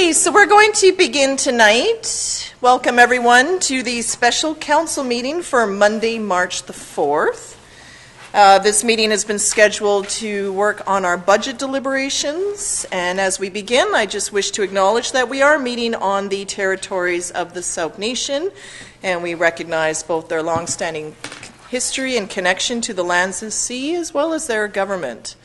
Okay, so we're going to begin tonight. Welcome everyone to the special council meeting for Monday, March the 4th. This meeting has been scheduled to work on our budget deliberations, and as we begin, I just wish to acknowledge that we are meeting on the territories of the Sauk Nation, and we recognize both their long-standing history and connection to the lands and sea, as well as their government.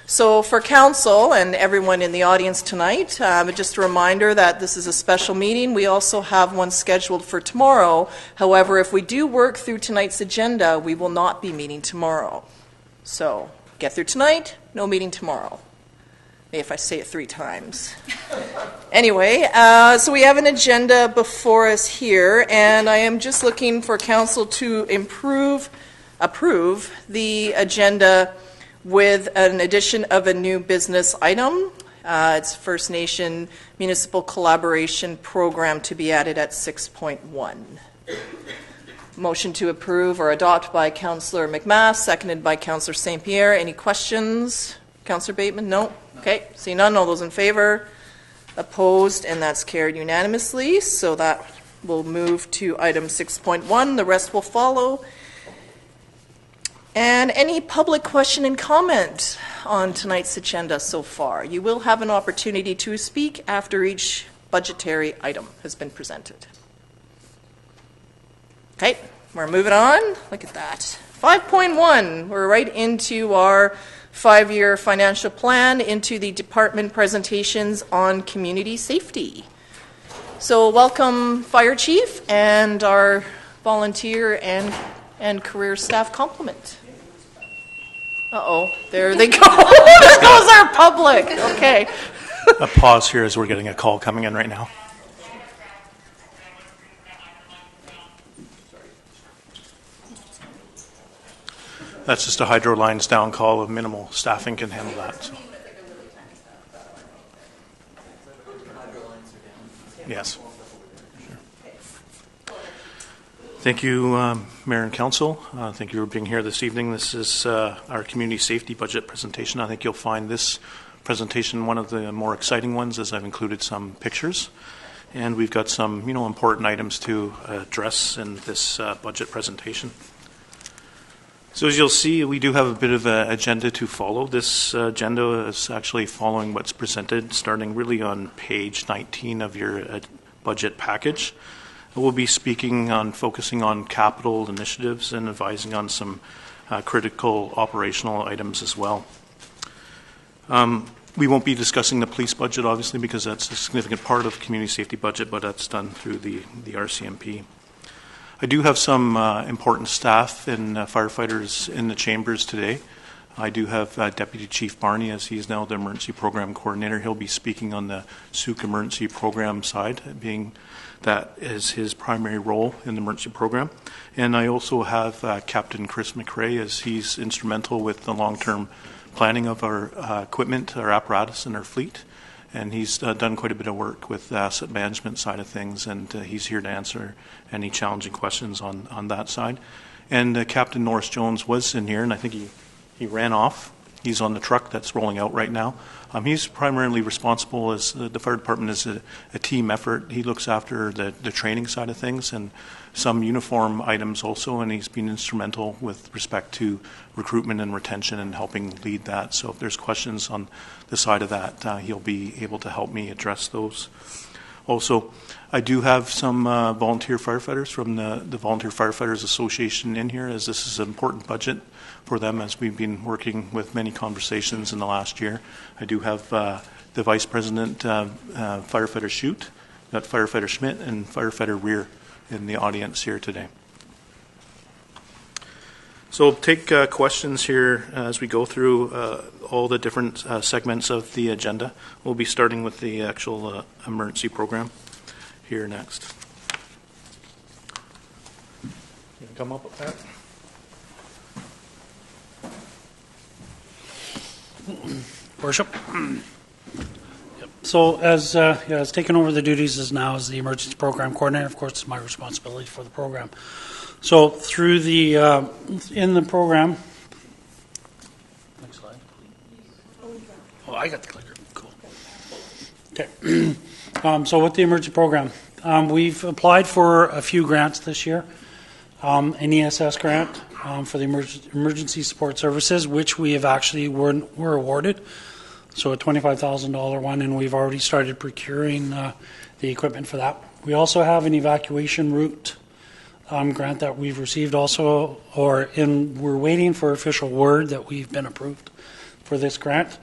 So for council and everyone in the audience tonight, just a reminder that this is a special meeting. We also have one scheduled for tomorrow. However, if we do work through tonight's agenda, we will not be meeting tomorrow. So get through tonight, no meeting tomorrow. Maybe if I say it 3 times. Anyway, so we have an agenda before us here, and I am just looking for council to approve the agenda with an addition of a new business item. It's First Nation Municipal Collaboration Program to be added at 6.1. Motion to approve or adopt by Councillor McMath, seconded by Councillor St. Pierre. Any questions? Councillor Bateman? No? Okay, see none. All those in favor? Opposed? And that's carried unanimously. So that will move to item 6.1. The rest will follow. And any public question and comment on tonight's agenda so far? You will have an opportunity to speak after each budgetary item has been presented. Okay, we're moving on. Look at that. 5.1, we're right into our 5-year financial plan, into the department presentations on community safety. So welcome Fire Chief and our volunteer and career staff complement. Uh-oh, there they go. There goes our public. Okay. A pause here as we're getting a call coming in right now. That's just a hydro lines down call. Of minimal staffing can handle that. So. Yes. Thank you, Mayor and Council. Thank you for being here this evening. This is our community safety budget presentation. I think you'll find this presentation one of the more exciting ones, as I've included some pictures. And we've got some, important items to address in this budget presentation. So as you'll see, we do have a bit of an agenda to follow. This agenda is actually following what's presented, starting really on page 19 of your budget package. We'll be focusing on capital initiatives and advising on some critical operational items as well. We won't be discussing the police budget, obviously, because that's a significant part of the community safety budget, but that's done through the RCMP. I do have some important staff and firefighters in the chambers today. I do have Deputy Chief Barney, as he is now the Emergency Program Coordinator. He'll be speaking on the Sauk Emergency Program side, being that is his primary role in the emergency program. And I also have Captain Chris McRae, as he's instrumental with the long-term planning of our equipment, our apparatus, and our fleet. And he's done quite a bit of work with the asset management side of things, and he's here to answer any challenging questions on that side. And Captain Norris Jones was in here, and I think he ran off. He's on the truck that's rolling out right now. He's primarily responsible, as the fire department is a team effort. He looks after the training side of things and some uniform items also, and he's been instrumental with respect to recruitment and retention and helping lead that. So if there's questions on the side of that, he'll be able to help me address those. Also, I do have some volunteer firefighters from the Volunteer Firefighters Association in here, as this is an important budget for them, as we've been working with many conversations in the last year. I do have the Vice President, Firefighter Shute, got Firefighter Schmidt, and Firefighter Rear in the audience here today. So take questions here as we go through all the different segments of the agenda. We'll be starting with the actual emergency program here next. You can come up with that. Worship. Yep. So as taken over the duties as now as the emergency program coordinator, of course, it's my responsibility for the program. So through the in the program. Next slide. Oh, I got the clicker. Cool. Okay. So with the emergency program, we've applied for a few grants this year. An ESS grant for the emergency support services, which we have actually were awarded. So a $25,000 one, and we've already started procuring the equipment for that. We also have an evacuation route grant that we've received also, we're waiting for official word that we've been approved for this grant.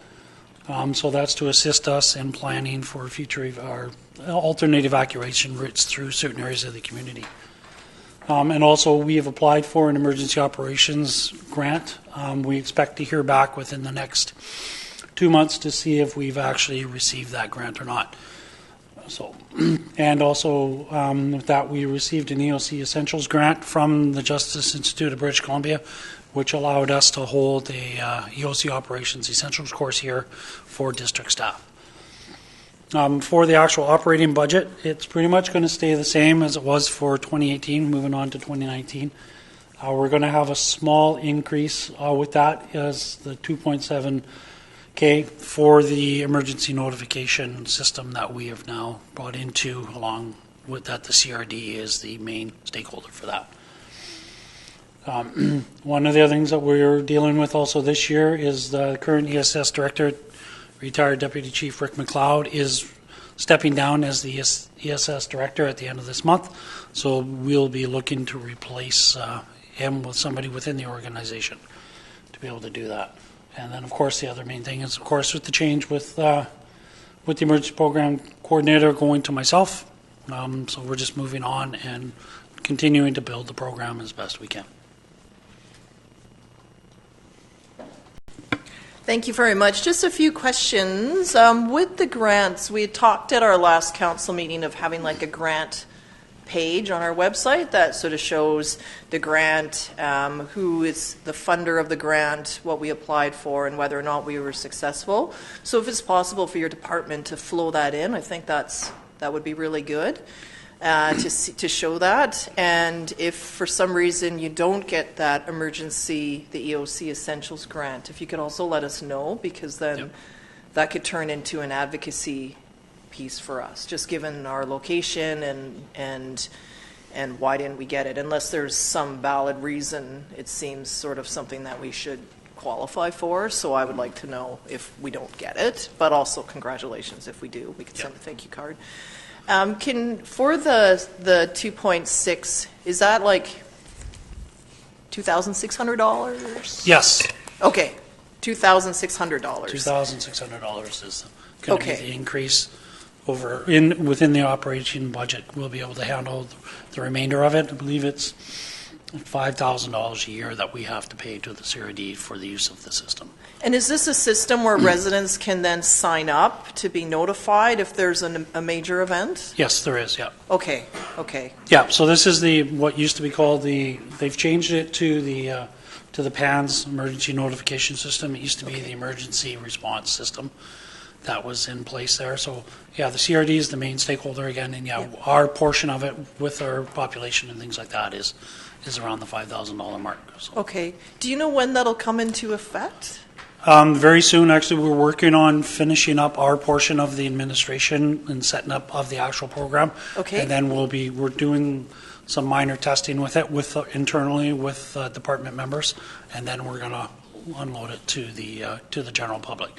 So that's to assist us in planning for future our alternate evacuation routes through certain areas of the community. And also we have applied for an emergency operations grant. We expect to hear back within the next 2 months to see if we've actually received that grant or not. So, and also with that, we received an EOC Essentials grant from the Justice Institute of British Columbia, which allowed us to hold a EOC Operations Essentials course here for district staff. For the actual operating budget, it's pretty much going to stay the same as it was for 2018, moving on to 2019. We're going to have a small increase with that as the 2.7K for the emergency notification system that we have now brought into, along with that the CRD is the main stakeholder for that. One of the other things that we're dealing with also this year is the current ESS director, retired Deputy Chief Rick McLeod, is stepping down as the ESS director at the end of this month. So we'll be looking to replace him with somebody within the organization to be able to do that. And then, of course, the other main thing is, of course, with the change with the emergency program coordinator going to myself. So we're just moving on and continuing to build the program as best we can. Thank you very much. Just a few questions. With the grants, we had talked at our last council meeting of having like a grant page on our website that sort of shows the grant, who is the funder of the grant, what we applied for, and whether or not we were successful. So if it's possible for your department to flow that in, I think that would be really good to show that. And if for some reason you don't get that emergency, the EOC Essentials grant, if you could also let us know, because then that could turn into an advocacy piece for us, just given our location and why didn't we get it? Unless there's some valid reason, it seems sort of something that we should qualify for. So I would like to know if we don't get it, but also congratulations if we do. We can send a thank you card. For the 2.6, is that like $2,600? Yes. Okay, $2,600. $2,600 is going to be the increase within the operation budget. We'll be able to handle the remainder of it. I believe it's $5,000 a year that we have to pay to the CRD for the use of the system. And is this a system where residents can then sign up to be notified if there's a major event? Yes, there is, yeah. Okay. Yeah, so this is what used to be called they've changed it to the PANS, Emergency Notification System. It used to be the Emergency Response System that was in place there. So, yeah, the CRD is the main stakeholder again, and our portion of it with our population and things like that is around the $5,000 mark. So. Okay. Do you know when that'll come into effect? Very soon. Actually, we're working on finishing up our portion of the administration and setting up of the actual program. Okay. And then we're doing some minor testing with it internally with department members, and then we're going to unload it to the general public.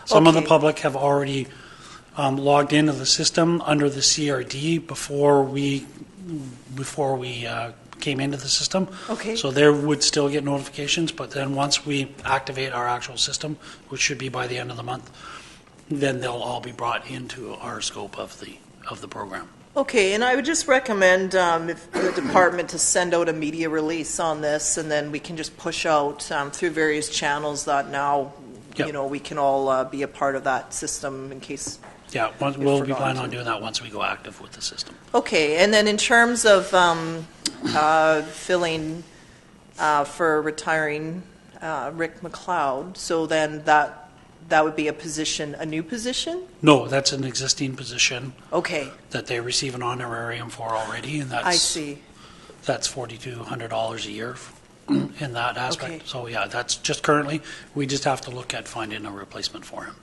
Some of the public have already logged into the system under the CRD before we came into the system. Okay. So they would still get notifications, but then once we activate our actual system, which should be by the end of the month, then they'll all be brought into our scope of the program. Okay, and I would just recommend if the department to send out a media release on this, and then we can just push out through various channels that now we can all be a part of that system in case. Yeah, we'll be planning on doing that once we go active with the system. Okay, and then in terms of filling for retiring Rick McLeod, so then that would be a new position? No, that's an existing position. Okay. That they receive an honorarium for already, and that's I see. That's $4,200 a year in that aspect. Okay. So yeah, that's just currently. We just have to look at finding a replacement for him.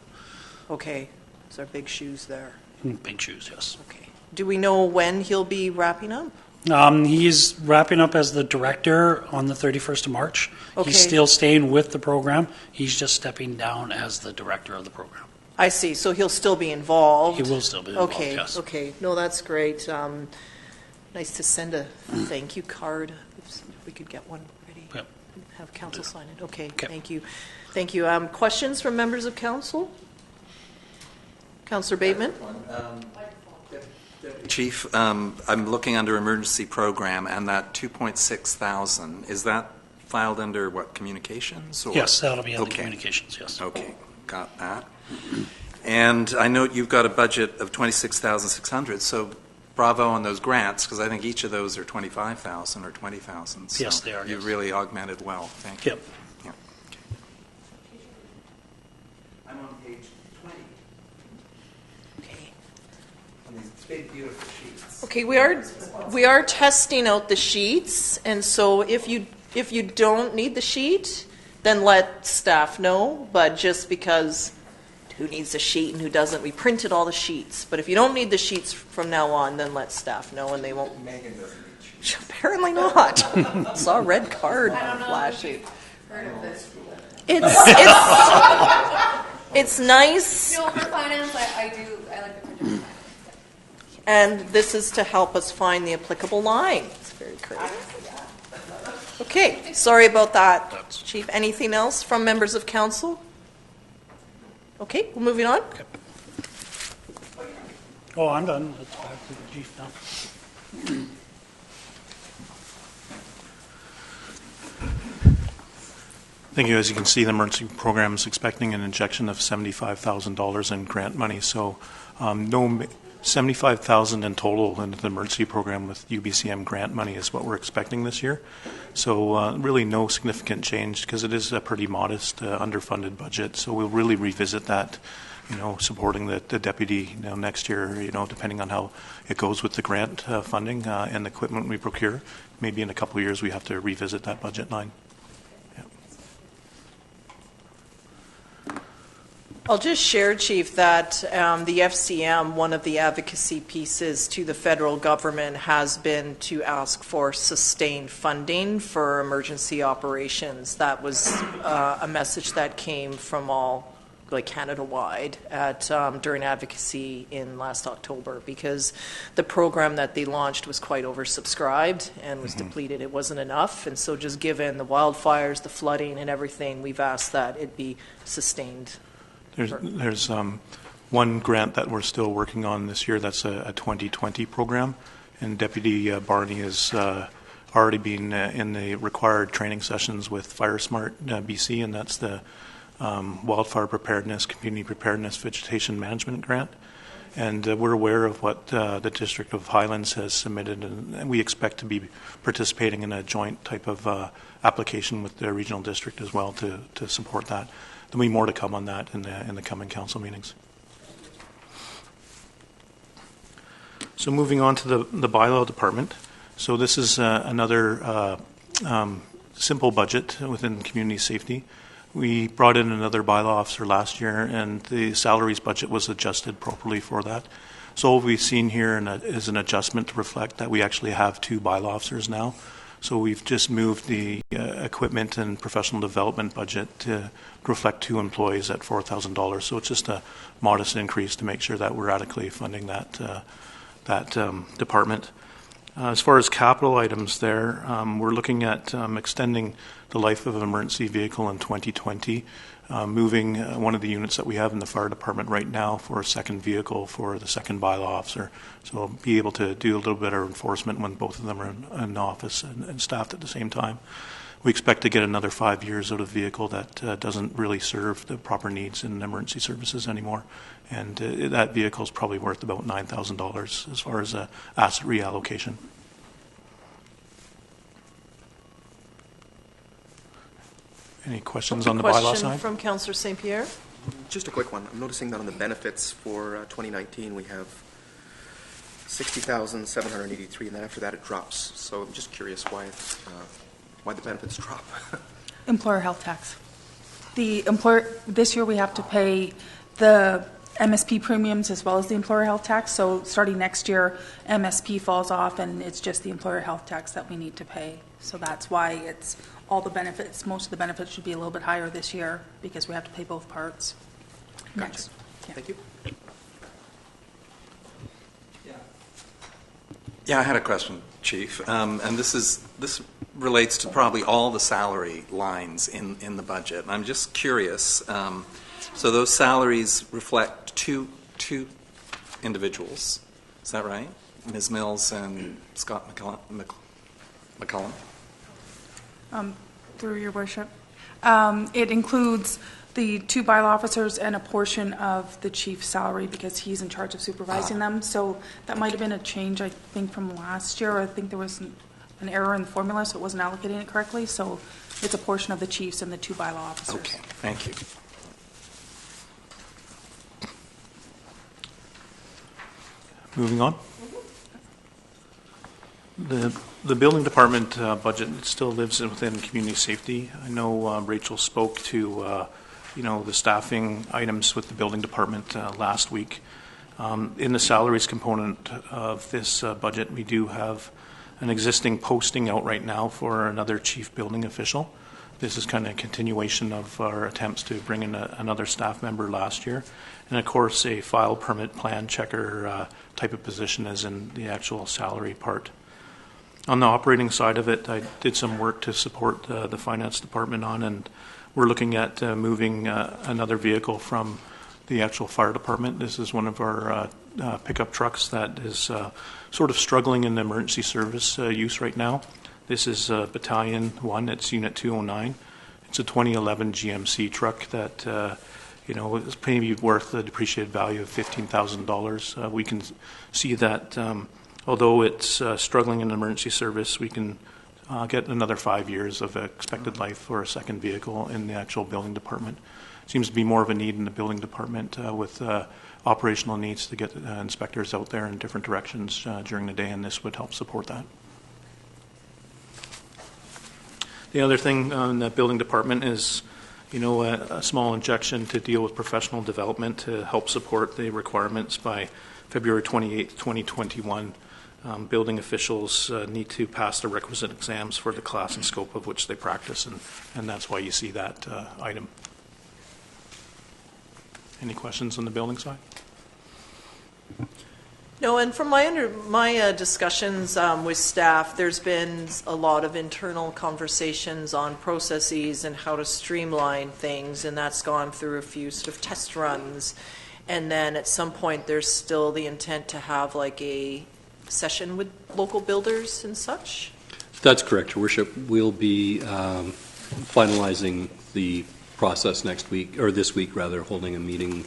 Okay. Those are big shoes there. Big shoes, yes. Okay. Do we know when he'll be wrapping up? He's wrapping up as the director on the 31st of March. Okay. He's still staying with the program. He's just stepping down as the director of the program. I see. So he'll still be involved. He will still be involved, Okay. yes. Okay. No, that's great. Nice to send a thank you card. If we could get one ready. Yep. Have council sign it. Okay. Okay. Thank you. Thank you. Questions from members of council? Councillor Bateman? Chief, I'm looking under emergency program, and that 2.6 thousand, is that filed under what, communications? Or? Yes, that'll be in the Okay. communications, yes. Okay, got that. And I note you've got a budget of 26,600, so bravo on those grants, because I think each of those are 25,000 or 20,000. So Yes, they are, You've yes. really augmented well. Thank you. Yep. Yeah. Okay. I'm on page 20 Okay. on these big, beautiful sheets. Okay, we are testing out the sheets, and so if you don't need the sheet, then let staff know. But just because who needs a sheet and who doesn't, we printed all the sheets. But if you don't need the sheets from now on, then let staff know, and they won't. Megan doesn't need sheets. Apparently not. Saw a red card flashing. Heard of this. It's nice. No, for finance, I like the printer for finance. And this is to help us find the applicable line. It's very creative. Okay, sorry about that, Chief. Anything else from members of council? Okay, we're moving on. Okay. Oh, I'm done. It's back to the chief now. Thank you. As you can see, the emergency program is expecting an injection of $75,000 in grant money. So $75,000 in total into the emergency program with UBCM grant money is what we're expecting this year. So really no significant change because it is a pretty modest underfunded budget. So we'll really revisit that, supporting the deputy next year, depending on how it goes with the grant funding and the equipment we procure. Maybe in a couple of years we have to revisit that budget line. I'll just share, Chief, that the FCM, one of the advocacy pieces to the federal government has been to ask for sustained funding for emergency operations. That was a message that came from all, like Canada-wide, during advocacy in last October, because the program that they launched was quite oversubscribed and was depleted. It wasn't enough, and so just given the wildfires, the flooding, and everything, we've asked that it be sustained. There's one grant that we're still working on this year. That's a 2020 program, and Deputy Barney has already been in the required training sessions with FireSmart BC, and that's the Wildfire Preparedness, Community Preparedness, Vegetation Management Grant. And we're aware of what the District of Highlands has submitted, and we expect to be participating in a joint type of application with the regional district as well to support that. There'll be more to come on that in the coming council meetings. So moving on to the bylaw department. So this is another simple budget within community safety. We brought in another bylaw officer last year, and the salaries budget was adjusted properly for that. So what we've seen here is an adjustment to reflect that we actually have two bylaw officers now. So we've just moved the equipment and professional development budget to reflect two employees at $4,000. So it's just a modest increase to make sure that we're adequately funding that department. As far as capital items there, we're looking at extending the life of an emergency vehicle in 2020, moving one of the units that we have in the fire department right now for a second vehicle for the second bylaw officer. So we'll be able to do a little bit of enforcement when both of them are in office and staffed at the same time. We expect to get another 5 years out of a vehicle that doesn't really serve the proper needs in emergency services anymore. And that vehicle is probably worth about $9,000 as far as asset reallocation. Any questions on the bylaw Question side? from Councillor St. Pierre. Just a quick one. I'm noticing that on the benefits for 2019, we have 60,783, and then after that it drops. So I'm just curious why the benefits drop. Employer health tax. The employer, this year we have to pay the MSP premiums as well as the employer health tax. So starting next year, MSP falls off, and it's just the employer health tax that we need to pay. So that's why it's all the benefits. Most of the benefits should be a little bit higher this year because we have to pay both parts. Gotcha. Yeah. Thank you. Yeah, I had a question, Chief, and this relates to probably all the salary lines in the budget. I'm just curious. So those salaries reflect two individuals. Is that right? Ms. Mills and Scott McCullum? Through your worship. It includes the 2 bylaw officers and a portion of the chief's salary because he's in charge of supervising them. So that might have been a change, I think, from last year. I think there was an error in the formula, so it wasn't allocating it correctly. So it's a portion of the chiefs and the 2 bylaw officers. Okay, thank you. Moving on. The building department budget still lives within community safety. I know Rachel spoke to the staffing items with the building department last week. In the salaries component of this budget, we do have an existing posting out right now for another chief building official. This is kind of a continuation of our attempts to bring in another staff member last year. And of course, a file permit plan checker type of position as in the actual salary part. On the operating side of it, I did some work to support the finance department on, and we're looking at moving another vehicle from the actual fire department. This is one of our pickup trucks that is sort of struggling in the emergency service use right now. This is Battalion 1, it's Unit 209. It's a 2011 GMC truck that is maybe worth a depreciated value of $15,000. We can see that although it's struggling in emergency service, we can get another 5 years of expected life for a second vehicle in the actual building department. Seems to be more of a need in the building department with operational needs to get inspectors out there in different directions during the day, and this would help support that. The other thing in the building department is, a small injection to deal with professional development to help support the requirements by February 28th, 2021. Building officials need to pass the requisite exams for the class and scope of which they practice, and that's why you see that item. Any questions on the building side? No, and from my discussions with staff, there's been a lot of internal conversations on processes and how to streamline things, and that's gone through a few sort of test runs. And then at some point, there's still the intent to have like a session with local builders and such? That's correct, Your Worship. We'll be finalizing the process next week, or this week rather, holding a meeting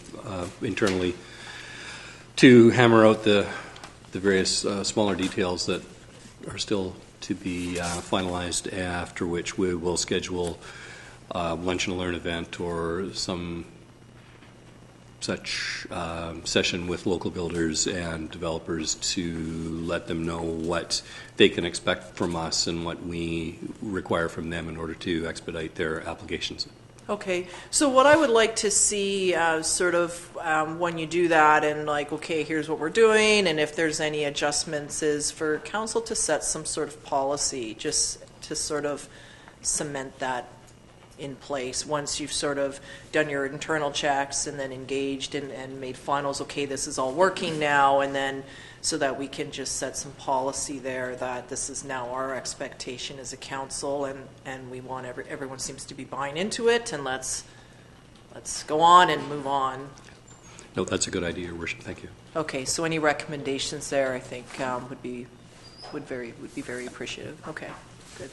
internally to hammer out the various smaller details that are still to be finalized, after which we will schedule a lunch and learn event or some such session with local builders and developers to let them know what they can expect from us and what we require from them in order to expedite their applications. Okay, so what I would like to see when you do that and like, okay, here's what we're doing, and if there's any adjustments, is for council to set some sort of policy just to sort of cement that in place once you've sort of done your internal checks and then engaged and made finals, okay, this is all working now, and then so that we can just set some policy there that this is now our expectation as a council, and we want everyone seems to be buying into it, and let's go on and move on. No, that's a good idea, Your Worship. Thank you. Okay, so any recommendations there, I think, would be very appreciative. Okay, good.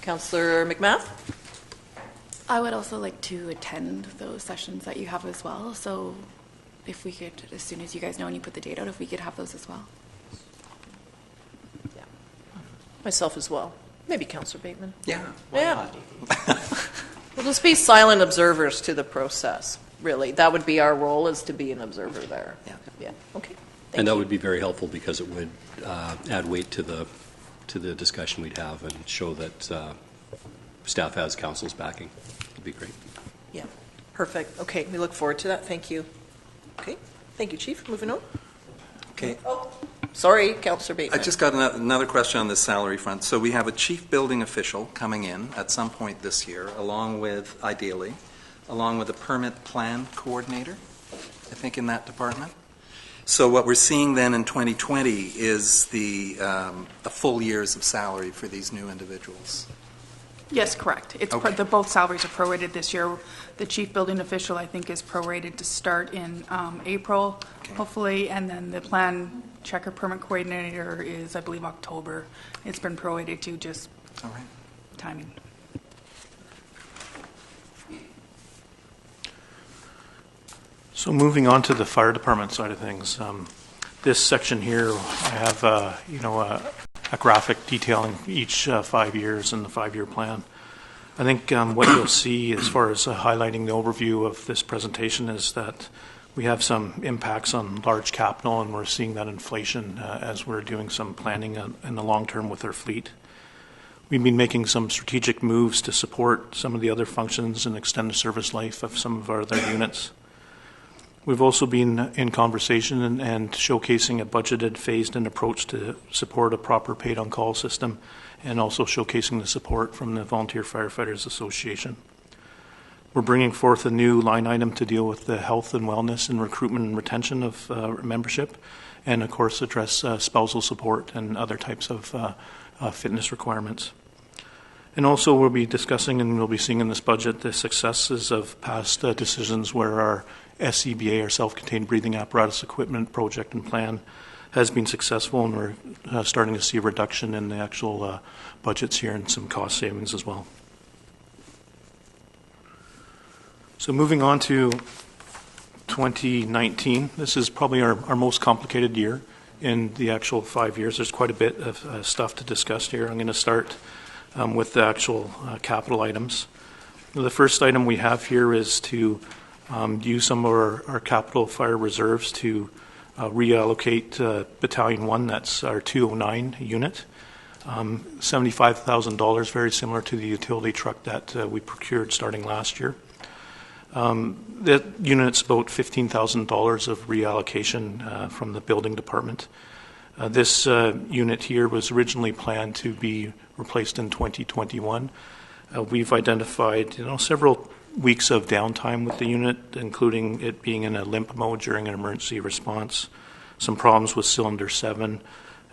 Councillor McMath? I would also like to attend those sessions that you have as well. So if we could, as soon as you guys know and you put the date out, if we could have those as well. Yeah. Myself as well. Maybe Councillor Bateman. Yeah. Yeah. We'll just be silent observers to the process, really. That would be our role, is to be an observer there. Yeah. Yeah. Okay. And that would be very helpful because it would add weight to the discussion we'd have and show that staff has council's backing. It'd be great. Yeah. Perfect. Okay. We look forward to that. Thank you. Okay, thank you, Chief. Moving on. Okay. Sorry, Councillor I Bateman. just got another question on this salary front. So we have a chief building official coming in at some point this year, along with a permit plan coordinator, I think, in that department. So what we're seeing then in 2020 is the full years of salary for these new individuals. Yes, correct. It's Okay. both salaries are prorated this year. The chief building official, I think, is prorated to start in April, Okay. hopefully, and then the plan checker permit coordinator is, I believe, October. It's been prorated to just All right. timing. So moving on to the fire department side of things, this section here, I have a graphic detailing each 5 years in the 5-year plan. I think what you'll see as far as highlighting the overview of this presentation is that we have some impacts on large capital, and we're seeing that inflation as we're doing some planning in the long term with our fleet. We've been making some strategic moves to support some of the other functions and extend the service life of some of our other units. We've also been in conversation and showcasing a budgeted, phased-in approach to support a proper paid-on-call system, and also showcasing the support from the Volunteer Firefighters Association. We're bringing forth a new line item to deal with the health and wellness and recruitment and retention of membership, and of course address spousal support and other types of fitness requirements. And also we'll be discussing, and we'll be seeing in this budget, the successes of past decisions where our SCBA, our self-contained breathing apparatus equipment project and plan, has been successful, and we're starting to see a reduction in the actual budgets here and some cost savings as well. So moving on to 2019, this is probably our most complicated year in the actual 5 years. There's quite a bit of stuff to discuss here. I'm going to start with the actual capital items. The first item we have here is to use some of our capital fire reserves to reallocate Battalion 1, that's our 209 unit. $75,000, very similar to the utility truck that we procured starting last year. That unit's about $15,000 of reallocation from the building department. This unit here was originally planned to be replaced in 2021. We've identified several weeks of downtime with the unit, including it being in a limp mode during an emergency response, some problems with cylinder 7,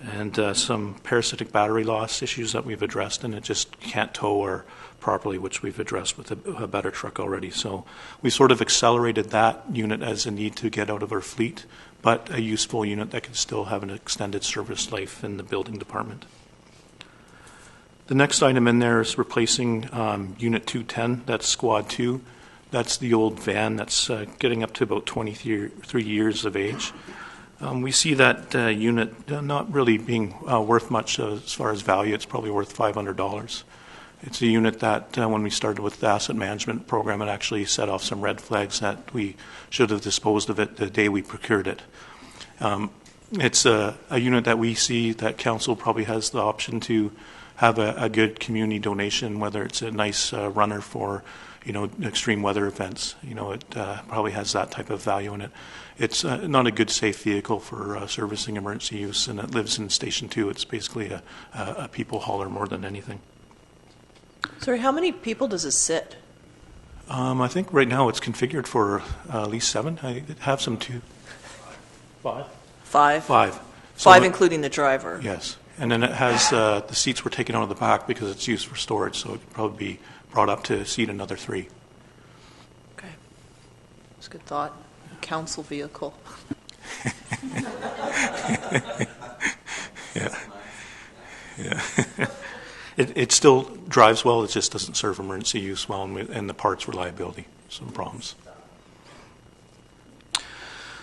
and some parasitic battery loss issues that we've addressed, and it just can't tow properly, which we've addressed with a better truck already. So we sort of accelerated that unit as a need to get out of our fleet, but a useful unit that could still have an extended service life in the building department. The next item in there is replacing Unit 210, that's Squad 2. That's the old van that's getting up to about 23 years of age. We see that unit not really being worth much as far as value. It's probably worth $500. It's a unit that when we started with the asset management program, it actually set off some red flags that we should have disposed of it the day we procured it. It's a unit that we see that council probably has the option to have a good community donation, whether it's a nice runner for extreme weather events. It probably has that type of value in it. It's not a good, safe vehicle for servicing emergency use, and it lives in Station 2. It's basically a people hauler more than anything. Sorry, how many people does it sit? I think right now it's configured for at least 7. I have some 2. 5? 5? 5. So 5 including the driver? Yes. And then it has the seats were taken out of the back because it's used for storage, so it could probably be brought up to seat another 3. Okay. That's a good thought. Council vehicle. Yeah. Yeah. It still drives well, it just doesn't serve emergency use well, and the parts reliability, some problems.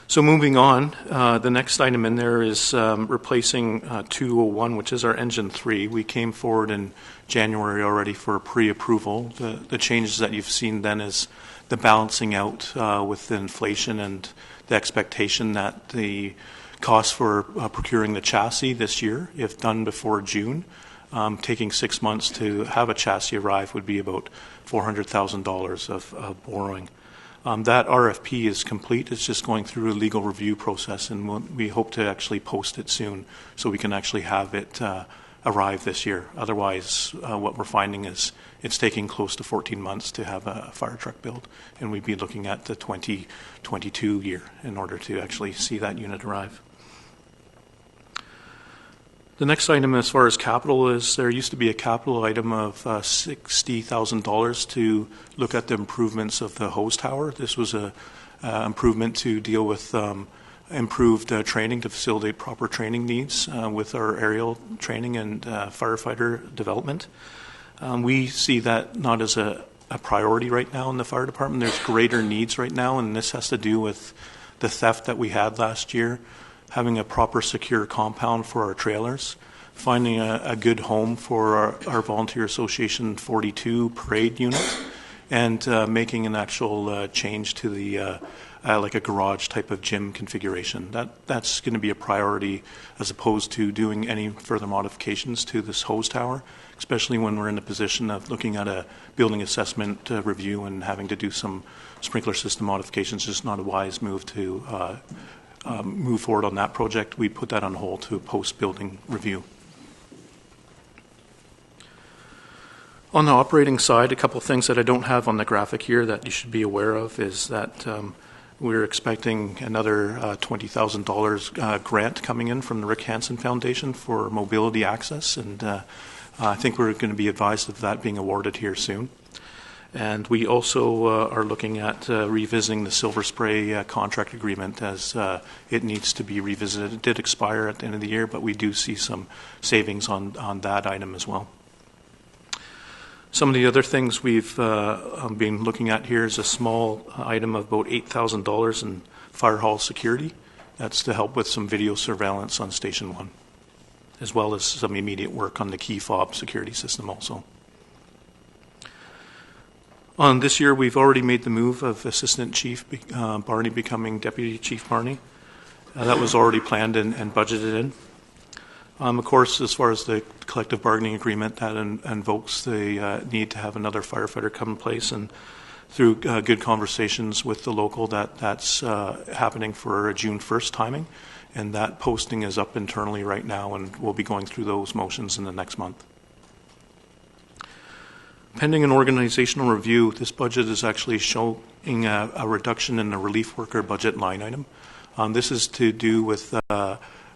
So moving on, the next item in there is replacing 201, which is our engine 3. We came forward in January already for pre-approval. The changes that you've seen then is the balancing out with the inflation and the expectation that the cost for procuring the chassis this year, if done before June, taking 6 months to have a chassis arrive would be about $400,000 of borrowing. That RFP is complete. It's just going through a legal review process, and we hope to actually post it soon so we can actually have it arrive this year. Otherwise, what we're finding is it's taking close to 14 months to have a fire truck built, and we'd be looking at the 2022 year in order to actually see that unit arrive. The next item as far as capital is, there used to be a capital item of $60,000 to look at the improvements of the hose tower. This was a improvement to deal with improved training to facilitate proper training needs with our aerial training and firefighter development. We see that not as a priority right now in the fire department. There's greater needs right now, and this has to do with the theft that we had last year, having a proper secure compound for our trailers, finding a good home for our Volunteer Association 42 parade unit, and making an actual change to the like a garage type of gym configuration. That's going to be a priority as opposed to doing any further modifications to this hose tower, especially when we're in the position of looking at a building assessment review and having to do some sprinkler system modifications. Just not a wise move to move forward on that project. We put that on hold to a post-building review. On the operating side, a couple of things that I don't have on the graphic here that you should be aware of is that we're expecting another $20,000 grant coming in from the Rick Hansen Foundation for mobility access, and I think we're going to be advised of that being awarded here soon. And we also are looking at revisiting the Silver Spray contract agreement as it needs to be revisited. It did expire at the end of the year, but we do see some savings on that item as well. Some of the other things we've been looking at here is a small item of about $8,000 in fire hall security. That's to help with some video surveillance on Station 1, as well as some immediate work on the key fob security system also. On this year, we've already made the move of Assistant Chief Barney becoming Deputy Chief Barney. That was already planned and budgeted in. Of course, as far as the collective bargaining agreement, that invokes the need to have another firefighter come in place, and through good conversations with the local, that's happening for a June 1st timing, and that posting is up internally right now, and we'll be going through those motions in the next month. Pending an organizational review, this budget is actually showing a reduction in the relief worker budget line item. This is to do with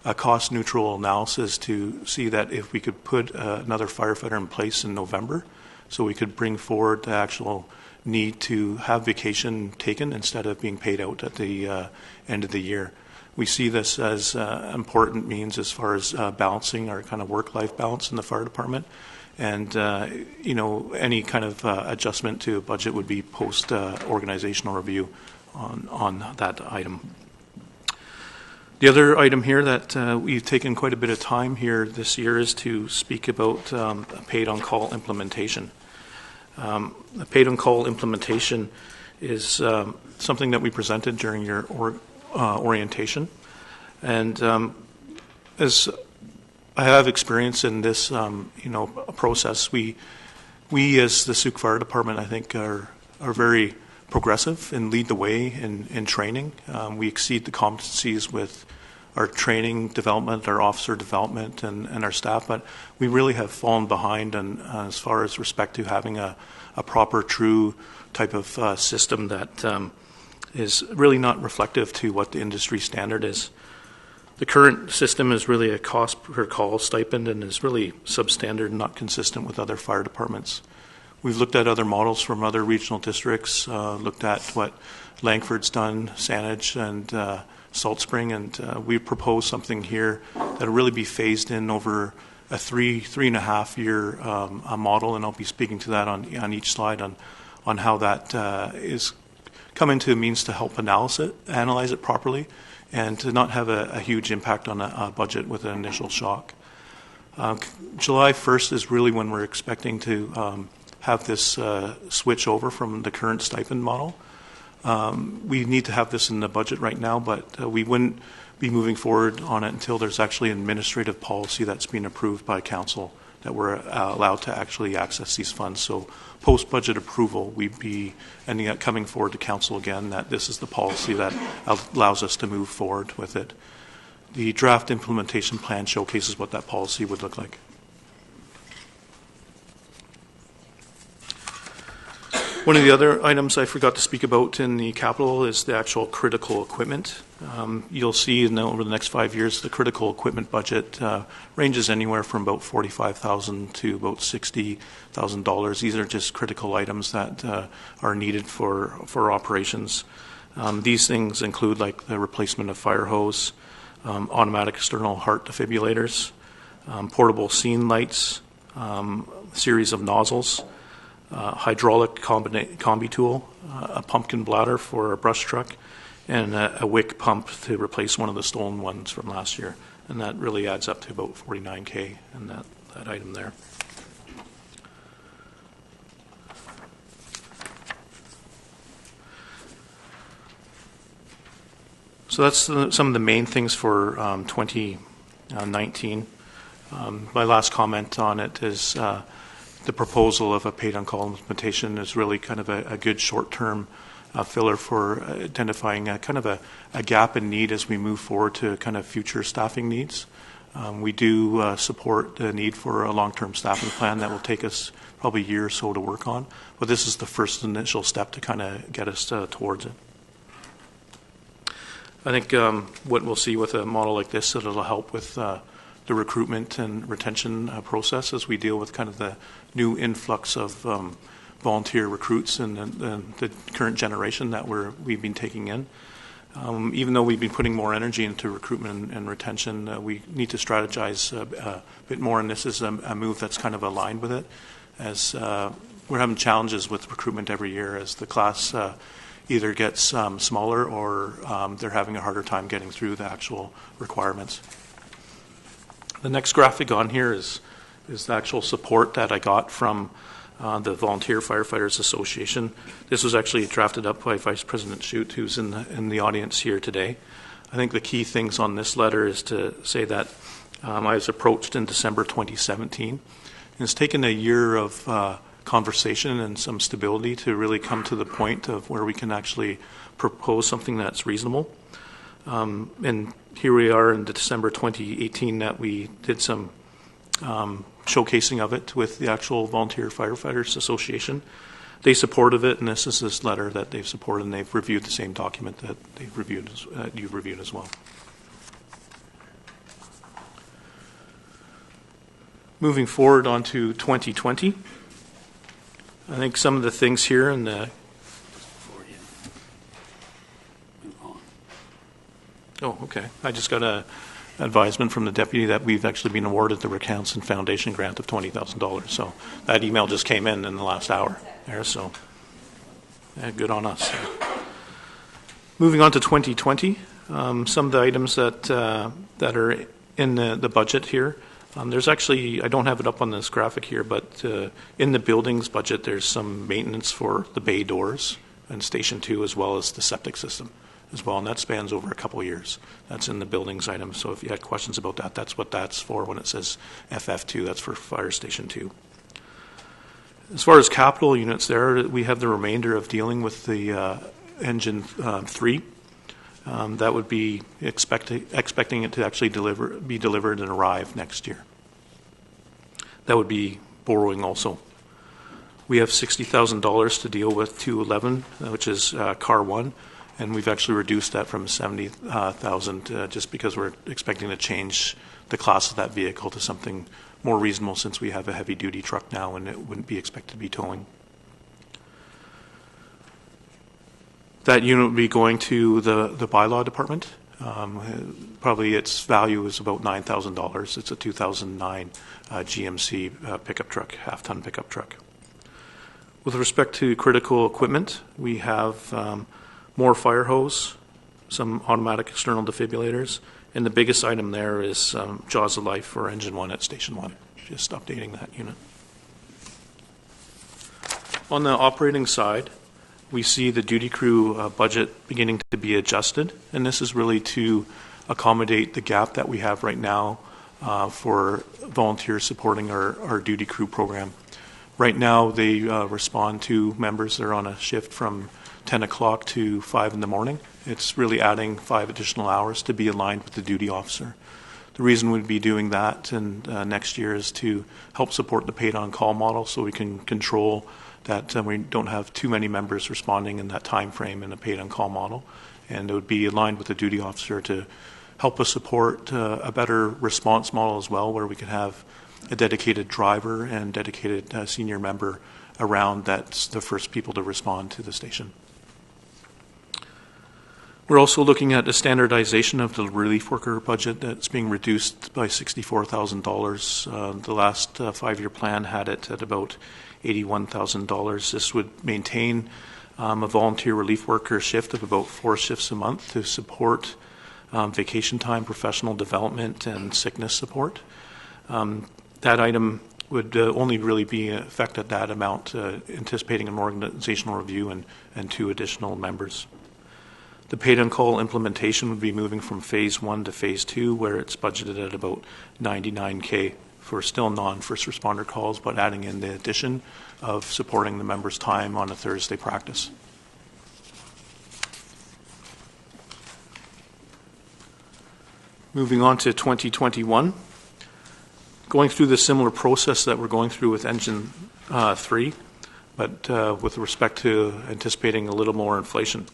a cost-neutral analysis to see that if we could put another firefighter in place in November, so we could bring forward the actual need to have vacation taken instead of being paid out at the end of the year. We see this as important means as far as balancing our kind of work-life balance in the fire department. And, any kind of adjustment to a budget would be post-organizational review on that item. The other item here that we've taken quite a bit of time here this year is to speak about paid on-call implementation. The paid on-call implementation is something that we presented during your orientation. And as I have experience in this, process, we as the Sauk Fire Department, I think, are very progressive and lead the way in training. We exceed the competencies with our training development, our officer development, and our staff, but we really have fallen behind as far as respect to having a proper, true type of system that is really not reflective to what the industry standard is. The current system is really a cost per call stipend and is really substandard and not consistent with other fire departments. We've looked at other models from other regional districts, looked at what Langford's done, Saanich, and Salt Spring, and we propose something here that will really be phased in over a three and a half year model, and I'll be speaking to that on each slide on how that is come into a means to help analyze it properly, and to not have a huge impact on a budget with an initial shock. July 1st is really when we're expecting to have this switch over from the current stipend model. We need to have this in the budget right now, but we wouldn't be moving forward on it until there's actually an administrative policy that's been approved by council that we're allowed to actually access these funds. So post-budget approval, we'd be ending up coming forward to council again that this is the policy that allows us to move forward with it. The draft implementation plan showcases what that policy would look like. One of the other items I forgot to speak about in the capital is the actual critical equipment. You'll see over the next 5 years, the critical equipment budget ranges anywhere from about $45,000 to about $60,000. These are just critical items that are needed for operations. These things include like the replacement of fire hose, automatic external heart defibrillators, portable scene lights, series of nozzles, hydraulic combi tool, a pumpkin bladder for a brush truck, and a wick pump to replace one of the stolen ones from last year. And that really adds up to about $49K in that item there. So that's some of the main things for 2019. My last comment on it is the proposal of a paid-on-call implementation is really kind of a good short-term filler for identifying kind of a gap in need as we move forward to kind of future staffing needs. We do support the need for a long-term staffing plan that will take us probably a year or so to work on, but this is the first initial step to kind of get us towards it. I think what we'll see with a model like this, it'll help with the recruitment and retention process as we deal with kind of the new influx of volunteer recruits and the current generation that we've been taking in. Even though we've been putting more energy into recruitment and retention, we need to strategize a bit more, and this is a move that's kind of aligned with it, as we're having challenges with recruitment every year as the class either gets smaller or they're having a harder time getting through the actual requirements. The next graphic on here is the actual support that I got from the Volunteer Firefighters Association. This was actually drafted up by Vice President Shute, who's in the audience here today. I think the key things on this letter is to say that I was approached in December 2017. And it's taken a year of conversation and some stability to really come to the point of where we can actually propose something that's reasonable. And here we are in December 2018 that we did some showcasing of it with the actual Volunteer Firefighters Association. They supported it, and this is this letter that they've supported, and they've reviewed the same document that they've reviewed, you've reviewed as well. Moving forward on to 2020, I think some of the things here in the Oh, okay. I just got an advisement from the deputy that we've actually been awarded the Recounson Foundation grant of $20,000. So that email just came in the last hour there. So good on us. Moving on to 2020, some of the items that are in the budget here. There's actually, I don't have it up on this graphic here, but in the buildings budget, there's some maintenance for the bay doors and Station 2 as well as the septic system as well, and that spans over a couple of years. That's in the buildings item, so if you had questions about that, that's what that's for when it says FF2, that's for Fire Station 2. As far as capital units there, we have the remainder of dealing with the Engine 3. That would be expecting it to actually be delivered and arrive next year. That would be borrowing also. We have $60,000 to deal with 211, which is Car 1. And we've actually reduced that from $70,000 just because we're expecting to change the class of that vehicle to something more reasonable since we have a heavy-duty truck now and it wouldn't be expected to be towing. That unit would be going to the Bylaw department. Probably its value is about $9,000. It's a 2009 GMC pickup truck, half-ton pickup truck. With respect to critical equipment, we have more fire hose, some automatic external defibrillators, and the biggest item there is Jaws of Life for Engine 1 at Station 1, just updating that unit. On the operating side, we see the duty crew budget beginning to be adjusted, and this is really to accommodate the gap that we have right now for volunteers supporting our duty crew program. Right now, they respond to members that are on a shift from 10 o'clock to 5 in the morning. It's really adding 5 additional hours to be aligned with the duty officer. The reason we'd be doing that next year is to help support the paid-on-call model, so we can control that we don't have too many members responding in that time frame in a paid-on-call model. And it would be aligned with the duty officer to help us support a better response model as well, where we can have a dedicated driver and dedicated senior member around that's the first people to respond to the station. We're also looking at the standardization of the relief worker budget that's being reduced by $64,000. The last 5-year plan had it at about $81,000. This would maintain a volunteer relief worker shift of about 4 shifts a month to support vacation time, professional development, and sickness support. That item would only really be affected that amount, anticipating an organizational review and 2 additional members. The paid-on-call implementation would be moving from Phase 1 to Phase 2, where it's budgeted at about $99K for still non-first responder calls, but adding in the addition of supporting the members' time on a Thursday practice. Moving on to 2021. Going through the similar process that we're going through with Engine 3, but with respect to anticipating a little more inflation.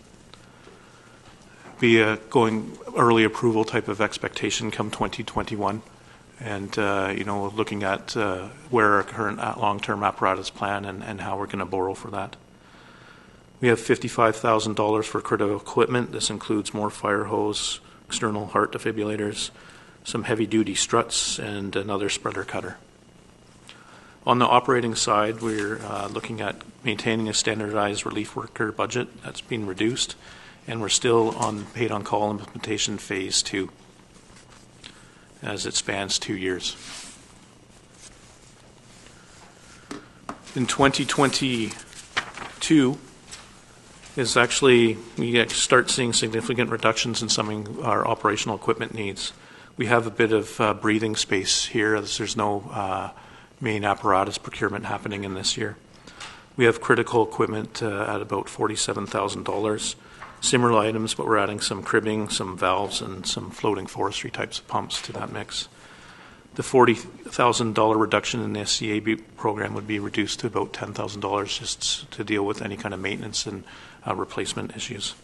Be a going early approval type of expectation come 2021, and looking at where our current long-term apparatus plan and how we're going to borrow for that. We have $55,000 for critical equipment. This includes more fire hose, external heart defibrillators, some heavy-duty struts, and another spreader cutter. On the operating side, we're looking at maintaining a standardized relief worker budget that's been reduced, and we're still on paid-on-call implementation Phase 2 as it spans 2 years. In 2022 is actually, we start seeing significant reductions in some of our operational equipment needs. We have a bit of breathing space here as there's no main apparatus procurement happening in this year. We have critical equipment at about $47,000. Similar items, but we're adding some cribbing, some valves, and some floating forestry types of pumps to that mix. The $40,000 reduction in the SCAB program would be reduced to about $10,000 just to deal with any kind of maintenance and replacement issues.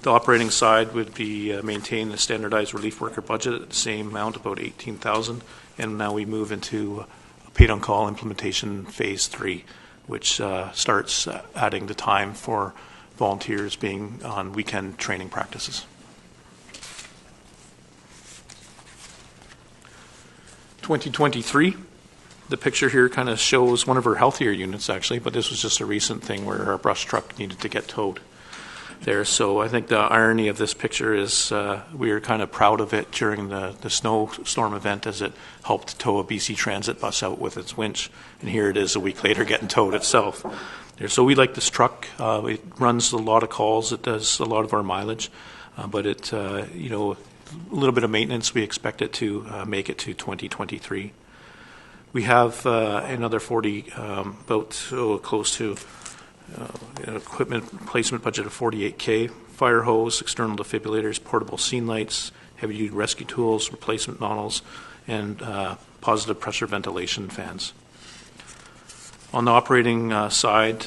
The operating side would be maintain the standardized relief worker budget at the same amount, about $18,000, and now we move into paid-on-call implementation Phase 3, which starts adding the time for volunteers being on weekend training practices. 2023, the picture here kind of shows one of our healthier units actually, but this was just a recent thing where our brush truck needed to get towed there. So I think the irony of this picture is we are kind of proud of it during the snowstorm event as it helped tow a BC Transit bus out with its winch, and here it is a week later getting towed itself. So we like this truck. It runs a lot of calls. It does a lot of our mileage, but it, a little bit of maintenance. We expect it to make it to 2023. We have another 40, close to equipment replacement budget of $48K. Fire hose, external defibrillators, portable scene lights, heavy-duty rescue tools, replacement nozzles, and positive pressure ventilation fans. On the operating side,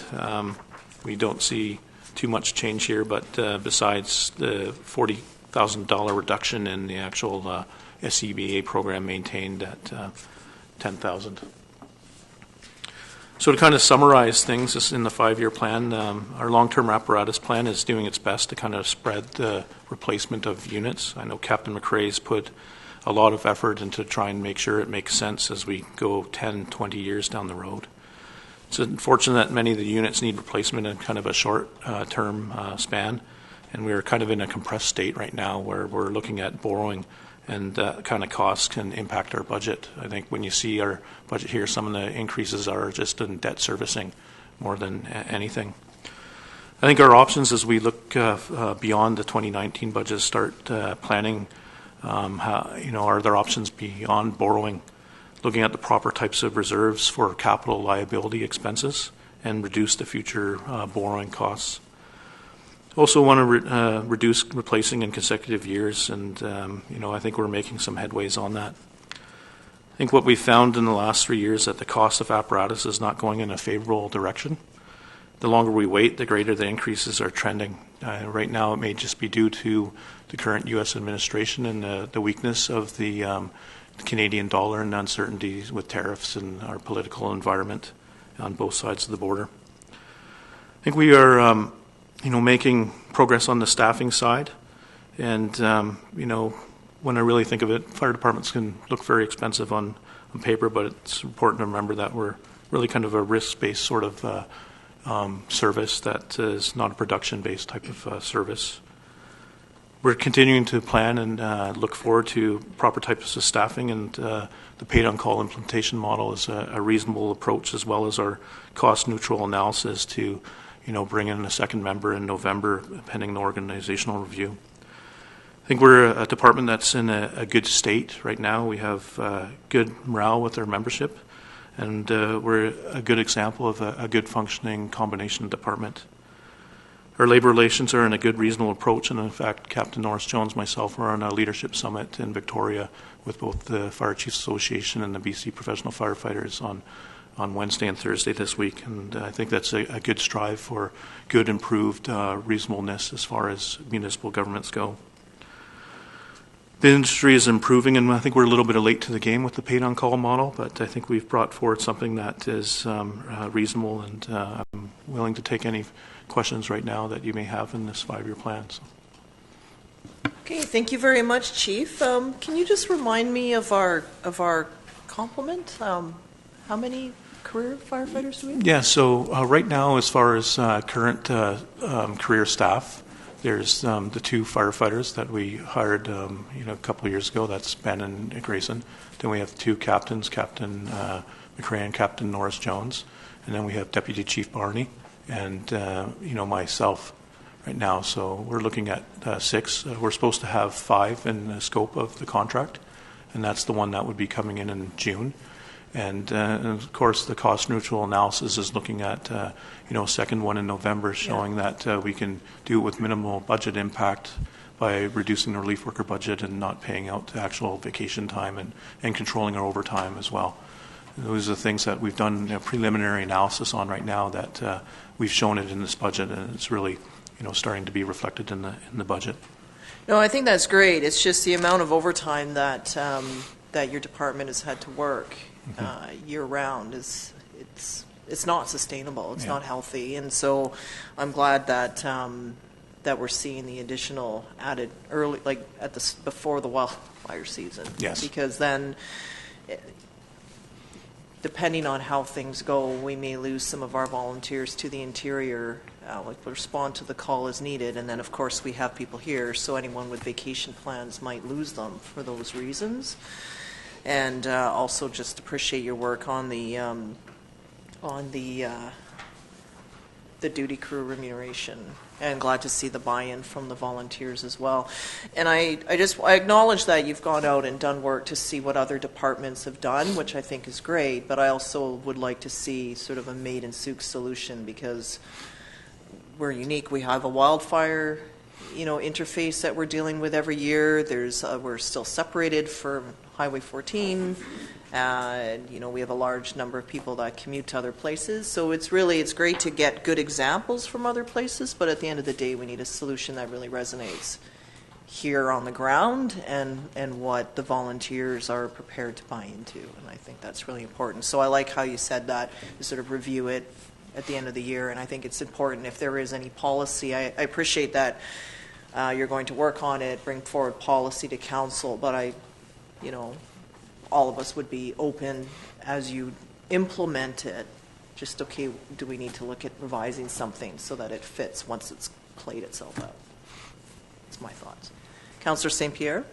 we don't see too much change here, but besides the $40,000 reduction in the actual SCBA program maintained at $10,000. So to kind of summarize things, this in the 5-year plan, our long-term apparatus plan is doing its best to kind of spread the replacement of units. I know Captain McRae's put a lot of effort into try and make sure it makes sense as we go 10, 20 years down the road. It's unfortunate that many of the units need replacement in kind of a short-term span, and we're kind of in a compressed state right now where we're looking at borrowing, and that kind of costs can impact our budget. I think when you see our budget here, some of the increases are just in debt servicing more than anything. I think our options as we look beyond the 2019 budget start planning Are there options beyond borrowing, looking at the proper types of reserves for capital liability expenses and reduce the future borrowing costs. Also want to reduce replacing in consecutive years, and I think we're making some headways on that. I think what we found in the last 3 years that the cost of apparatus is not going in a favorable direction. The longer we wait, the greater the increases are trending. Right now, it may just be due to the current U.S. administration and the weakness of the Canadian dollar and uncertainties with tariffs and our political environment on both sides of the border. I think we are, making progress on the staffing side, and when I really think of it, fire departments can look very expensive on paper, but it's important to remember that we're really kind of a risk-based sort of service that is not a production-based type of service. We're continuing to plan and look forward to proper types of staffing, and the paid-on-call implementation model is a reasonable approach, as well as our cost-neutral analysis to bring in a second member in November, pending the organizational review. I think we're a department that's in a good state right now. We have good morale with our membership, and we're a good example of a good functioning combination department. Our labor relations are in a good, reasonable approach, and in fact, Captain Norris Jones and myself are on a leadership summit in Victoria with both the Fire Chiefs Association and the BC Professional Firefighters on Wednesday and Thursday this week, and I think that's a good strive for good, improved reasonableness as far as municipal governments go. The industry is improving, and I think we're a little bit late to the game with the paid-on-call model, but I think we've brought forward something that is reasonable, and I'm willing to take any questions right now that you may have in this 5-year plan. So. Okay, thank you very much, Chief. Can you just remind me of our complement? How many career firefighters do we have? Yeah, so right now, as far as current career staff, there's the 2 firefighters that we hired a couple of years ago. That's Ben and Grayson. Then we have 2 captains, Captain McRae and Captain Norris Jones. And then we have Deputy Chief Barney and myself right now. So we're looking at 6. We're supposed to have 5 in the scope of the contract, and that's the one that would be coming in June. And of course, the cost-neutral analysis is looking at, a second one in November, showing that we can do it with minimal budget impact by reducing the relief worker budget and not paying out the actual vacation time and controlling our overtime as well. And those are the things that we've done preliminary analysis on right now that we've shown it in this budget, and it's really, starting to be reflected in the budget. No, I think that's great. It's just the amount of overtime that your department has had to work year-round it's not sustainable. It's not healthy, and so I'm glad that that we're seeing the additional added early, like before the wildfire season. Yes. Because then, depending on how things go, we may lose some of our volunteers to the interior. Respond to the call as needed, and then of course we have people here, so anyone with vacation plans might lose them for those reasons. And also just appreciate your work on the duty crew remuneration, and glad to see the buy-in from the volunteers as well. And I acknowledge that you've gone out and done work to see what other departments have done, which I think is great, but I also would like to see sort of a made-in-Souk solution, because we're unique. We have a wildfire interface that we're dealing with every year. We're still separated from Highway 14. We have a large number of people that commute to other places. So it's great to get good examples from other places, but at the end of the day, we need a solution that really resonates here on the ground and what the volunteers are prepared to buy into. And I think that's really important. So I like how you said that, you sort of review it at the end of the year, and I think it's important if there is any policy. I appreciate that you're going to work on it, bring forward policy to council, but all of us would be open as you implement it. Just, okay, do we need to look at revising something so that it fits once it's played itself out? That's my thoughts. Councillor St. Pierre?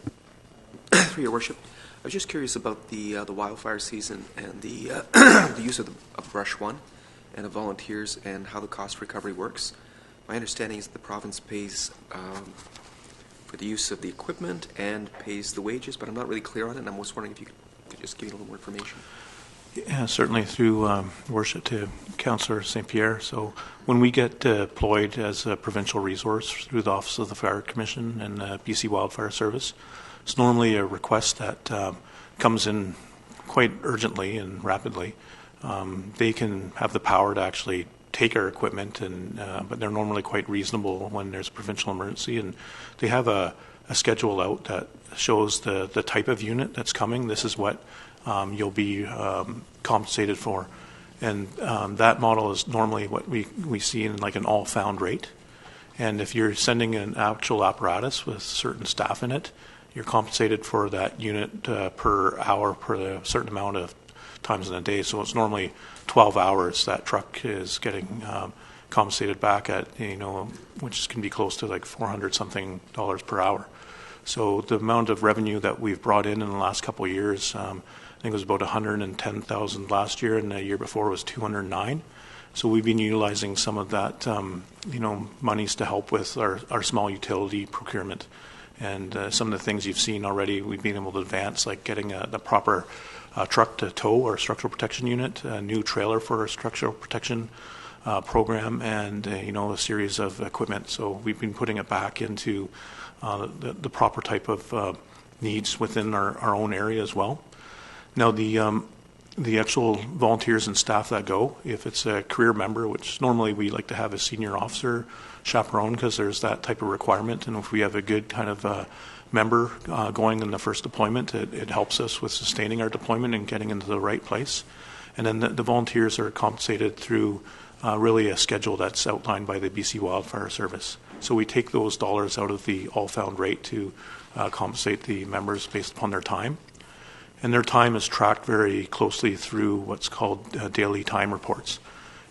Through your worship, I was just curious about the wildfire season and the the use of Brush One and the volunteers and how the cost recovery works. My understanding is the province pays for the use of the equipment and pays the wages, but I'm not really clear on it, and I'm just wondering if you could just give me a little more information. Yeah, certainly through worship to Councillor St. Pierre. So when we get deployed as a provincial resource through the Office of the Fire Commission and BC Wildfire Service, it's normally a request that comes in quite urgently and rapidly. They can have the power to actually take our equipment, and but they're normally quite reasonable when there's a provincial emergency, and they have a schedule out that shows the type of unit that's coming. This is what you'll be compensated for. And that model is normally what we see in like an all-found rate. And if you're sending an actual apparatus with certain staff in it, you're compensated for that unit per hour per a certain amount of times in a day. So it's normally 12 hours that truck is getting compensated back at, which can be close to like $400-something per hour. So the amount of revenue that we've brought in the last couple of years, I think it was about 110,000 last year, and the year before was 209. So we've been utilizing some of that, monies to help with our small utility procurement. And some of the things you've seen already, we've been able to advance, like getting the proper truck to tow our structural protection unit, a new trailer for our structural protection program, and a series of equipment. So we've been putting it back into the proper type of needs within our own area as well. Now the actual volunteers and staff that go, if it's a career member, which normally we like to have a senior officer chaperone because there's that type of requirement, and if we have a good kind of member going in the first deployment, it helps us with sustaining our deployment and getting into the right place. And then the volunteers are compensated through really a schedule that's outlined by the BC Wildfire Service. So we take those dollars out of the all-found rate to compensate the members based upon their time. And their time is tracked very closely through what's called daily time reports.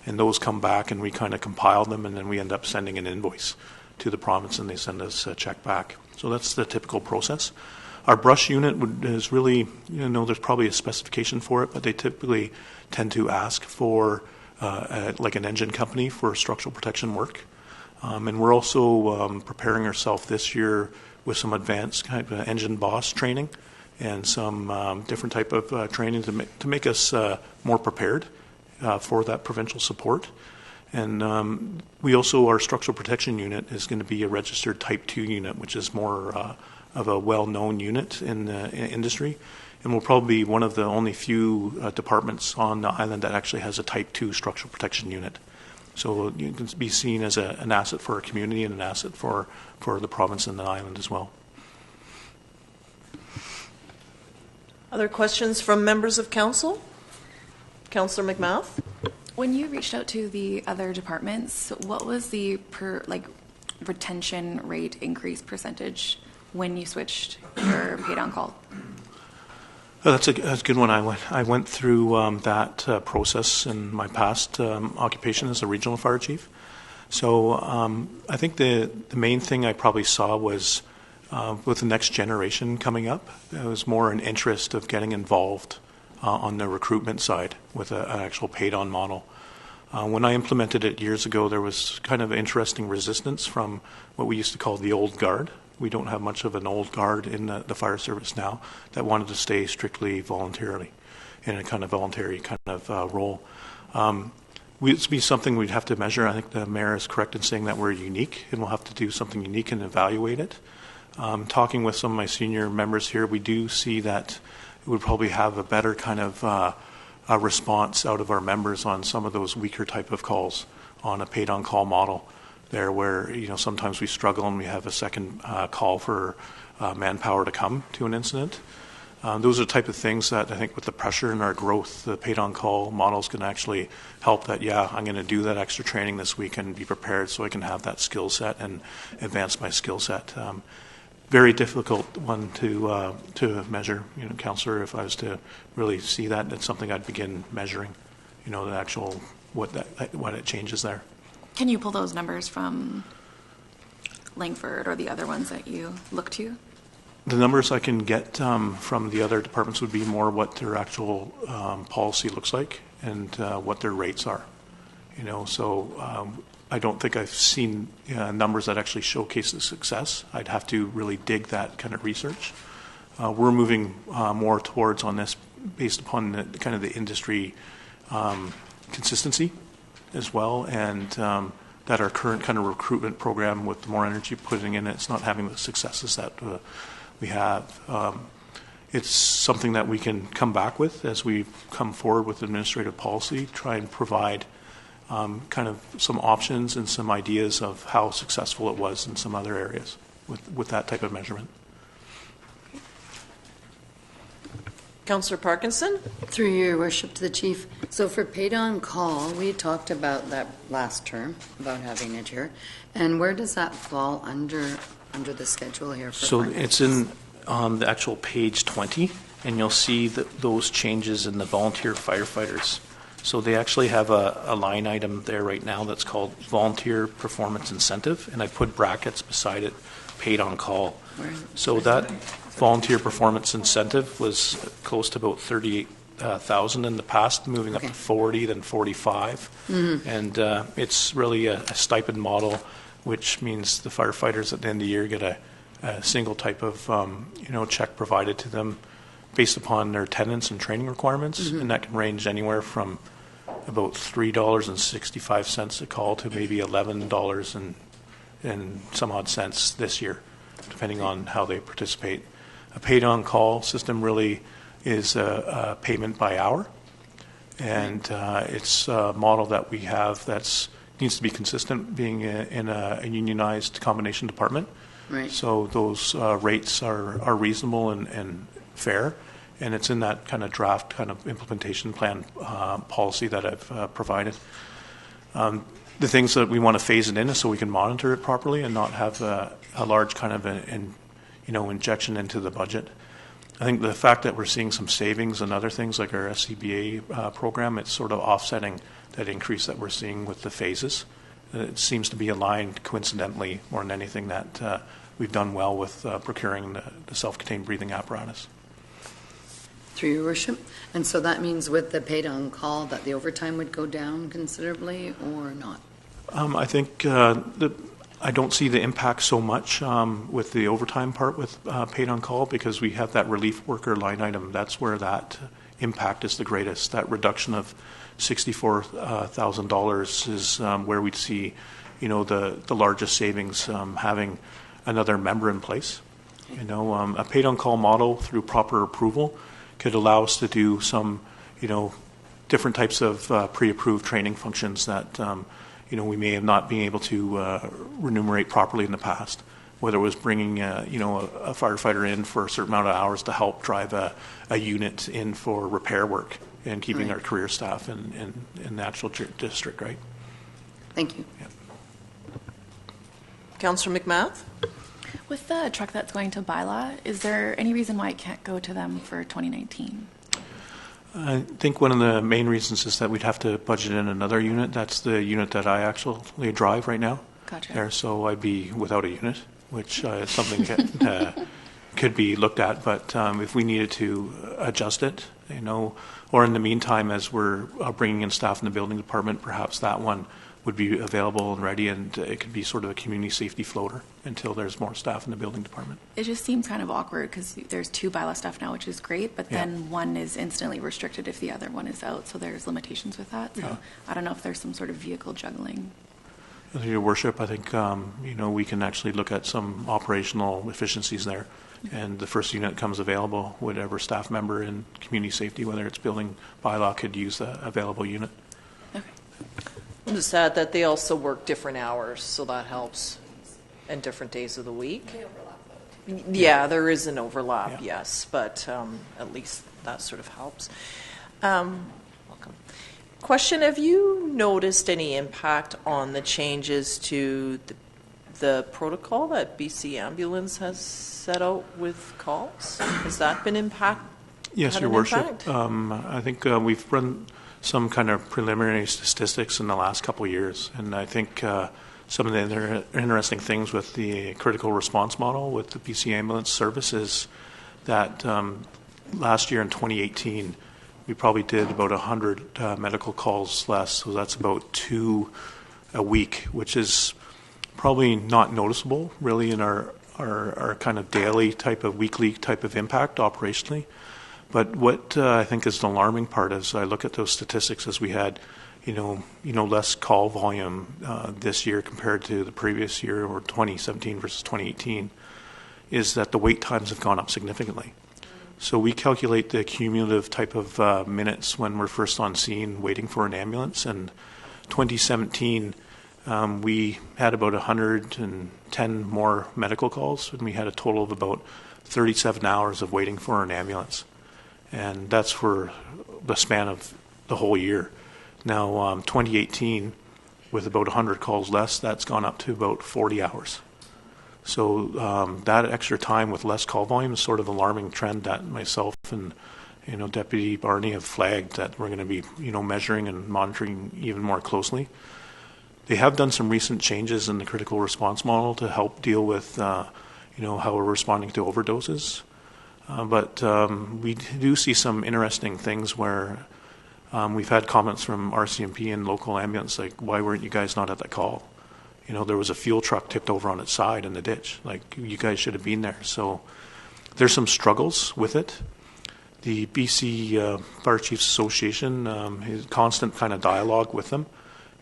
And those come back and we kind of compile them, and then we end up sending an invoice to the province and they send us a check back. So that's the typical process. Our brush unit is really, there's probably a specification for it, but they typically tend to ask for like an engine company for structural protection work. And we're also preparing ourselves this year with some advanced kind of engine boss training and some different type of training to make us more prepared for that provincial support. And we also, our structural protection unit is going to be a registered Type 2 unit, which is more of a well-known unit in the industry. And we'll probably be one of the only few departments on the island that actually has a Type 2 structural protection unit. So you can be seen as an asset for our community and an asset for the province and the island as well. Other questions from members of council? Councillor McMath? When you reached out to the other departments, what was the retention rate increase percentage when you switched your paid on call? That's a good one. I went through that process in my past occupation as a regional fire chief. So I think the main thing I probably saw was with the next generation coming up, it was more an interest of getting involved on the recruitment side with an actual paid-on model. When I implemented it years ago, there was kind of interesting resistance from what we used to call the old guard. We don't have much of an old guard in the fire service now that wanted to stay strictly voluntarily in a kind of voluntary kind of role. It'd be something we'd have to measure. I think the mayor is correct in saying that we're unique, and we'll have to do something unique and evaluate it. Talking with some of my senior members here, we do see that it would probably have a better kind of a response out of our members on some of those weaker type of calls on a paid-on-call model there where, sometimes we struggle and we have a second call for manpower to come to an incident. Those are the type of things that I think with the pressure and our growth, the paid-on-call model is going to actually help that, I'm going to do that extra training this week and be prepared so I can have that skill set and advance my skill set. Very difficult one to measure, Councillor. If I was to really see that, that's something I'd begin measuring, the actual what it changes there. Can you pull those numbers from Langford or the other ones that you look to? The numbers I can get from the other departments would be more what their actual policy looks like and what their rates are. So I don't think I've seen numbers that actually showcase the success. I'd have to really dig that kind of research. We're moving more towards on this based upon the, kind of the industry consistency as well, and that our current kind of recruitment program with more energy putting in it's not having the successes that we have. It's something that we can come back with as we come forward with administrative policy, try and provide kind of some options and some ideas of how successful it was in some other areas with that type of measurement. Councillor Parkinson? Through your worship to the chief. So for paid on call, we talked about that last term, about having it here. And where does that fall under the schedule here? For so finance? It's in on the actual page 20, and you'll see those changes in the volunteer firefighters. So they actually have a line item there right now that's called volunteer performance incentive, and I put brackets beside it, paid on call. So that volunteer performance incentive was close to about 38,000 in the past, moving up to 40, then 45. Mm-hmm. And it's really a stipend model, which means the firefighters at the end of the year get a single type of check provided to them based upon their attendance and training requirements, mm-hmm. and that can range anywhere from about $3.65 a call to maybe $11 and some odd cents this year, depending on how they participate. A paid-on-call system really is a payment by hour, and it's a model that we have that needs to be consistent, being in a unionized combination department. Right. So those rates are reasonable and fair, and it's in that kind of draft kind of implementation plan policy that I've provided. The things that we want to phase it in is so we can monitor it properly and not have a large kind of injection into the budget. I think the fact that we're seeing some savings and other things like our SCBA program, it's sort of offsetting that increase that we're seeing with the phases. It seems to be aligned coincidentally more than anything that we've done well with procuring the self-contained breathing apparatus. Through your worship. And so that means with the paid on call that the overtime would go down considerably or not? I think I don't see the impact so much with the overtime part with paid on call, because we have that relief worker line item. That's where that impact is the greatest. That reduction of $64,000 is where we'd see, the largest savings having another member in place. A paid on call model through proper approval could allow us to do some, different types of pre-approved training functions that we may have not been able to remunerate properly in the past, whether it was bringing a firefighter in for a certain amount of hours to help drive a unit in for repair work and keeping our career staff in the actual district, right? Thank you. Yeah. Councillor McMath? With the truck that's going to Bylaw, is there any reason why it can't go to them for 2019? I think one of the main reasons is that we'd have to budget in another unit. That's the unit that I actually drive right now. Gotcha. There, so I'd be without a unit, which is something that could be looked at. But if we needed to adjust it, or in the meantime, as we're bringing in staff in the building department, perhaps that one would be available and ready, and it could be sort of a community safety floater until there's more staff in the building department. It just seems kind of awkward because there's 2 Bylaw staff now, which is great, but Yeah. then one is instantly restricted if the other one is out, so there's limitations with that. So Yeah. I don't know if there's some sort of vehicle juggling. Your worship, I think we can actually look at some operational efficiencies there, and the first unit comes available, whatever staff member in community safety, whether it's building Bylaw, could use the available unit. Okay. I'll just add that they also work different hours, so that helps, and different days of the week. They overlap, though. Yeah, there is an overlap, yes, but at least that sort of helps. Welcome. Question, have you noticed any impact on the changes to the protocol that BC Ambulance has set out with calls? Has that been impacted? Yes, Your Worship. I think we've run some kind of preliminary statistics in the last couple of years, and I think some of the interesting things with the critical response model with the BC Ambulance Service is that last year in 2018, we probably did about 100 medical calls less, so that's about 2 a week, which is probably not noticeable really in our kind of daily type of weekly type of impact operationally. But what I think is the alarming part is I look at those statistics as we had, less call volume this year compared to the previous year, or 2017 versus 2018, is that the wait times have gone up significantly. So we calculate the cumulative type of minutes when we're first on scene waiting for an ambulance. And 2017, we had about 110 more medical calls, and we had a total of about 37 hours of waiting for an ambulance. And that's for the span of the whole year. Now, 2018, with about 100 calls less, that's gone up to about 40 hours. So that extra time with less call volume is sort of an alarming trend that myself and Deputy Barney have flagged that we're going to be measuring and monitoring even more closely. They have done some recent changes in the critical response model to help deal with how we're responding to overdoses. But we do see some interesting things where we've had comments from RCMP and local ambulance like, why weren't you guys not at that call? There was a fuel truck tipped over on its side in the ditch. Like, you guys should have been there. So there's some struggles with it. The BC Fire Chiefs Association has constant kind of dialogue with them.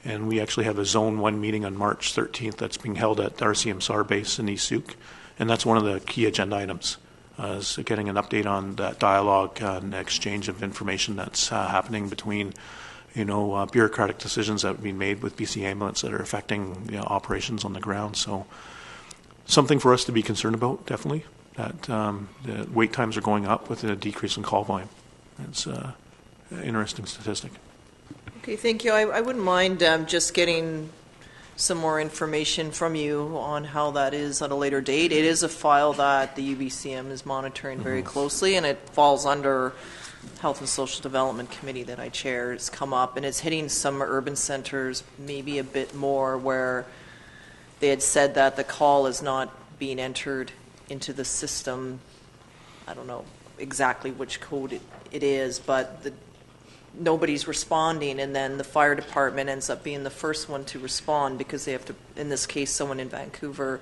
And we actually have a Zone 1 meeting on March 13th that's being held at the RCM SAR base in East Souk. And that's one of the key agenda items, is getting an update on that dialogue and exchange of information that's happening between bureaucratic decisions that have been made with BC Ambulance that are affecting operations on the ground. So something for us to be concerned about, definitely, that the wait times are going up with a decrease in call volume. It's an interesting statistic. Okay, thank you. I wouldn't mind just getting some more information from you on how that is at a later date. It is a file that the UBCM is monitoring very closely, and it falls under Health and Social Development Committee that I chair. It's come up, and it's hitting some urban centers maybe a bit more, where they had said that the call is not being entered into the system. I don't know exactly which code it is, but nobody's responding, and then the fire department ends up being the first one to respond because they have to, in this case, someone in Vancouver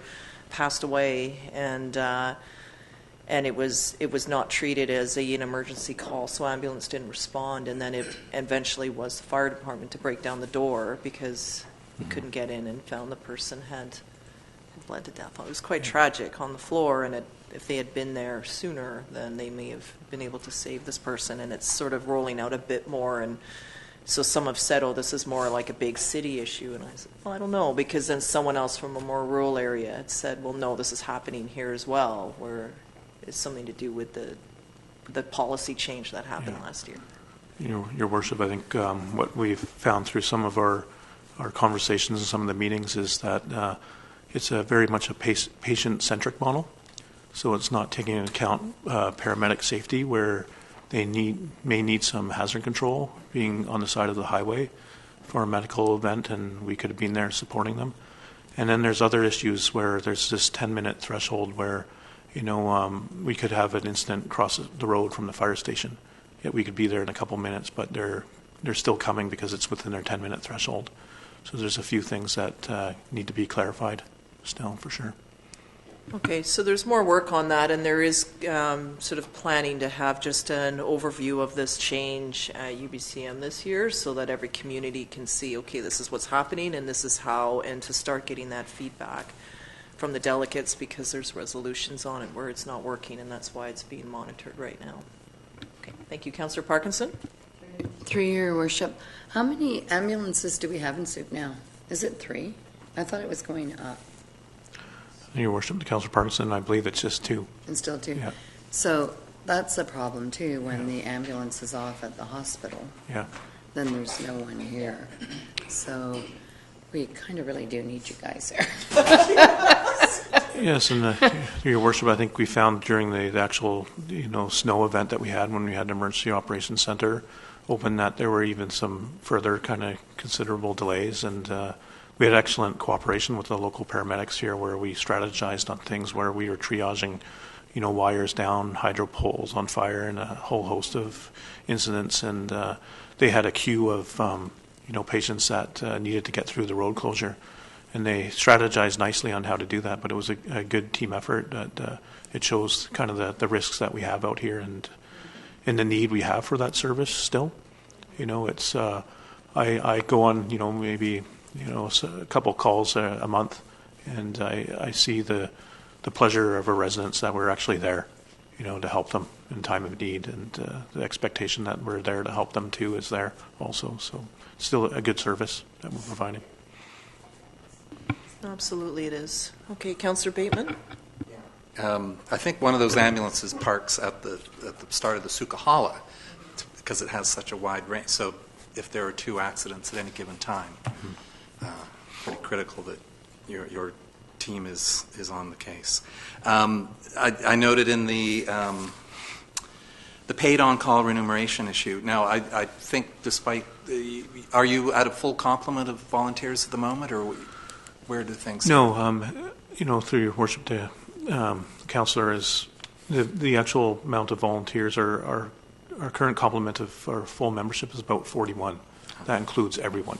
passed away, and it was not treated as an emergency call, so ambulance didn't respond, and then it eventually was the fire department to break down the door because he couldn't get in and found the person had bled to death. It was quite tragic on the floor, and if they had been there sooner, then they may have been able to save this person, and it's sort of rolling out a bit more. And so some have said, oh, this is more like a big city issue, and I said, well, I don't know, because then someone else from a more rural area had said, well, no, this is happening here as well, where it's something to do with the policy change that happened last year. Your Worship, I think what we've found through some of our conversations and some of the meetings is that it's very much a patient-centric model. So it's not taking into account paramedic safety, where they may need some hazard control being on the side of the highway for a medical event, and we could have been there supporting them. And then there's other issues where there's this 10-minute threshold where we could have an incident cross the road from the fire station. Yet we could be there in a couple minutes, but they're still coming because it's within their 10-minute threshold. So there's a few things that need to be clarified still, for sure. Okay, so there's more work on that, and there is sort of planning to have just an overview of this change at UBCM this year so that every community can see, okay, this is what's happening and this is how, and to start getting that feedback from the delegates, because there's resolutions on it where it's not working, and that's why it's being monitored right now. Okay, thank you. Councillor Parkinson? Through your worship, how many ambulances do we have in Souk now? Is it 3? I thought it was going up. Your Worship, to Councillor Parkinson, I believe it's just 2. And still 2? Yeah. So that's a problem too, when the ambulance is off at the hospital. Yeah. Then there's no one here. So we kind of really do need you guys there. Yes, and Your Worship, I think we found during the actual snow event that we had when we had the Emergency Operations Center open that there were even some further kind of considerable delays, and we had excellent cooperation with the local paramedics here, where we strategized on things where we were triaging, wires down, hydro poles on fire, and a whole host of incidents. And they had a queue of, patients that needed to get through the road closure. And they strategized nicely on how to do that, but it was a good team effort. That it shows kind of the risks that we have out here and the need we have for that service still. It's I go on maybe a couple calls a month, and I see the pleasure of our residents that we're actually there, to help them in time of need, and the expectation that we're there to help them too is there also. So still a good service that we're providing. Absolutely it is. Okay, Councillor Bateman? I think one of those ambulances parks at the start of the Sukahala because it has such a wide range. So if there are 2 accidents at any given time, pretty critical that your team is on the case. I noted in the paid on-call remuneration issue. Now, I think despite are you at a full complement of volunteers at the moment, or where do things stand? No, through your worship, the councillor, is the actual amount of volunteers. Our current complement of our full membership is about 41. That includes everyone.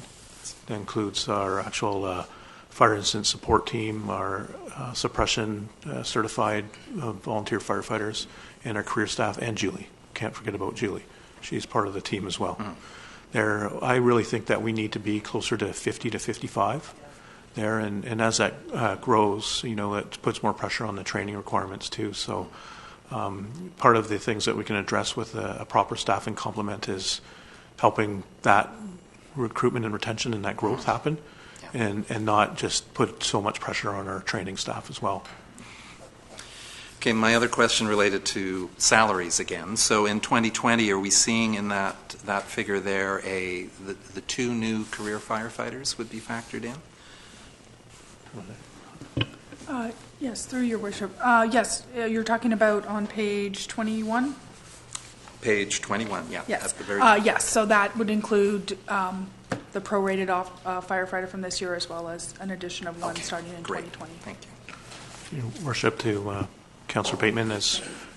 That includes our actual fire incident support team, our suppression certified volunteer firefighters, and our career staff, and Julie. Can't forget about Julie. She's part of the team as well. I really think that we need to be closer to 50 to 55 there, and as that grows, it puts more pressure on the training requirements too. So part of the things that we can address with a proper staffing complement is helping that recruitment and retention and that growth happen, and not just put so much pressure on our training staff as well. Okay, my other question related to salaries again. So in 2020, are we seeing in that figure there the 2 new career firefighters would be factored in? Yes, through your worship. Yes, you're talking about on page 21? Page 21, yeah. Yes. At the very Yes, so that would include the prorated firefighter from this year, as well as an addition of 1 starting in great. 2020. Thank you. Your worship, to Councillor Bateman,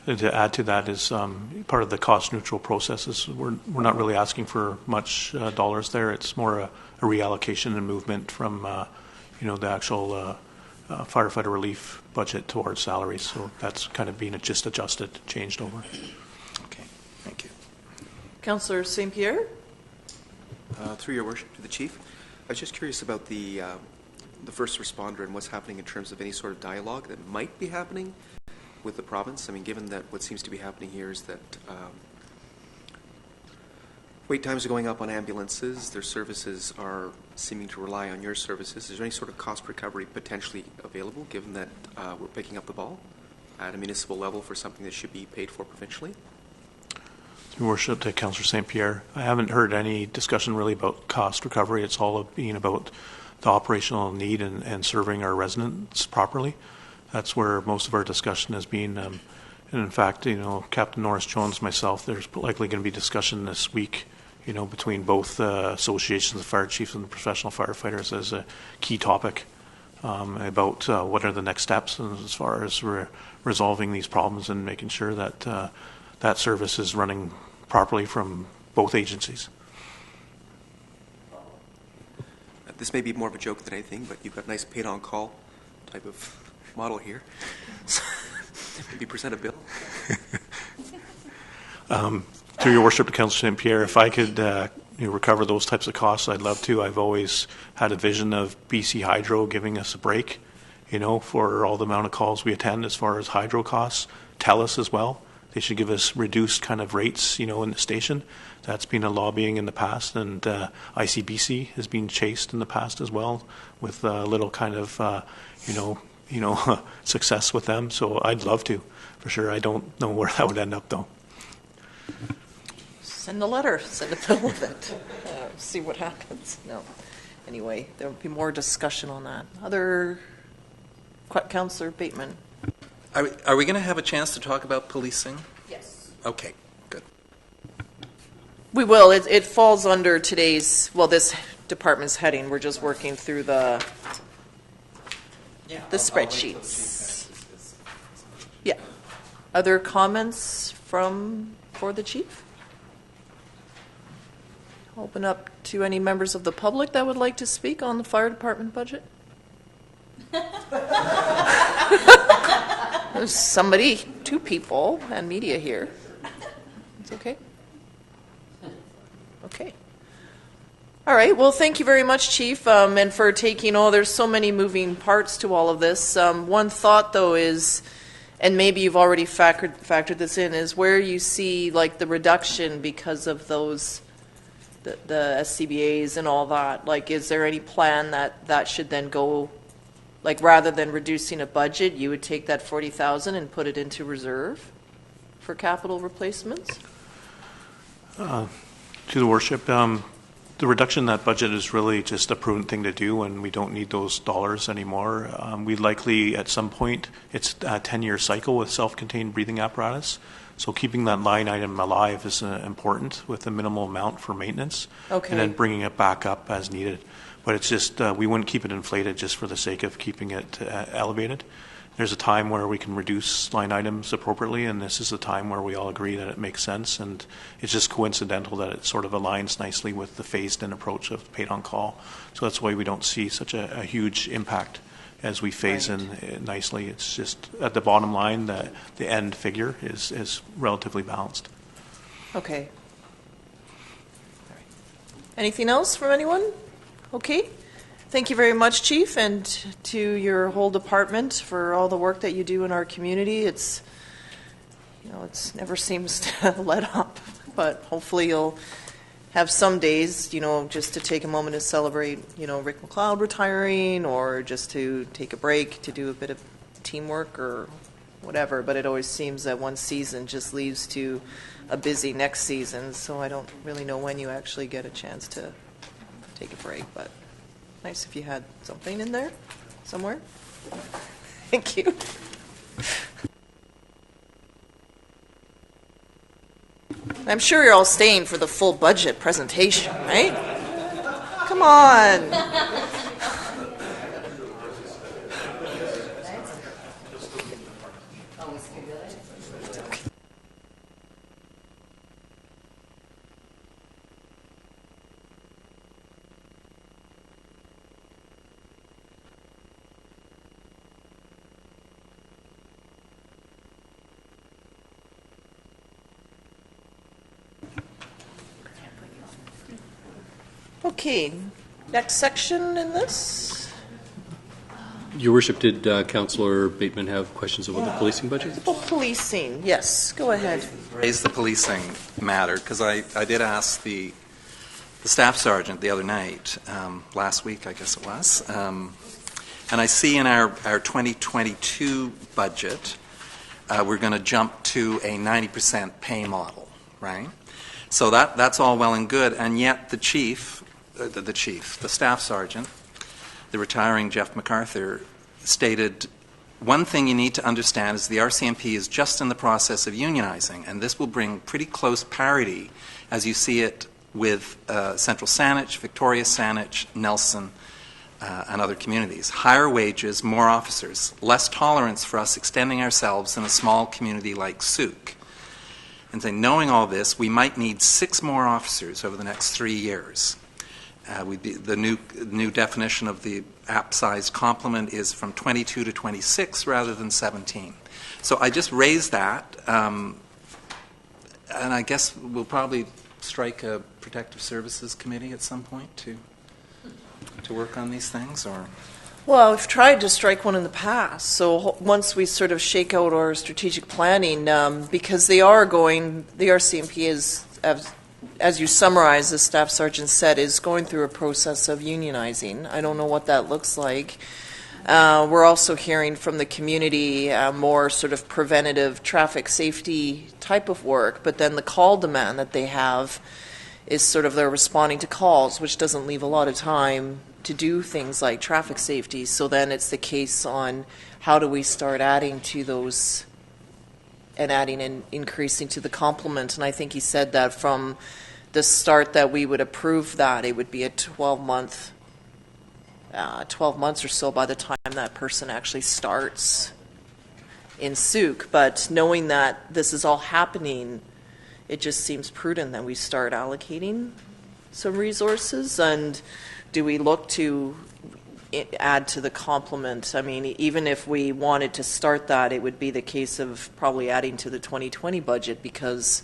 to add to that is part of the cost neutral processes. We're not really asking for much dollars there. It's more a reallocation and movement from the actual firefighter relief budget towards salaries. So that's kind of being just adjusted, changed over. Okay, thank you. Councillor St. Pierre? Through your worship, to the chief, I was just curious about the first responder and what's happening in terms of any sort of dialogue that might be happening with the province. I mean, given that what seems to be happening here is that wait times are going up on ambulances, their services are seeming to rely on your services. Is there any sort of cost recovery potentially available, given that we're picking up the ball at a municipal level for something that should be paid for provincially? Your worship, to Councillor St. Pierre, I haven't heard any discussion really about cost recovery. It's all being about the operational need and serving our residents properly. That's where most of our discussion has been. And in fact, Captain Norris Jones, myself, there's likely going to be discussion this week, between both associations of fire chiefs and the professional firefighters as a key topic about what are the next steps as far as resolving these problems and making sure that that service is running properly from both agencies. This may be more of a joke than anything, but you've got a nice paid-on-call type of model here. So maybe present a bill. Through your worship, Councillor St. Pierre, if I could recover those types of costs, I'd love to. I've always had a vision of BC Hydro giving us a break, for all the amount of calls we attend as far as hydro costs. TELUS as well. They should give us reduced kind of rates, in the station. That's been a lobbying in the past, and ICBC has been chased in the past as well with a little kind of, success with them. So I'd love to, for sure. I don't know where that would end up, though. Send a letter, send a bill with it. See what happens. No. Anyway, there will be more discussion on that. Councillor Bateman. Are we going to have a chance to talk about policing? Yes. Okay, good. We will. It falls under today's, this department's heading. We're just working through the spreadsheets. Yeah. Other comments for the chief? open up to any members of the public that would like to speak on the fire department budget. There's somebody, 2 people, and media here. It's okay? Okay. All right. Well, thank you very much, Chief, and for taking, there's so many moving parts to all of this. One thought, though, is, and maybe you've already factored this in, is where you see like the reduction because of those, the SCBAs and all that. Like, is there any plan that should then go, like, rather than reducing a budget, you would take that 40,000 and put it into reserve for capital replacements? To the worship, the reduction in that budget is really just a prudent thing to do, and we don't need those dollars anymore. We likely, at some point, it's a 10-year cycle with self-contained breathing apparatus, so keeping that line item alive is important with a minimal amount for maintenance, Okay. and then bringing it back up as needed. But it's just, we wouldn't keep it inflated just for the sake of keeping it elevated. There's a time where we can reduce line items appropriately, and this is a time where we all agree that it makes sense, and it's just coincidental that it sort of aligns nicely with the phased-in approach of paid on call. So that's why we don't see such a huge impact as we phase in nicely. It's just at the bottom line, the end figure is relatively balanced. Okay. All right. Anything else from anyone? Okay. Thank you very much, Chief, and to your whole department for all the work that you do in our community. It's, it never seems to let up, but hopefully you'll have some days, just to take a moment to celebrate, Rick McLeod retiring, or just to take a break to do a bit of teamwork or whatever. But it always seems that one season just leads to a busy next season, so I don't really know when you actually get a chance to take a break, but nice if you had something in there somewhere. Thank you. I'm sure you're all staying for the full budget presentation, right? Come on. Okay, next section in this. Your Worship, did Councillor Bateman have questions about the policing budget? Oh, policing, yes, go ahead. Raise the policing matter, because I did ask the staff sergeant the other night, last week I guess it was, and I see in our 2022 budget we're going to jump to a 90% pay model, right? So that's all well and good, and yet the staff sergeant, the retiring Jeff MacArthur, stated, one thing you need to understand is the RCMP is just in the process of unionizing, and this will bring pretty close parity as you see it with Central Saanich, Victoria Saanich, Nelson, and other communities. Higher wages, more officers, less tolerance for us extending ourselves in a small community like Souk. And saying, knowing all this, we might need 6 more officers over the next 3 years. The new definition of the app-sized complement is from 22 to 26 rather than 17. So I just raised that, and I guess we'll probably strike a Protective Services Committee at some point to work on these things, or... Well, we've tried to strike one in the past. So once we sort of shake out our strategic planning, because the RCMP is, as you summarize, the staff sergeant said, is going through a process of unionizing. I don't know what that looks like. We're also hearing from the community more sort of preventative traffic safety type of work, but then the call demand that they have is sort of they're responding to calls, which doesn't leave a lot of time to do things like traffic safety. So then it's the case on how do we start adding to those and adding and increasing to the complement. And I think he said that from the start that we would approve that, it would be a 12 months or so by the time that person actually starts in Souk. But knowing that this is all happening, it just seems prudent that we start allocating some resources? And do we look to add to the complement? I mean, even if we wanted to start that, it would be the case of probably adding to the 2020 budget, because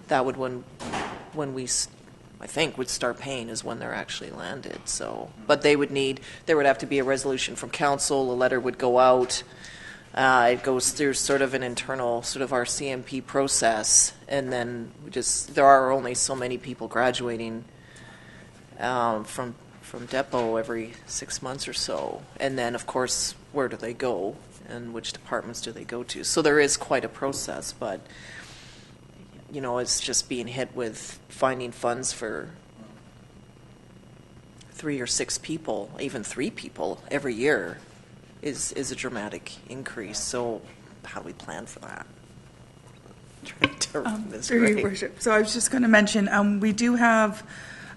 that would when we, I think, would start paying is when they're actually landed. So, but there would have to be a resolution from council, a letter would go out. It goes through sort of an internal sort of our CMP process, and then there are only so many people graduating from depot every 6 months or so. And then, of course, where do they go and which departments do they go to? So there is quite a process, but, you know, it's just being hit with finding funds for 3 or 6 people, even 3 people every year is a dramatic increase. So how do we plan for that? Through your worship. So I was just going to mention, we do have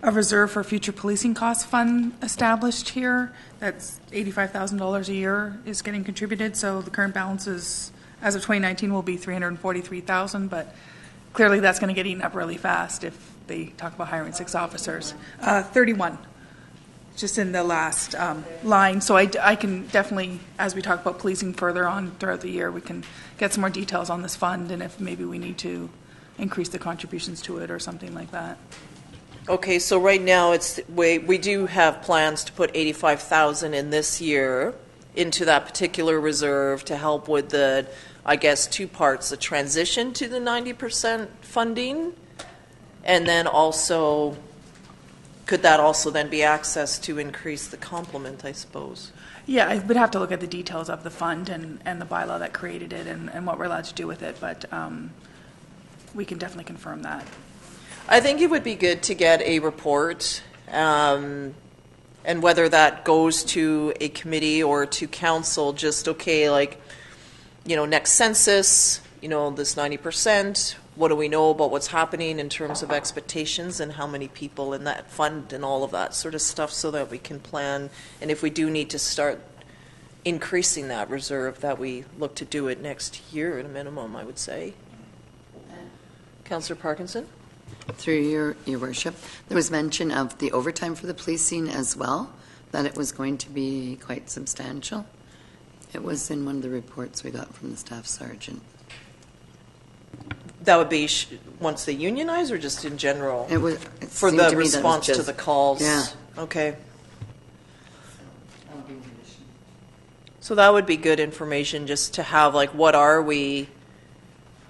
a reserve for future policing cost fund established here. That's $85,000 a year is getting contributed. So the current balance is, as of 2019, will be $343,000, but clearly that's going to get eaten up really fast if they talk about hiring 6 officers. 31, just in the last line. So I can definitely, as we talk about policing further on throughout the year, we can get some more details on this fund and if maybe we need to increase the contributions to it or something like that. Okay, so right now we do have plans to put $85,000 in this year into that particular reserve to help with the, I guess, 2 parts: the transition to the 90% funding, and then also, could that also then be accessed to increase the complement, I suppose? Yeah, I would have to look at the details of the fund and the bylaw that created it and what we're allowed to do with it, but we can definitely confirm that. I think it would be good to get a report, and whether that goes to a committee or to council, just, okay, like, you know, next census, you know, this 90%, what do we know about what's happening in terms of expectations and how many people in that fund and all of that sort of stuff, so that we can plan. And if we do need to start increasing that reserve, that we look to do it next year at a minimum, I would say. Councillor Parkinson? Through your worship, there was mention of the overtime for the policing as well, that it was going to be quite substantial. It was in one of the reports we got from the staff sergeant. That would be once they unionize, or just in general? It for the response to the calls. Yeah. Okay. So that would be good information, just to have, like, what are we,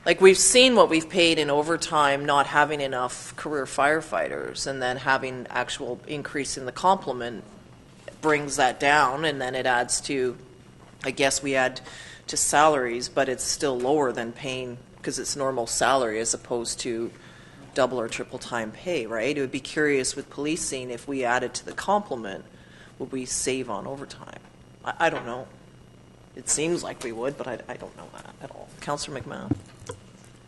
like, we've seen what we've paid in overtime, not having enough career firefighters, and then having actual increase in the complement brings that down, and then it adds to, I guess we add to salaries, but it's still lower than paying, because it's normal salary as opposed to double or triple time pay, right? It would be curious with policing, if we added to the complement, would we save on overtime? I don't know. It seems like we would, but I don't know that at all. Councillor McMahon?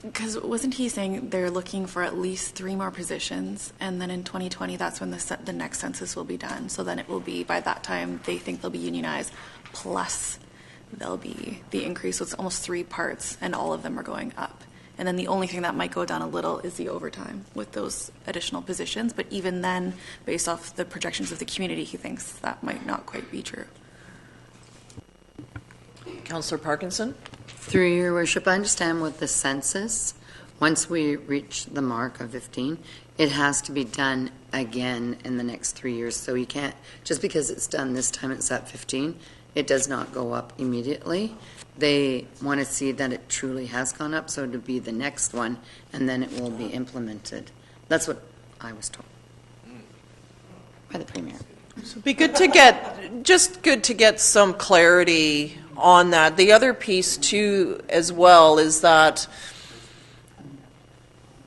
Because wasn't he saying they're looking for at least 3 more positions, and then in 2020, that's when the next census will be done. So then it will be, by that time, they think they'll be unionized, plus there'll be the increase. So it's almost 3 parts, and all of them are going up. And then the only thing that might go down a little is the overtime with those additional positions. But even then, based off the projections of the community, he thinks that might not quite be true. Councillor Parkinson? Through your worship, I understand with the census, once we reach the mark of 15, it has to be done again in the next 3 years. So you can't, just because it's done this time it's at 15, it does not go up immediately. They want to see that it truly has gone up, so to be the next one, and then it will be implemented. That's what I was told by the Premier. So it'd be good to get some clarity on that. The other piece too, as well, is that,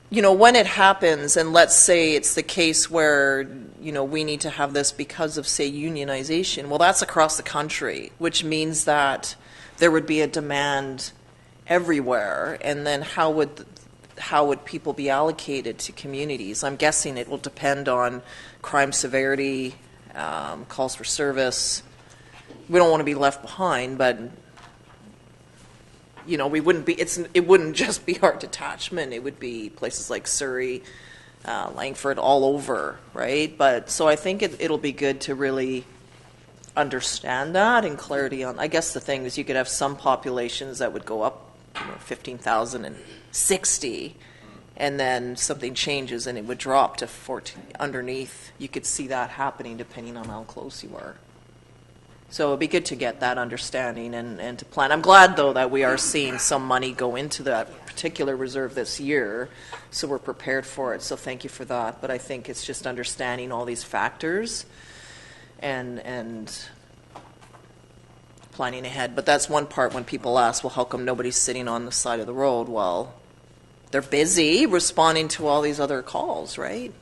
you know, when it happens, and let's say it's the case where, you know, we need to have this because of, say, unionization, well, that's across the country, which means that there would be a demand everywhere, and then how would people be allocated to communities? I'm guessing it will depend on crime severity, calls for service. We don't want to be left behind, but, you know, it wouldn't just be our detachment. It would be places like Surrey, Langford, all over, right? But so I think it'll be good to really understand that and clarity on. I guess the thing is you could have some populations that would go up, 15,000 and 60, and then something changes and it would drop to 14 underneath. You could see that happening depending on how close you are. So it'd be good to get that understanding and to plan. I'm glad, though, that we are seeing some money go into that particular reserve this year, so we're prepared for it. So thank you for that. But I think it's just understanding all these factors and planning ahead. But that's one part when people ask, well, how come nobody's sitting on the side of the road? Well, they're busy responding to all these other calls, right?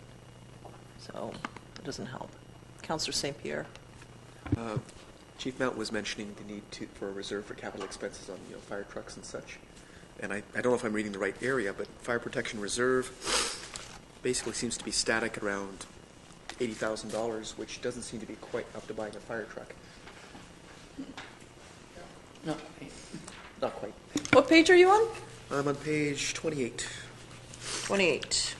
So that doesn't help. Councillor St. Pierre. Chief Mount was mentioning the need for a reserve for capital expenses on fire trucks and such. And I don't know if I'm reading the right area, but fire protection reserve basically seems to be static around $80,000, which doesn't seem to be quite up to buying a fire truck. No, not quite. What page are you on? I'm on page 28. 28.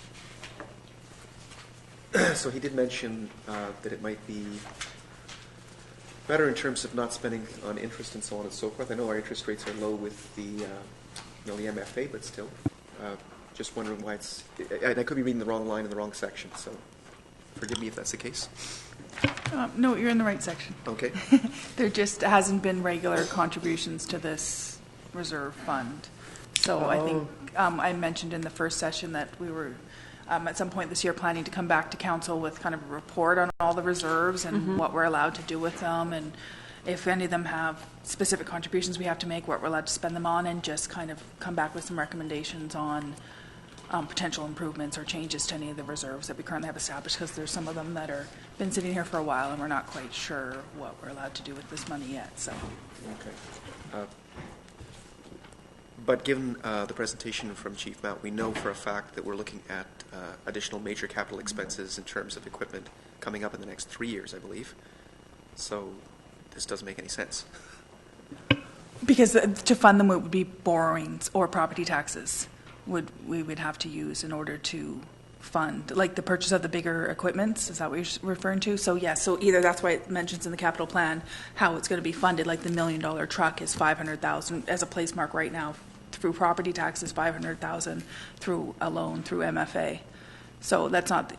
So he did mention that it might be better in terms of not spending on interest and so on and so forth. I know our interest rates are low with the MFA, but still, just wondering why it's. I could be reading the wrong line in the wrong section, so forgive me if that's the case. No, you're in the right section. Okay. There just hasn't been regular contributions to this reserve fund. So I think I mentioned in the first session that we were at some point this year planning to come back to council with kind of a report on all the reserves and what we're allowed to do with them, and if any of them have specific contributions we have to make, what we're allowed to spend them on, and just kind of come back with some recommendations on potential improvements or changes to any of the reserves that we currently have established, because there's some of them that are been sitting here for a while and we're not quite sure what we're allowed to do with this money yet. So. Okay. But given the presentation from Chief Mount, we know for a fact that we're looking at additional major capital expenses in terms of equipment coming up in the next 3 years, I believe. So this doesn't make any sense. Because to fund them, it would be borrowings or property taxes we would have to use in order to fund, like the purchase of the bigger equipments. Is that what you're referring to? So yes, so either that's why it mentions in the capital plan how it's going to be funded, like the $1 million truck is $500,000 as a place mark right now through property taxes, $500,000 through a loan through MFA. So that's not,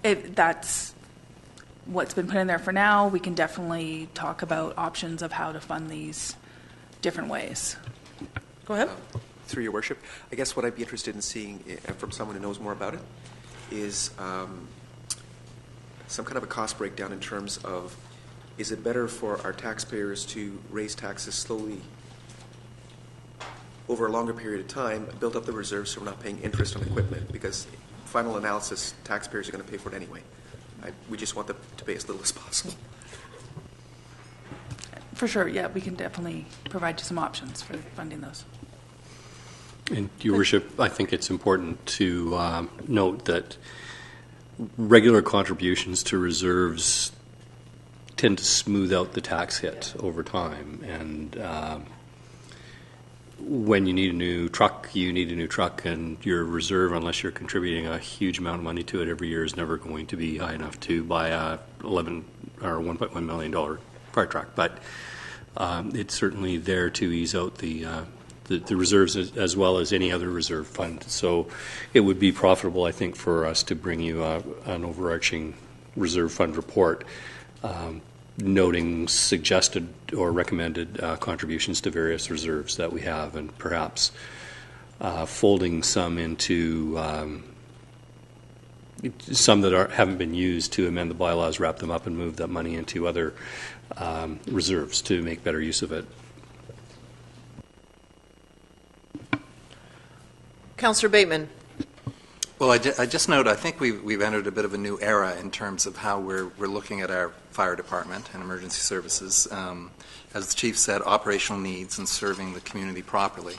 that's what's been put in there for now. We can definitely talk about options of how to fund these different ways. Go ahead. Through your worship, I guess what I'd be interested in seeing from someone who knows more about it is some kind of a cost breakdown in terms of, is it better for our taxpayers to raise taxes slowly over a longer period of time, build up the reserves so we're not paying interest on equipment, because final analysis, taxpayers are going to pay for it anyway. We just want them to pay as little as possible. For sure, yeah, we can definitely provide you some options for funding those. And, Your Worship, I think it's important to note that regular contributions to reserves tend to smooth out the tax hit over time. And when you need a new truck, you need a new truck, and your reserve, unless you're contributing a huge amount of money to it every year, is never going to be high enough to buy a $1.1 million fire truck. But it's certainly there to ease out the reserves as well as any other reserve fund. So it would be profitable, I think, for us to bring you an overarching reserve fund report noting suggested or recommended contributions to various reserves that we have, and perhaps folding some into some that haven't been used to amend the bylaws, wrap them up, and move that money into other reserves to make better use of it. Councillor Bateman. Well, I just note, I think we've entered a bit of a new era in terms of how we're looking at our fire department and emergency services. As the chief said, operational needs and serving the community properly.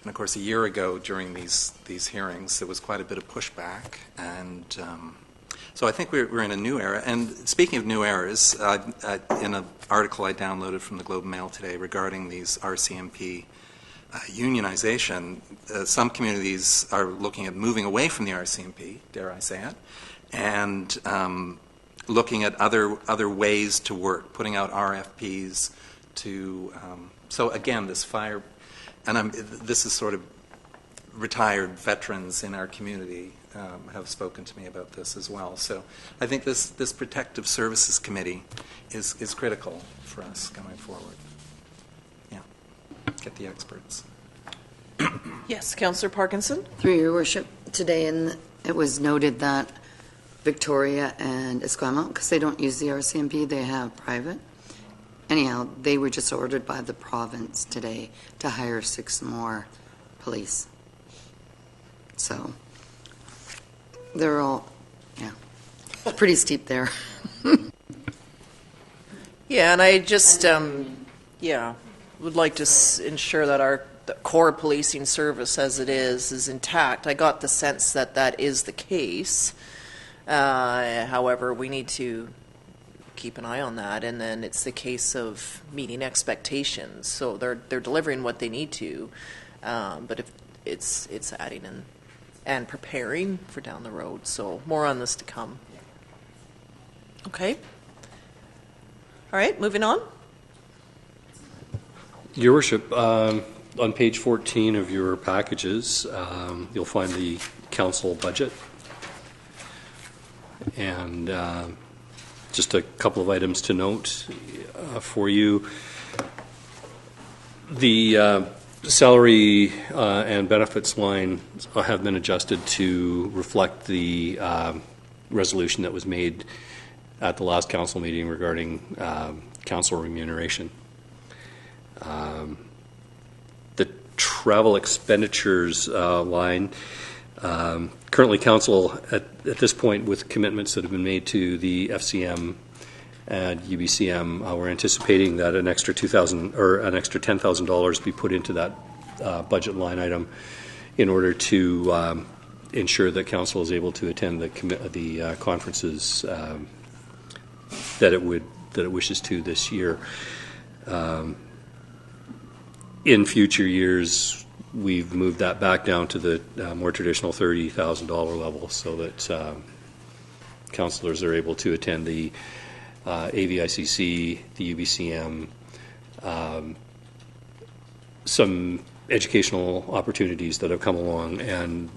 And of course, a year ago during these hearings, there was quite a bit of pushback. And so I think we're in a new era. And speaking of new eras, in an article I downloaded from the Globe and Mail today regarding these RCMP unionization, some communities are looking at moving away from the RCMP, dare I say it, and looking at other ways to work, putting out RFPs to. So again, this fire, and this is sort of retired veterans in our community have spoken to me about this as well. So I think this Protective Services Committee is critical for us going forward. Yeah, get the experts. Yes, Councillor Parkinson? Through your worship, today it was noted that Victoria and Esquimalt, because they don't use the RCMP, they have private. Anyhow, they were just ordered by the province today to hire 6 more police. So they're all, pretty steep there. Yeah, and I just, would like to ensure that the core policing service as it is intact. I got the sense that that is the case. However, we need to keep an eye on that, and then it's the case of meeting expectations. So they're delivering what they need to, but if it's adding in and preparing for down the road. So more on this to come. Okay. All right, moving on. Your worship, on page 14 of your packages, you'll find the council budget. And just a couple of items to note for you. The salary and benefits line have been adjusted to reflect the resolution that was made at the last council meeting regarding council remuneration. The travel expenditures line, currently council at this point, with commitments that have been made to the FCM and UBCM, we're anticipating that an extra $2,000 or an extra $10,000 be put into that budget line item in order to ensure that council is able to attend the conferences that it wishes to this year. In future years, we've moved that back down to the more traditional $30,000 level, so that councillors are able to attend the AVICC, the UBCM, some educational opportunities that have come along, and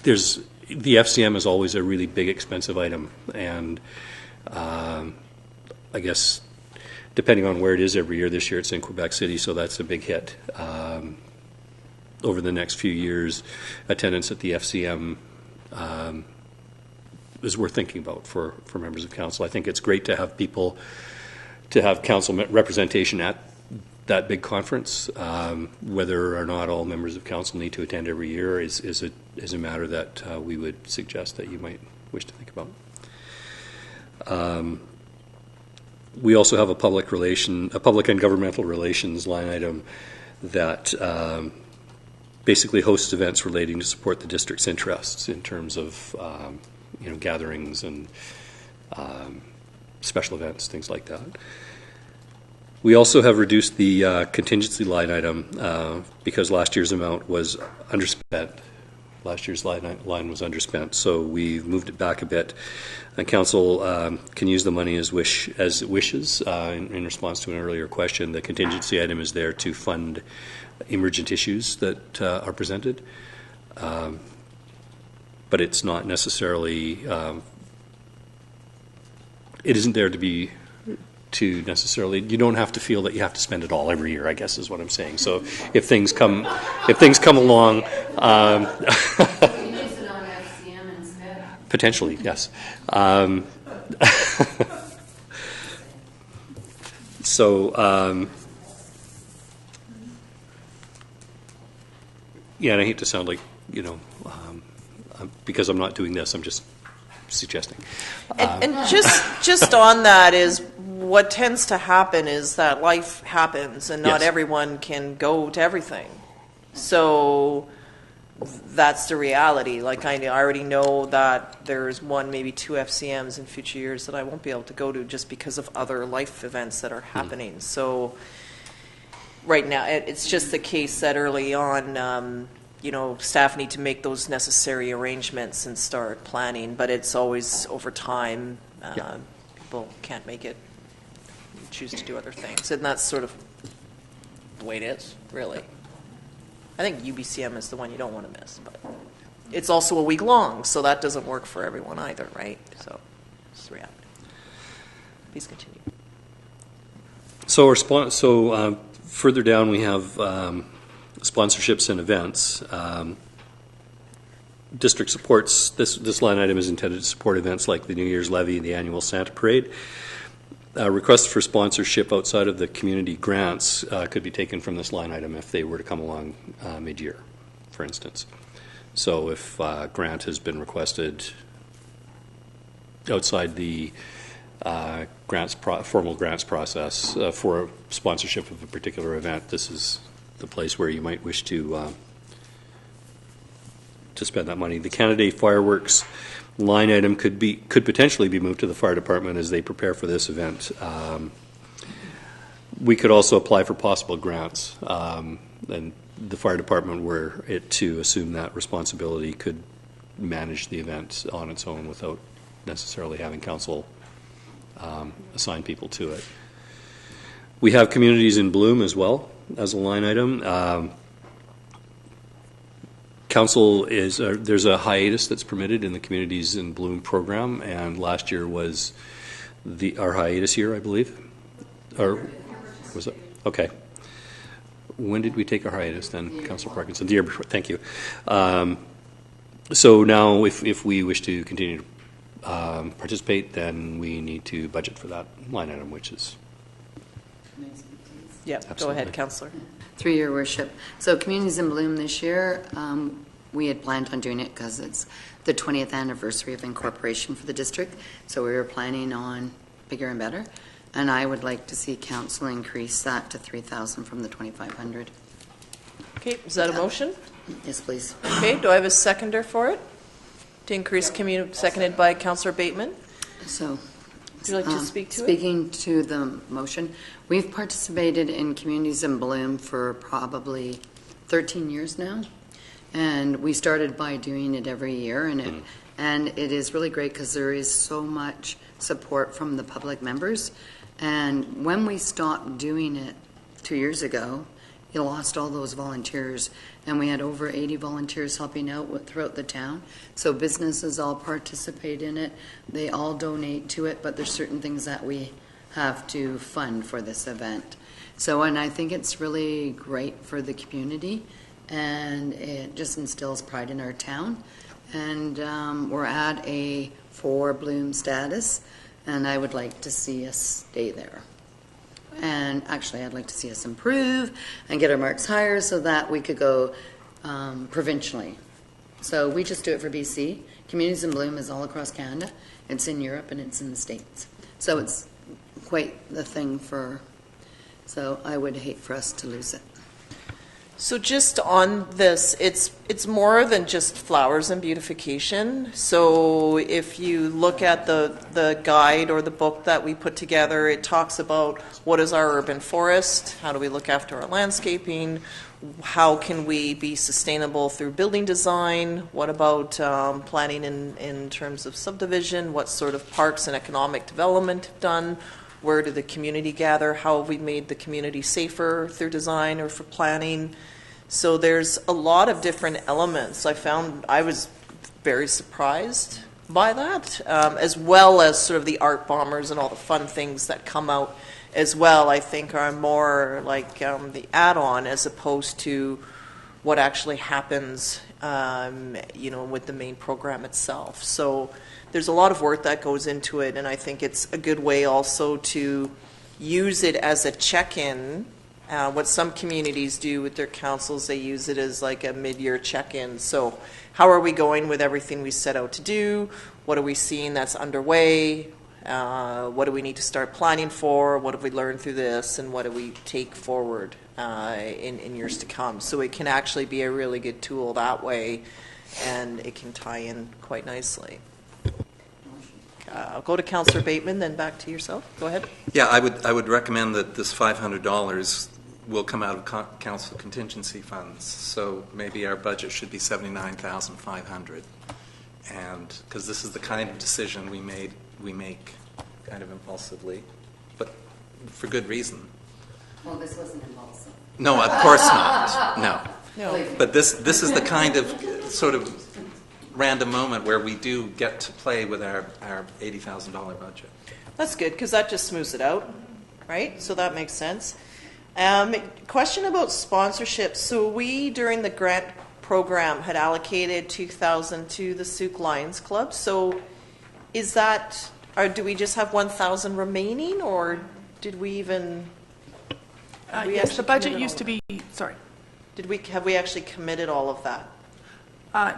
the FCM is always a really big, expensive item, and I guess depending on where it is every year, this year it's in Quebec City, so that's a big hit. Over the next few years, attendance at the FCM is worth thinking about for members of council. I think it's great to have council representation at that big conference. Whether or not all members of council need to attend every year is a matter that we would suggest that you might wish to think about. We also have a public and governmental relations line item that basically hosts events relating to support the district's interests in terms of gatherings and special events, things like that. We also have reduced the contingency line item because last year's amount was underspent. Last year's line was underspent, so we've moved it back a bit. And council can use the money as it wishes. In response to an earlier question, the contingency item is there to fund emergent issues that are presented, but it's not necessarily. It isn't there to necessarily. You don't have to feel that you have to spend it all every year, I guess is what I'm saying. So if things come along. Potentially, yes. And I hate to sound like, because I'm not doing this, I'm just suggesting. And just on that is what tends to happen is that life happens and not Yes. everyone can go to everything. So that's the reality. Like I already know that there's one, maybe 2 FCMs in future years that I won't be able to go to just because of other life events that are happening. So right now, it's just the case that early on, staff need to make those necessary arrangements and start planning, but it's always over time. People can't make it, choose to do other things, and that's sort of the way it is, really. I think UBCM is the one you don't want to miss, but it's also a week long, so that doesn't work for everyone either, right? So it's the reality. Please continue. So further down we have sponsorships and events. District supports, this line item is intended to support events like the New Year's Levy and the annual Santa Parade. Requests for sponsorship outside of the community grants could be taken from this line item if they were to come along mid-year, for instance. So if a grant has been requested outside the formal grants process for sponsorship of a particular event, this is the place where you might wish to spend that money. The Canada fireworks line item could potentially be moved to the fire department as they prepare for this event. We could also apply for possible grants, and the fire department, were it to assume that responsibility, could manage the event on its own without necessarily having council assign people to it. We have communities in bloom as well as a line item. Council there's a hiatus that's permitted in the Communities in Bloom program, and last year was our hiatus year, I believe. Or was it? Okay. When did we take our hiatus then, Councillor Parkinson? The year before. Thank you. So now, if we wish to continue to participate, then we need to budget for that line item, which is. Yeah. Go ahead, Councillor. Through your worship. So Communities in Bloom this year, we had planned on doing it because it's the 20th anniversary of incorporation for the district. So we were planning on bigger and better. And I would like to see council increase that to $3,000 from the $2,500. Okay, is that a motion? Yes, please. Okay, do I have a seconder for it? To increase community, seconded by Councillor Bateman. So, would you like to speak to speaking to the motion, we've participated in Communities in Bloom for probably 13 years now, and we started by doing it every year, and it is really great because there is so much support from the public members. And when we stopped doing it 2 years ago, you lost all those volunteers, and we had over 80 volunteers helping out throughout the town. So businesses all participate in it. They all donate to it, but there's certain things that we have to fund for this event. So, and I think it's really great for the community, and it just instills pride in our town. And we're at a 4 Bloom status, and I would like to see us stay there. And actually, I'd like to see us improve and get our marks higher so that we could go provincially. So we just do it for BC. Communities in Bloom is all across Canada. It's in Europe and it's in the States. So it's quite the thing so I would hate for us to lose it. So just on this, it's more than just flowers and beautification. So if you look at the guide or the book that we put together, it talks about what is our urban forest, how do we look after our landscaping, how can we be sustainable through building design, what about planning in terms of subdivision, what sort of parks and economic development have done, where do the community gather, how have we made the community safer through design or for planning. So there's a lot of different elements. I was very surprised by that, as well as sort of the art bombers and all the fun things that come out as well, I think are more like the add-on as opposed to what actually happens, with the main program itself. So there's a lot of work that goes into it, and I think it's a good way also to use it as a check-in. What some communities do with their councils, they use it as like a mid-year check-in. So how are we going with everything we set out to do? What are we seeing that's underway? What do we need to start planning for? What have we learned through this? And what do we take forward in years to come? So it can actually be a really good tool that way, and it can tie in quite nicely. I'll go to Councillor Bateman, then back to yourself. Go ahead. Yeah, I would recommend that this $500 will come out of council contingency funds. So maybe our budget should be $79,500. And because this is the kind of decision we make kind of impulsively, but for good reason. Well, this wasn't impulsive. No, of course not. No. No. But this is the kind of sort of random moment where we do get to play with our $80,000 budget. That's good, because that just smooths it out, right? So that makes sense. Question about sponsorship. So we, during the grant program, had allocated $2,000 to the Souk Lions Club. So is that, or do we just have $1,000 remaining, or did we even? Yes, the budget used to be, sorry. Have we actually committed all of that?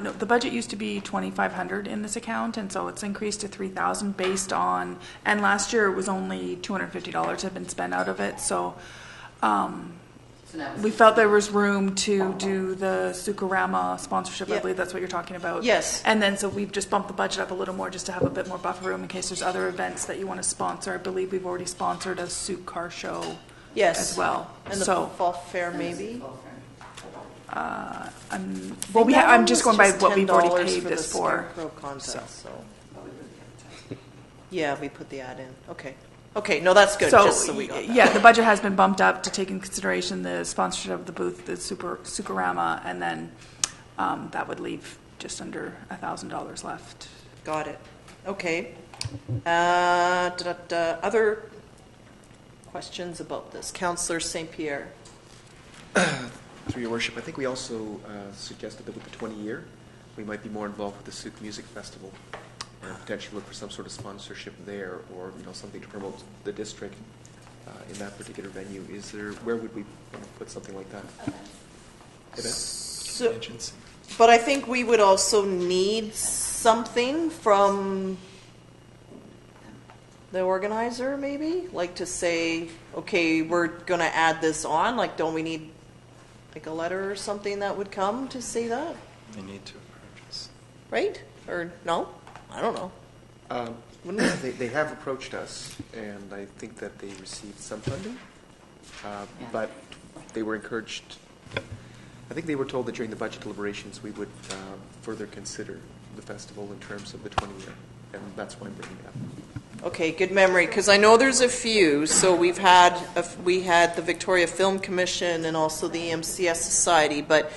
No, the budget used to be $2,500 in this account, and so it's increased to $3,000 based on, and last year it was only $250 had been spent out of it, so we felt there was room to do the Sukarama sponsorship. I believe that's what you're talking about. Yes. And then so we've just bumped the budget up a little more just to have a bit more buffer room in case there's other events that you want to sponsor. I believe we've already sponsored a Souk car show as well. And the fall fair maybe? I'm just going by what we've already paid this for. So. Yeah, we put the ad in. Okay, no, that's good. So, just so we got that. yeah, the budget has been bumped up to take into consideration the sponsorship of the booth, the Sukarama, and then that would leave just under $1,000 left. Got it. Okay. Other questions about this? Councillor St. Pierre. Through your worship, I think we also suggested that with the 20-year, we might be more involved with the Souk Music Festival, and potentially look for some sort of sponsorship there, or something to promote the district in that particular venue. Where would we put something like that? So, but I think we would also need something from the organizer, maybe, like to say, okay, we're going to add this on. Like, don't we need like a letter or something that would come to say that? They need to approach us. Right? Or no? I don't know. They have approached us, and I think that they received some funding, but they were encouraged. I think they were told that during the budget deliberations we would further consider the festival in terms of the 20-year, and that's why I'm bringing it up. Okay, good memory, because I know there's a few. So we had the Victoria Film Commission and also the MCS Society, but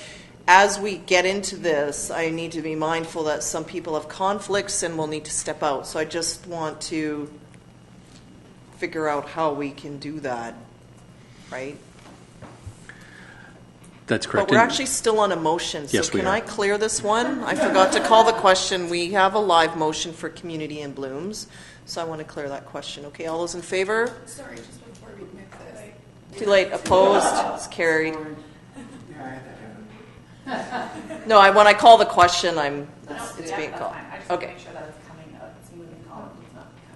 as we get into this, I need to be mindful that some people have conflicts and will need to step out. So I just want to figure out how we can do that, right? That's correct. But we're actually still on a motion, so Yes, we can are. I clear this one? I forgot to call the question. We have a live motion for Community in Blooms, so I want to clear that question. Okay, all those in favor? Sorry, just before we mix this. Too late. Opposed? It's carried. No, when I call the question, it's being called. Okay.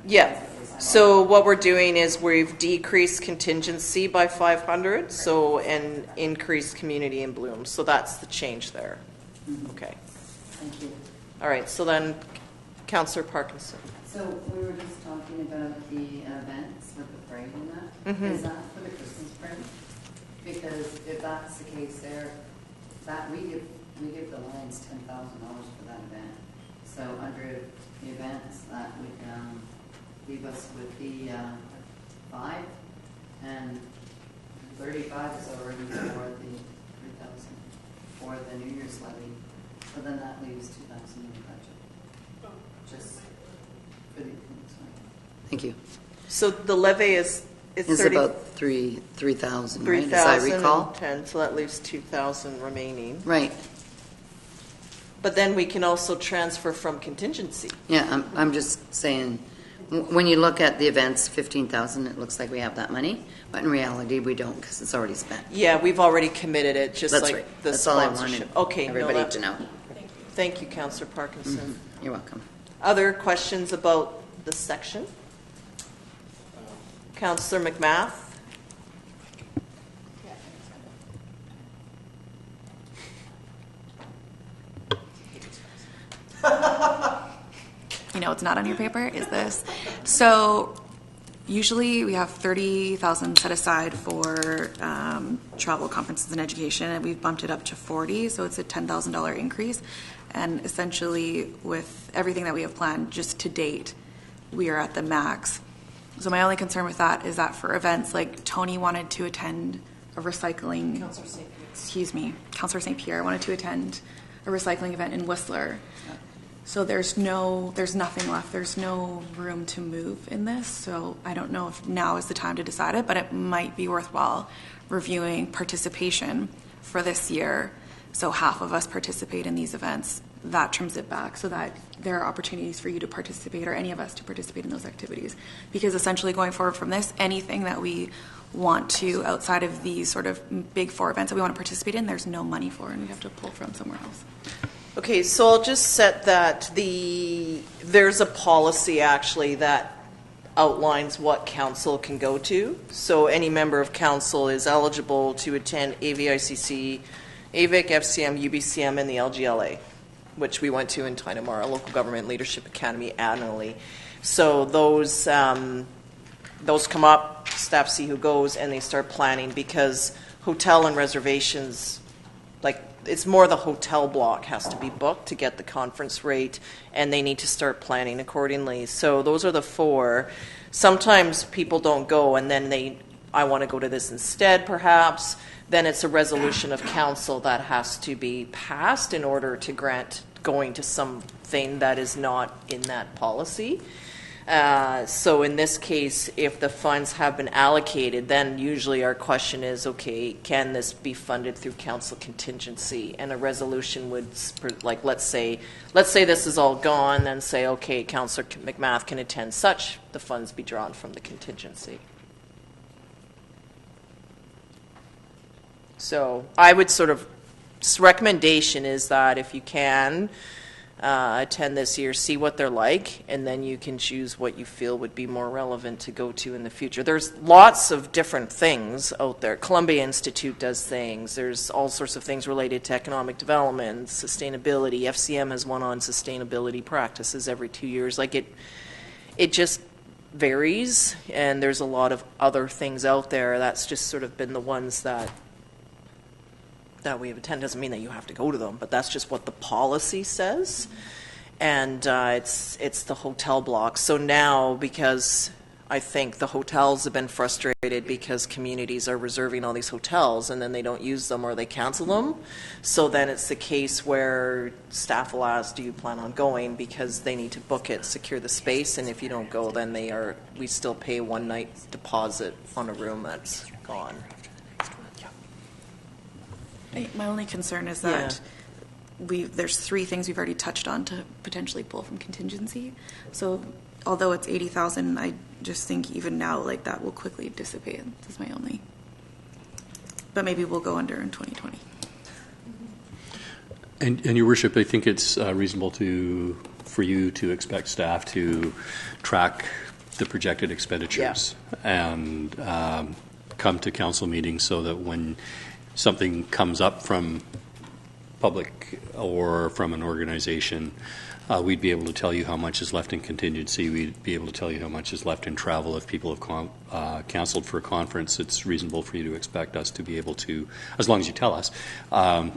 Yeah. So what we're doing is we've decreased contingency by 500, and increased Community in Bloom. So that's the change there. Okay. Thank you. All right. So then, Councillor Parkinson. So we were just talking about the events with the parade and that. Mm-hmm. Is that for the Christmas parade? Because if that's the case there, that we give the Lions $10,000 for that event. So under the events, that would leave us with the 5, and 35 is already for the 3,000 for the New Year's levy. So then that leaves 2,000 in the budget. Just for the Thank you. So the levy is It's 30, about 3,000, right? As I 3,000 recall. and 10, so that leaves 2,000 remaining. Right. But then we can also transfer from contingency. Yeah, I'm just saying, when you look at the events, 15,000, it looks like we have that money, but in reality, we don't because it's already spent. Yeah, we've already committed it, just That's like right. the That's all I sponsorship. wanted Okay, everybody to know. Thank you, Councillor Parkinson. Mm-hmm. You're welcome. Other questions about the section? Councillor McMath? You know, it's not on your paper, is this. So Usually we have 30,000 set aside for travel, conferences, and education, and we've bumped it up to 40, so it's a $10,000 increase. And essentially, with everything that we have planned just to date, we are at the max. So my only concern with that is that for events like Tony wanted to attend a recycling. Councillor St. Pierre. Excuse me, Councillor St. Pierre wanted to attend a recycling event in Whistler. So there's nothing left. There's no room to move in this. So I don't know if now is the time to decide it, but it might be worthwhile reviewing participation for this year. So half of us participate in these events. That trims it back so that there are opportunities for you to participate, or any of us to participate in those activities. Because essentially going forward from this, anything that we want to, outside of these sort of big 4 events that we want to participate in, there's no money for, and we have to pull from somewhere else. Okay, so I'll just set that there's a policy actually that outlines what council can go to. So any member of council is eligible to attend AVICC, AVIC, FCM, UBCM, and the LGLA, which we went to in Tynamar, Local Government Leadership Academy annually. So those come up, staff see who goes, and they start planning, because hotel and reservations, like, it's more the hotel block has to be booked to get the conference rate, and they need to start planning accordingly. So those are the 4. Sometimes people don't go, and then I want to go to this instead, perhaps. Then it's a resolution of council that has to be passed in order to grant going to something that is not in that policy. So in this case, if the funds have been allocated, then usually our question is, okay, can this be funded through council contingency? And a resolution would, like, let's say this is all gone, then say, okay, Councillor McMath can attend such, the funds be drawn from the contingency. So I would recommendation is that if you can, attend this year, see what they're like, and then you can choose what you feel would be more relevant to go to in the future. There's lots of different things out there. Columbia Institute does things. There's all sorts of things related to economic development, sustainability. FCM has one on sustainability practices every 2 years. Like, it just varies, and there's a lot of other things out there. That's just sort of been the ones that we have attended. Doesn't mean that you have to go to them, but that's just what the policy says. And it's the hotel block. So now, because I think the hotels have been frustrated because communities are reserving all these hotels and then they don't use them or they cancel them. So then it's the case where staff will ask, do you plan on going? Because they need to book it, secure the space, and if you don't go, then we still pay a 1-night deposit on a room that's gone. My only concern is that there's 3 things we've already touched on to potentially pull from contingency. So although it's 80,000, I just think even now, like, that will quickly dissipate. That's my only. But maybe we'll go under in 2020. And Your Worship, I think it's reasonable for you to expect staff to track the projected expenditures and come to council meetings so that when something comes up from public or from an organization, we'd be able to tell you how much is left in contingency. We'd be able to tell you how much is left in travel. If people have canceled for a conference, it's reasonable for you to expect us to be able to, as long as you tell us,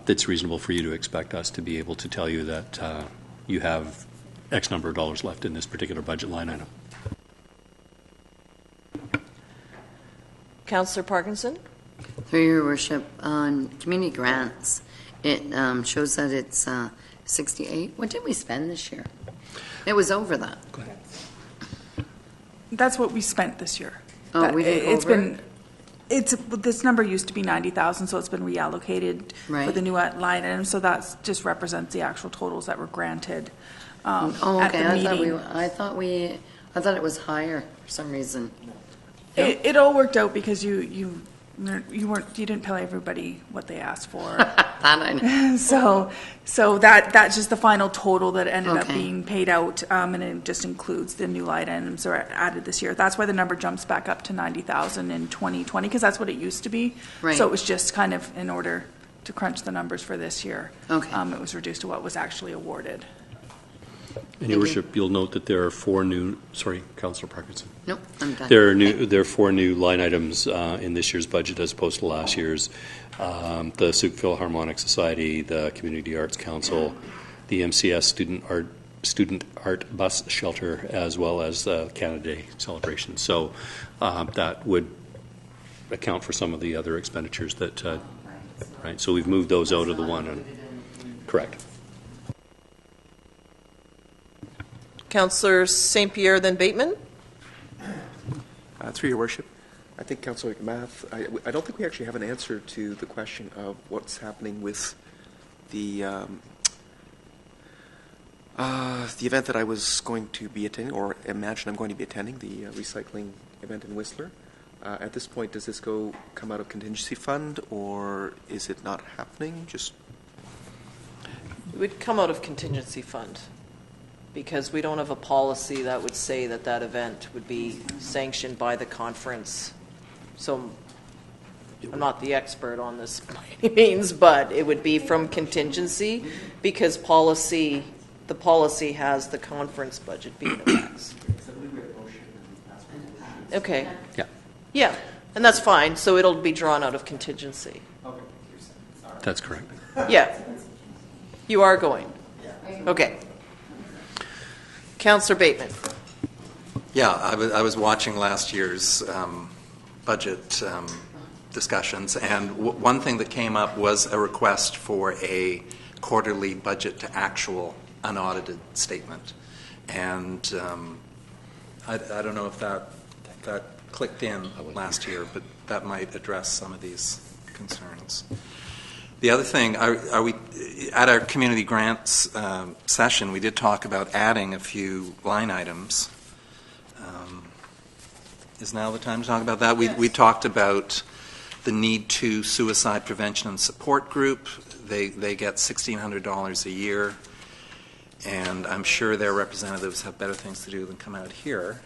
it's reasonable for you to expect us to be able to tell you that you have X number of dollars left in this particular budget line item. Councillor Parkinson? Through Your Worship, on community grants, it shows that it's 68. What did we spend this year? It was over that. Go ahead. That's what we spent this year. Oh, we did It's over? been, this number used to be 90,000, so it's been reallocated for Right. the new line item. So that just represents the actual totals that were granted at okay. the meeting. I thought it was higher for some reason. It all worked out because you didn't pay everybody what they asked for. That I know. So that's just the final total that ended up Okay. being paid out, and it just includes the new line items that are added this year. That's why the number jumps back up to 90,000 in 2020, because that's what it used to be. Right. So it was just kind of in order to crunch the numbers for this year. Okay. It was reduced to what was actually awarded. And Your Worship, you'll note that there are 4 new, sorry, Councillor Parkinson. Nope, I'm done. There are 4 new line items in this year's budget as opposed to last year's. The Souk Philharmonic Society, the Community Arts Council, the MCS Student Art Bus Shelter, as well as the Canada Day celebration. So that would account for some of the other expenditures that, right? So we've moved those out of the one. Correct. Councillor St. Pierre, then Bateman. Through your worship, I think Councillor McMath, I don't think we actually have an answer to the question of what's happening with the event that I was going to be attending, or imagine I'm going to be attending, the recycling event in Whistler. At this point, does this come out of contingency fund, or is it not happening? Just It would come out of contingency fund, because we don't have a policy that would say that that event would be sanctioned by the conference. So I'm not the expert on this by any means, but it would be from contingency, because the policy has the conference budget being affects. Okay. Yeah. Yeah, and that's fine. So it'll be drawn out of contingency. That's correct. Yeah. You are going? Okay. Councillor Bateman. Yeah, I was watching last year's budget discussions, and one thing that came up was a request for a quarterly budget to actual unaudited statement. And I don't know if that clicked in last year, but that might address some of these concerns. The other thing, are we at our community grants session, we did talk about adding a few line items. Is now the time to talk about that? We talked about the Need to Suicide Prevention and Support Group. They get $1,600 a year, and I'm sure their representatives have better things to do than come out here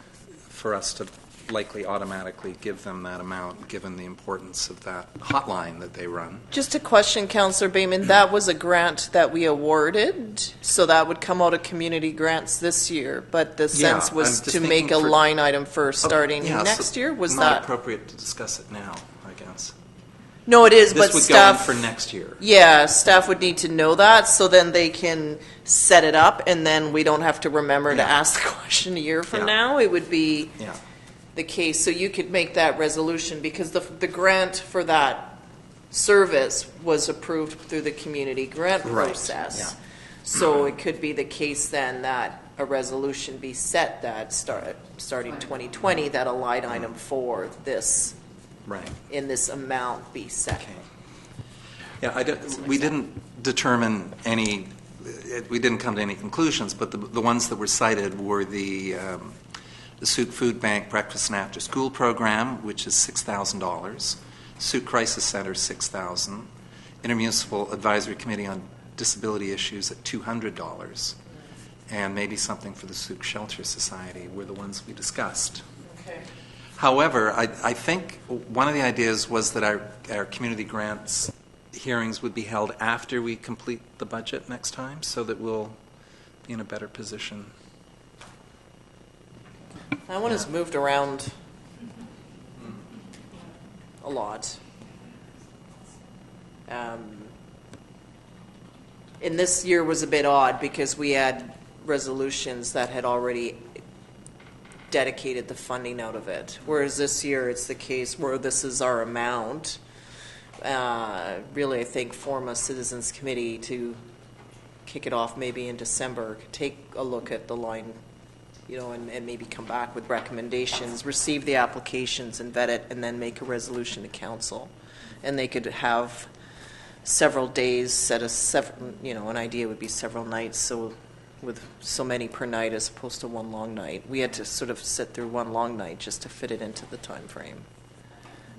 for us to likely automatically give them that amount, given the importance of that hotline that they run. Just a question, Councillor Bateman. That was a grant that we awarded, so that would come out of community grants this year. But the sense was to make a line item for starting next year. Was not that appropriate to discuss it now? I guess. No, it is. This but would staff go in for next year. Yeah, staff would need to know that, so then they can set it up, and then we don't have to remember to ask the question a year from now. It would be. Yeah. The case, so you could make that resolution, because the grant for that service was approved through the community grant process. Yeah. So it could be the case then that a resolution be set that starting 2020, that a line item for this in this amount be set. Okay. Yeah, we didn't determine any. We didn't come to any conclusions, but the ones that were cited were the Souk Food Bank Breakfast and After School Program, which is $6,000. Souk Crisis Center, $6,000. Intermunicipal Advisory Committee on Disability Issues at $200. And maybe something for the Souk Shelter Society were the ones we discussed. Okay. However, I think one of the ideas was that our community grants hearings would be held after we complete the budget next time, so that we'll be in a better position. That one has moved around a lot. And this year was a bit odd because we had resolutions that had already dedicated the funding out of it. Whereas this year it's the case where this is our amount. Really, I think form a citizens committee to kick it off maybe in December. Take a look at the line, and maybe come back with recommendations, receive the applications and vet it, and then make a resolution to council. And they could have several days, an idea would be several nights, so with so many per night as opposed to one long night. We had to sort of sit through one long night just to fit it into the time frame.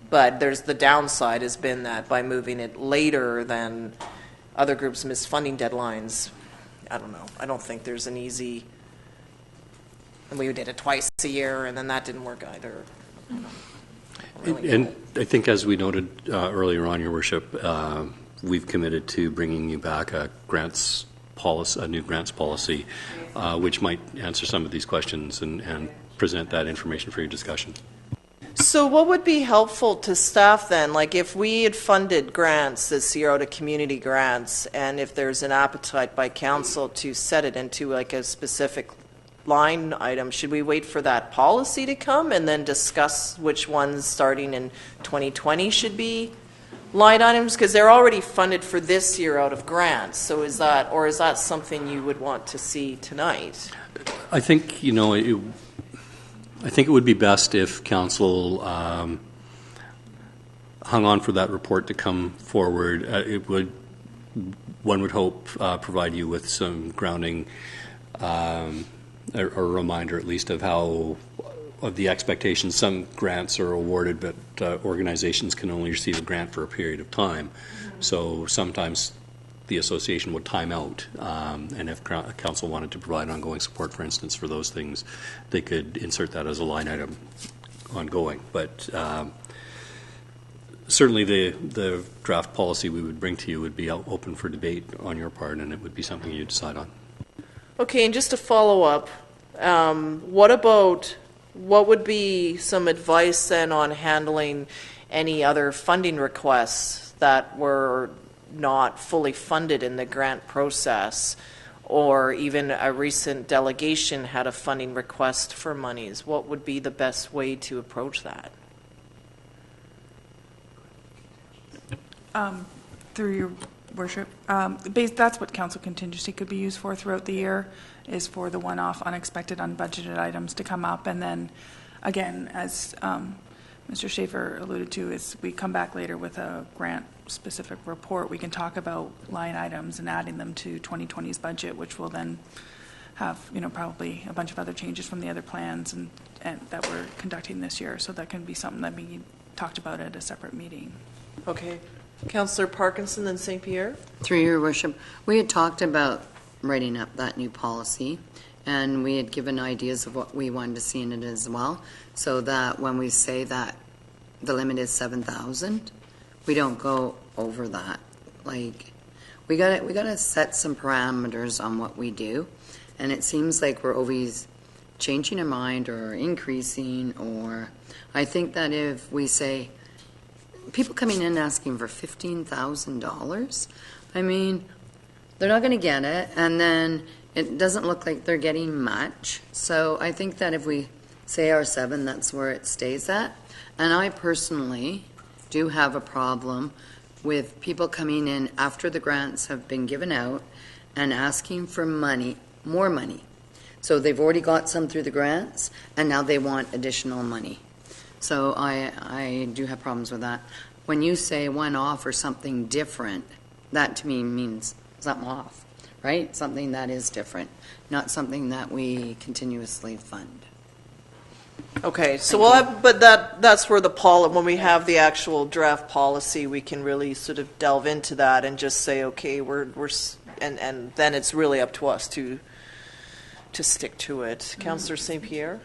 But there's the downside has been that by moving it later than other groups miss funding deadlines, I don't know. I don't think there's an easy... And we did it twice a year, and then that didn't work either. And I think, as we noted earlier on, Your Worship, we've committed to bringing you back a grants policy, a new grants policy, which might answer some of these questions and present that information for your discussion. So what would be helpful to staff then? Like if we had funded grants this year out of community grants, and if there's an appetite by council to set it into like a specific line item, should we wait for that policy to come and then discuss which ones starting in 2020 should be line items? Because they're already funded for this year out of grants. So is that something you would want to see tonight? I think, I think it would be best if council hung on for that report to come forward. It would, one would hope, provide you with some grounding or a reminder, at least, of how of the expectations. Some grants are awarded, but organizations can only receive a grant for a period of time. So sometimes the association would time out, and if council wanted to provide ongoing support, for instance, for those things, they could insert that as a line item ongoing. But certainly the draft policy we would bring to you would be open for debate on your part, and it would be something you decide on. Okay, and just to follow up, what would be some advice then on handling any other funding requests that were not fully funded in the grant process, or even a recent delegation had a funding request for monies? What would be the best way to approach that? Through your worship, that's what council contingency could be used for throughout the year, is for the one-off unexpected unbudgeted items to come up. And then again, as Mr. Schaefer alluded to, is we come back later with a grant specific report, we can talk about line items and adding them to 2020's budget, which will then have, probably a bunch of other changes from the other plans and that we're conducting this year. So that can be something that we talked about at a separate meeting. Okay. Councillor Parkinson and St. Pierre? Through your worship, we had talked about writing up that new policy, and we had given ideas of what we wanted to see in it as well, so that when we say that the limit is 7,000, we don't go over that. Like, we gotta set some parameters on what we do, and it seems like we're always changing our mind or increasing. Or I think that if we say people coming in asking for $15,000, I mean, they're not going to get it, and then it doesn't look like they're getting much. So I think that if we say our 7, that's where it stays at. And I personally do have a problem with people coming in after the grants have been given out and asking for money, more money. So they've already got some through the grants, and now they want additional money. So I do have problems with that. When you say one-off or something different, that to me means something off, right? Something that is different, not something that we continuously fund. Okay, so that's where when we have the actual draft policy, we can really sort of delve into that and just say, okay, and then it's really up to us to stick to it. Councillor St. Pierre?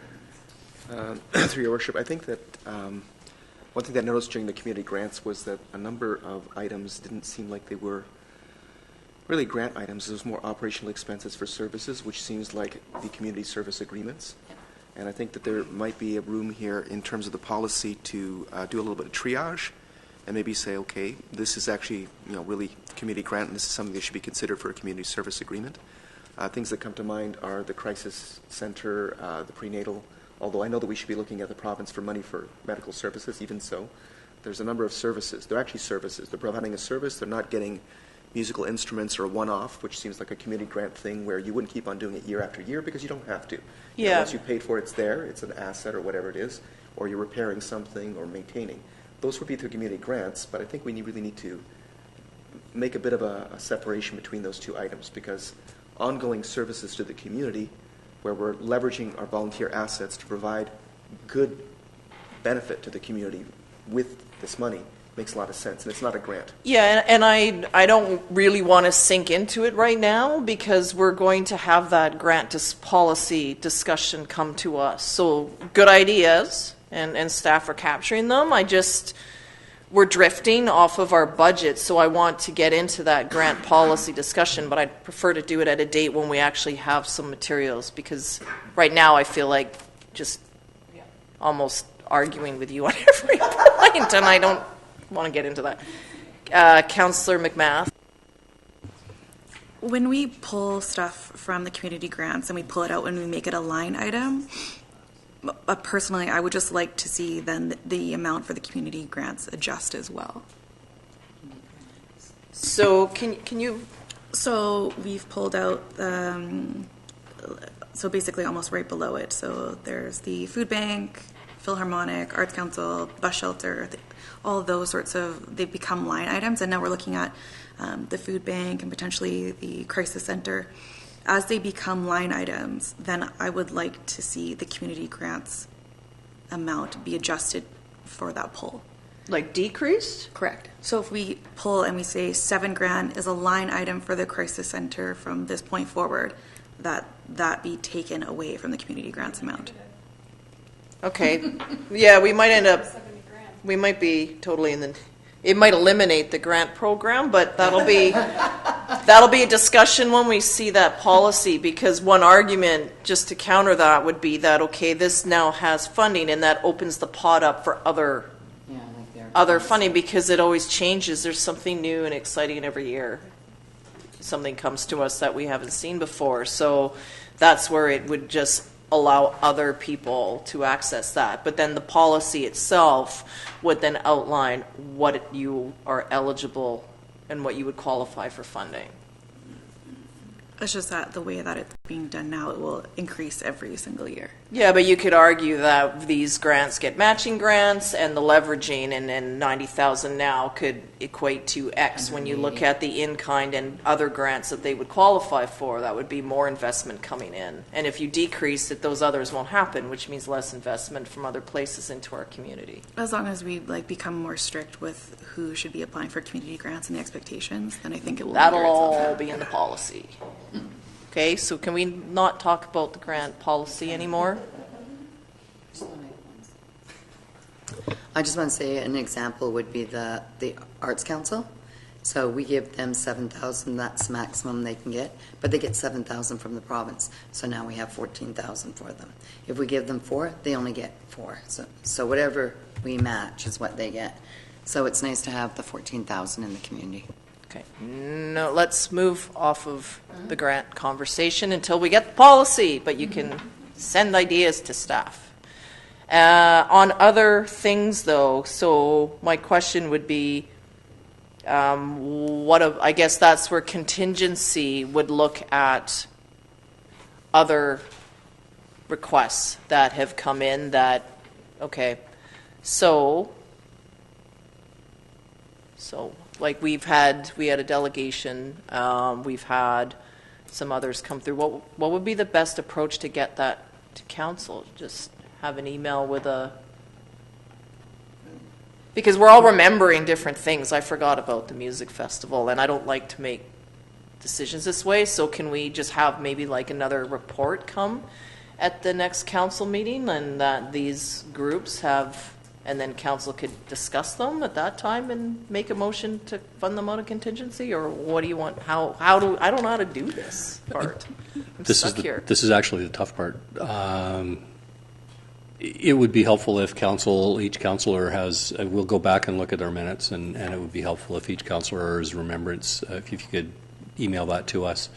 Through your worship, I think that one thing that I noticed during the community grants was that a number of items didn't seem like they were really grant items. It was more operational expenses for services, which seems like the community service agreements. And I think that there might be a room here in terms of the policy to do a little bit of triage and maybe say, okay, this is actually really community grant, and this is something that should be considered for a community service agreement. Things that come to mind are the crisis center, the prenatal. Although I know that we should be looking at the province for money for medical services, even so, there's a number of services. They're actually services. They're providing a service. They're not getting musical instruments or a one-off, which seems like a community grant thing where you wouldn't keep on doing it year after year because you don't have to. Yeah. Once you paid for it, it's there. It's an asset or whatever it is, or you're repairing something or maintaining. Those would be through community grants, but I think we really need to make a bit of a separation between those two items, because ongoing services to the community, where we're leveraging our volunteer assets to provide good benefit to the community with this money, makes a lot of sense, and it's not a grant. Yeah, and I don't really want to sink into it right now, because we're going to have that grant policy discussion come to us. So good ideas, and staff are capturing them. we're drifting off of our budget, so I want to get into that grant policy discussion, but I'd prefer to do it at a date when we actually have some materials, because right now I feel like just almost arguing with you on every point, and I don't want to get into that. Councillor McMath. When we pull stuff from the community grants and we pull it out and we make it a line item, personally, I would just like to see then the amount for the community grants adjust as well. So can you? So we've pulled out, so basically almost right below it. So there's the food bank, Philharmonic, Arts Council, bus shelter, all of those sorts of, they've become line items, and now we're looking at the food bank and potentially the crisis center. As they become line items, then I would like to see the community grants amount be adjusted for that pull. Like decreased? Correct. So if we pull and we say $7,000 is a line item for the crisis center from this point forward, that be taken away from the community grants amount. Okay. Yeah, we might end up, we might be totally in the, it might eliminate the grant program, but that'll be a discussion when we see that policy, because one argument just to counter that would be that, okay, this now has funding and that opens the pot up for other funding, because it always changes. There's something new and exciting every year. Something comes to us that we haven't seen before. So that's where it would just allow other people to access that. But then the policy itself would then outline what you are eligible and what you would qualify for funding. It's just that the way that it's being done now, it will increase every single year. Yeah, but you could argue that these grants get matching grants, and the leveraging and 90,000 now could equate to X when you look at the in-kind and other grants that they would qualify for. That would be more investment coming in. And if you decrease it, those others won't happen, which means less investment from other places into our community. As long as we become more strict with who should be applying for community grants and the expectations, then I think it will. That'll all be in the policy. Okay, so can we not talk about the grant policy anymore? I just want to say an example would be the Arts Council. So we give them 7,000, that's the maximum they can get, but they get 7,000 from the province. So now we have 14,000 for them. If we give them 4, they only get 4. So whatever we match is what they get. So it's nice to have the 14,000 in the community. Okay, no, let's move off of the grant conversation until we get the policy, but you can send ideas to staff. On other things, though, so my question would be, I guess that's where contingency would look at other requests that have come in that, okay, so like we had a delegation, we've had some others come through. What would be the best approach to get that to council? Just have an email with because we're all remembering different things. I forgot about the music festival, and I don't like to make decisions this way, so can we just have maybe like another report come at the next council meeting, and that these groups have, and then council could discuss them at that time and make a motion to fund them out of contingency? Or what do you want? I don't know how to do this part. This is actually the tough part. It would be helpful if each councillor we'll go back and look at our minutes, and it would be helpful if each councillor's remembrance, if you could email that to us.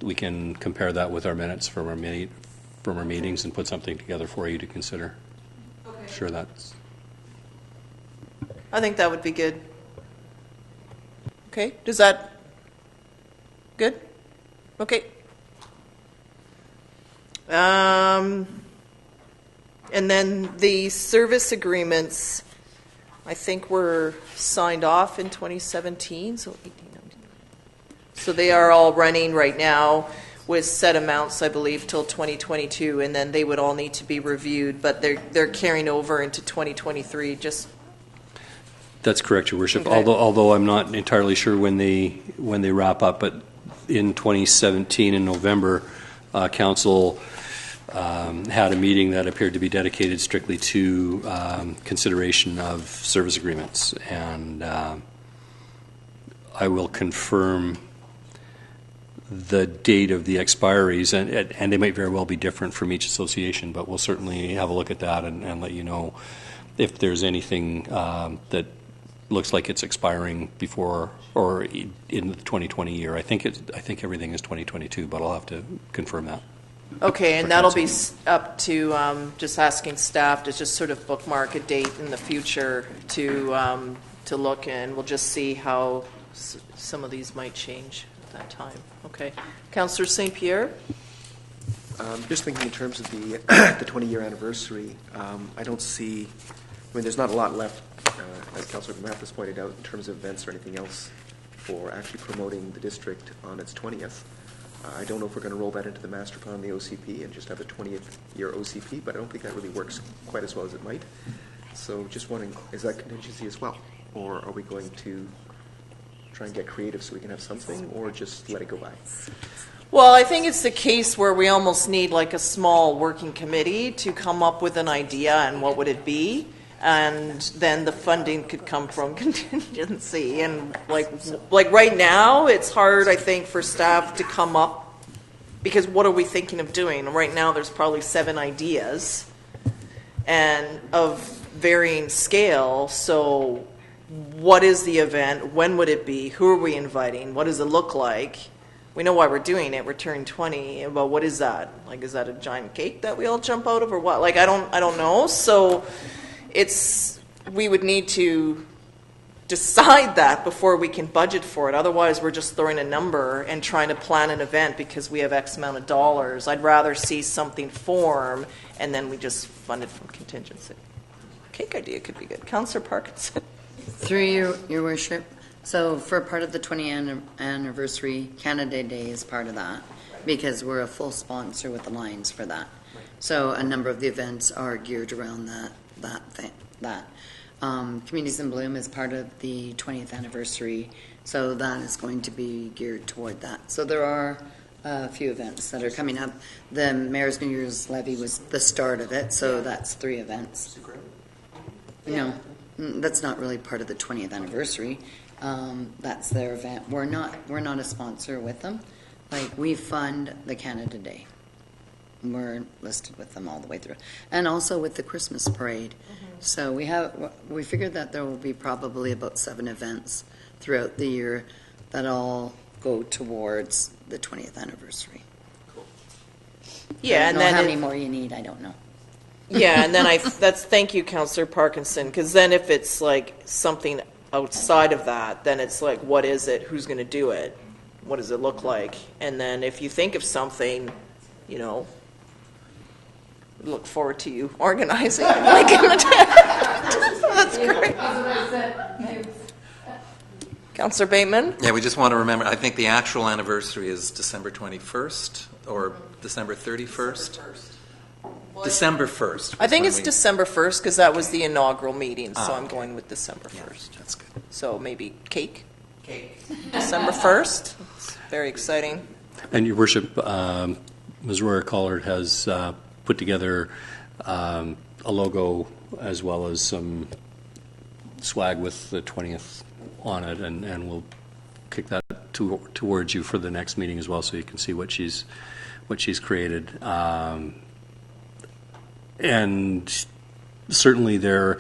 We can compare that with our minutes from our meetings and put something together for you to consider. Sure, I think that would be good. Okay, does that good? Okay. And then the service agreements, I think were signed off in 2017, so they are all running right now with set amounts, I believe, till 2022, and then they would all need to be reviewed, but they're carrying over into 2023. That's correct, Your Worship. Okay. Although I'm not entirely sure when they wrap up, but in 2017 in November, Council had a meeting that appeared to be dedicated strictly to consideration of service agreements. And I will confirm the date of the expiries, and they might very well be different from each association, but we'll certainly have a look at that and let you know if there's anything that looks like it's expiring before or in the 2020 year. I think everything is 2022, but I'll have to confirm that. Okay, and that'll be up to just asking staff to just sort of bookmark a date in the future to look, and we'll just see how some of these might change at that time. Okay. Councillor St. Pierre? Just thinking in terms of the 20-year anniversary, I don't see, there's not a lot left, as Councillor Mathis pointed out, in terms of events or anything else for actually promoting the district on its 20th. I don't know if we're going to roll that into the master plan, the OCP, and just have a 20th year OCP, but I don't think that really works quite as well as it might. So just wondering, is that contingency as well? Or are we going to try and get creative so we can have something, or just let it go by? Well, I think it's the case where we almost need like a small working committee to come up with an idea and what would it be, and then the funding could come from contingency. And like right now, it's hard, I think, for staff to come up, because what are we thinking of doing? Right now, there's probably 7 ideas, and of varying scale. So what is the event? When would it be? Who are we inviting? What does it look like? We know why we're doing it. We're turning 20. But what is that? Like, is that a giant cake that we all jump out of, or what? Like, I don't know. So we would need to decide that before we can budget for it. Otherwise, we're just throwing a number and trying to plan an event because we have X amount of dollars. I'd rather see something form, and then we just fund it from contingency. Cake idea could be good. Councillor Parkinson. Through your worship, so for part of the 20th anniversary, Canada Day is part of that, because we're a full sponsor with the Lions for that. So a number of the events are geared around that. Communities in Bloom is part of the 20th anniversary, so that is going to be geared toward that. So there are a few events that are coming up. The Mayor's New Year's Levy was the start of it, so that's 3 events. No, that's not really part of the 20th anniversary. That's their event. We're not a sponsor with them. Like, we fund the Canada Day. We're listed with them all the way through, and also with the Christmas parade. So we figured that there will be probably about 7 events throughout the year that all go towards the 20th anniversary. Cool. Yeah, and then how many more you need, I don't know. Yeah, and then thank you, Councillor Parkinson, because then if it's like something outside of that, then it's like, what is it? Who's going to do it? What does it look like? And then if you think of something, look forward to you organizing. That's great. Councillor Bateman? Yeah, we just want to remember, I think the actual anniversary is December 21st or December 31st. December 1st. I think it's December 1st because that was the inaugural meeting, so I'm going with December 1st. Yeah, that's good. So maybe cake? December 1st. It's very exciting. And Your Worship, Ms. Royer Collard has put together a logo as well as some swag with the 20th on it, and we'll kick that towards you for the next meeting as well, so you can see what she's created. And certainly there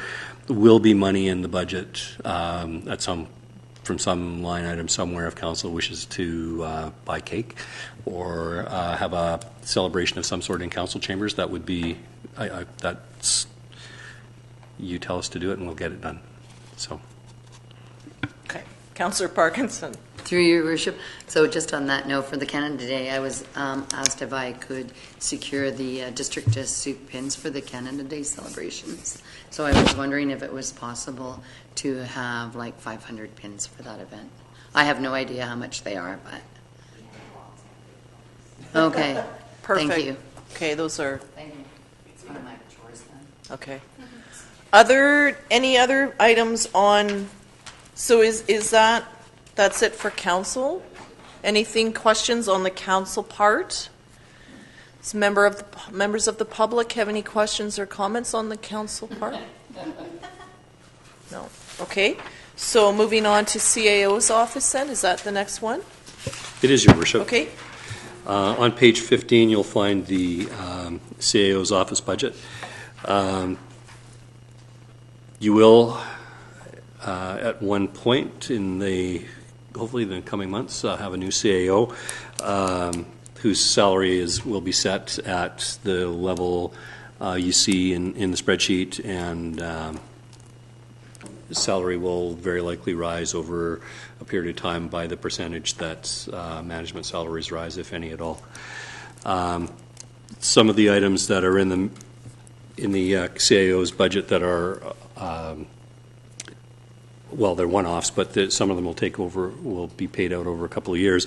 will be money in the budget from some line item somewhere if council wishes to buy cake or have a celebration of some sort in council chambers. That would be, that's, you tell us to do it and we'll get it done. So. Okay. Councillor Parkinson. Through your worship. So just on that note, for the Canada Day, I was asked if I could secure the district soup pins for the Canada Day celebrations. So I was wondering if it was possible to have like 500 pins for that event. I have no idea how much they are, but okay. Perfect. Thank you. Okay, those are. Thank you. It's one of my chores then. Okay. Any other items on? So is that's it for council? Anything, questions on the council part? Does members of the public have any questions or comments on the council part? No. Okay. So moving on to CAO's office then, is that the next one? It is, Your Worship. Okay. On page 15, you'll find the CAO's office budget. You will, at one point hopefully the coming months, have a new CAO whose salary will be set at the level you see in the spreadsheet, and salary will very likely rise over a period of time by the percentage that management salaries rise, if any at all. Some of the items that are in the CAO's budget that are they're one-offs, but some of them will be paid out over a couple of years,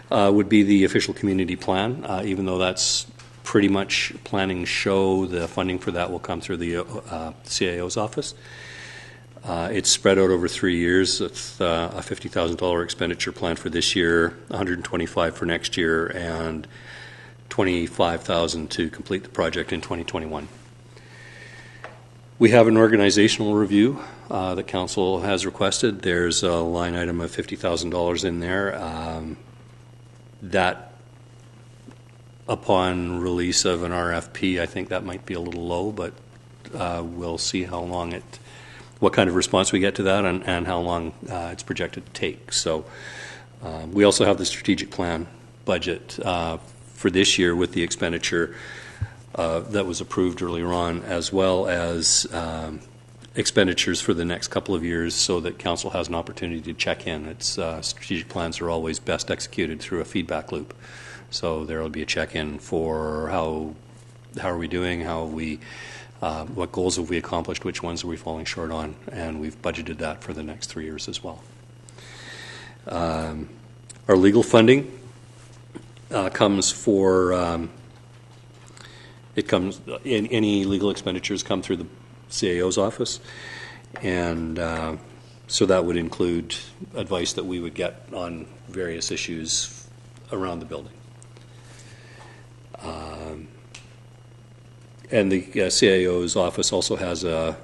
would be the official community plan, even though that's pretty much planning show. The funding for that will come through the CAO's office. It's spread out over 3 years. It's a $50,000 expenditure plan for this year, $125,000 for next year, and $25,000 to complete the project in 2021. We have an organizational review that Council has requested. There's a line item of $50,000 in there. That, upon release of an RFP, I think that might be a little low, but we'll see what kind of response we get to that, and how long it's projected to take. So we also have the strategic plan budget for this year with the expenditure that was approved earlier on, as well as expenditures for the next couple of years, so that Council has an opportunity to check in. Strategic plans are always best executed through a feedback loop. So there will be a check-in for how are we doing, what goals have we accomplished, which ones are we falling short on, and we've budgeted that for the next 3 years as well. Our legal funding comes any legal expenditures come through the CAO's office, and so that would include advice that we would get on various issues around the building. And the CAO's office also has an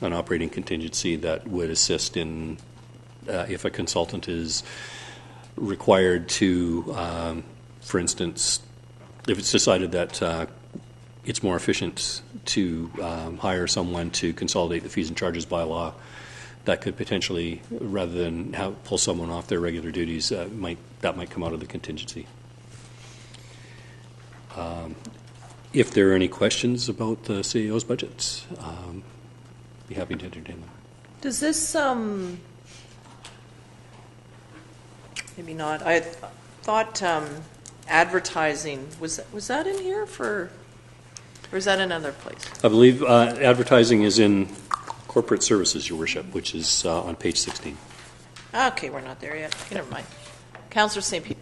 operating contingency that would assist in if a consultant is required to, for instance, if it's decided that it's more efficient to hire someone to consolidate the fees and charges bylaw, that could potentially, rather than pull someone off their regular duties, that might come out of the contingency. If there are any questions about the CAO's budgets, be happy to entertain them. Does this, maybe not, I thought advertising, was that in here or is that another place? I believe advertising is in corporate services, Your Worship, which is on page 16. Okay, we're not there yet. Okay, never mind. Councillor St. Peter.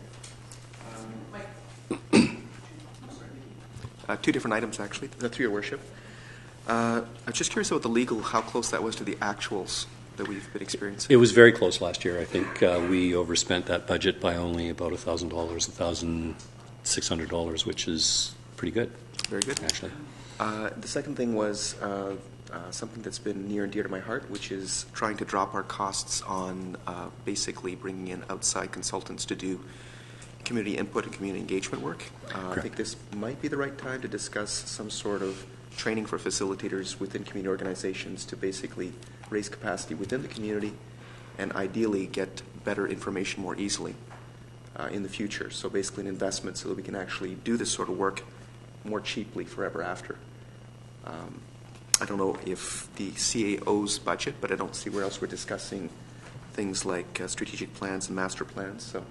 Two different items, actually, through Your Worship. I'm just curious about the legal, how close that was to the actuals that we've been experiencing. It was very close last year. I think we overspent that budget by only about $1,000, $1,600, which is pretty good. Very good. Actually. The second thing was something that's been near and dear to my heart, which is trying to drop our costs on basically bringing in outside consultants to do community input and community engagement work. I think this might be the right time to discuss some sort of training for facilitators within community organizations to basically raise capacity within the community and ideally get better information more easily in the future. So basically an investment so that we can actually do this sort of work more cheaply forever after. I don't know if the CAO's budget, but I don't see where else we're discussing things like strategic plans and master plans. So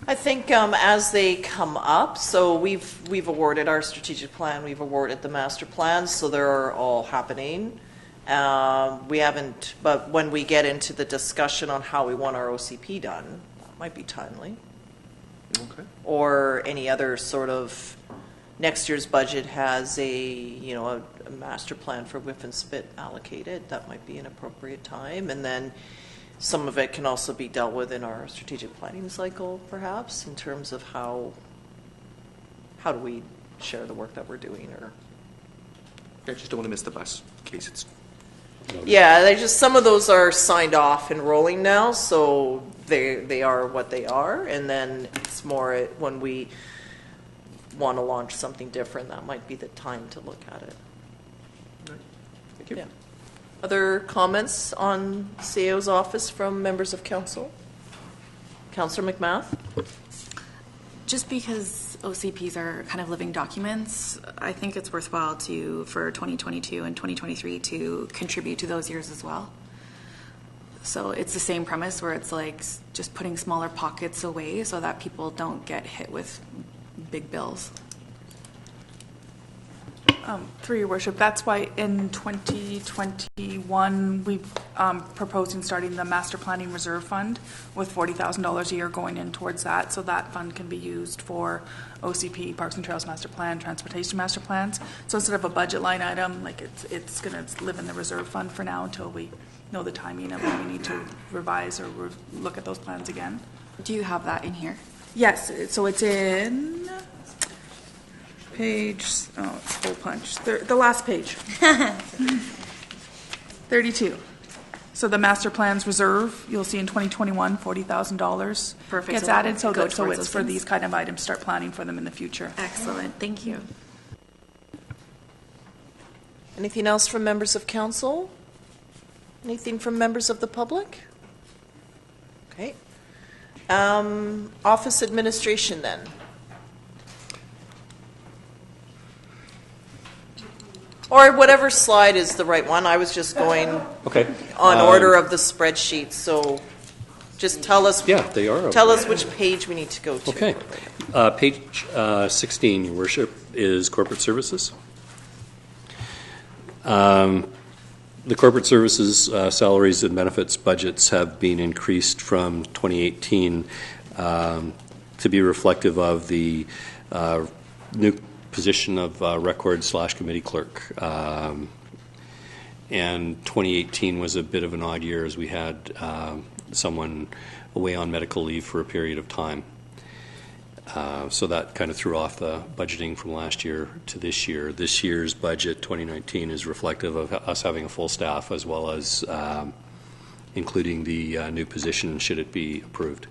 I think as they come up, so we've awarded our strategic plan, we've awarded the master plans, so they're all happening. We haven't, but when we get into the discussion on how we want our OCP done, that might be timely. okay. Or any other sort of, next year's budget has a master plan for WIF and SPIT allocated. That might be an appropriate time. And then some of it can also be dealt with in our strategic planning cycle, perhaps, in terms of how how do we share the work that we're doing, or... I just don't want to miss the bus in case it's... Yeah, they just, some of those are signed off and rolling now, so they are what they are, and then it's more when we want to launch something different, that might be the time to look at it. Thank you. Yeah. Other comments on CAO's office from members of council? Councillor McMath? Just because OCPs are kind of living documents, I think it's worthwhile for 2022 and 2023 to contribute to those years as well. So it's the same premise where it's like just putting smaller pockets away so that people don't get hit with big bills. Through your worship, that's why in 2021 we've proposing starting the Master Planning Reserve Fund with $40,000 a year going in towards that, so that fund can be used for OCP, Parks and Trails Master Plan, Transportation Master Plans. So instead of a budget line item, like it's going to live in the reserve fund for now until we know the timing of when we need to revise or look at those plans again. Do you have that in here? Yes, so it's in page, it's hole punch, the last page. 32. So the master plans reserve, you'll see in 2021, $40,000 Perfect. gets So added, so go it's towards those for things. these kind of items, start planning for them in the future. Excellent. Thank you. Anything else from members of council? Anything from members of the public? Okay. Office administration then. Or whatever slide is the right one. I was just going on order of the spreadsheet, so just tell us. Yeah, they are. Tell us which page we need to go to. Okay. Page 16, Your Worship, is corporate services. The corporate services salaries and benefits budgets have been increased from 2018 to be reflective of the new position of record/committee clerk. And 2018 was a bit of an odd year as we had someone away on medical leave for a period of time. So that kind of threw off the budgeting from last year to this year. This year's budget, 2019, is reflective of us having a full staff as well as including the new position should it be approved.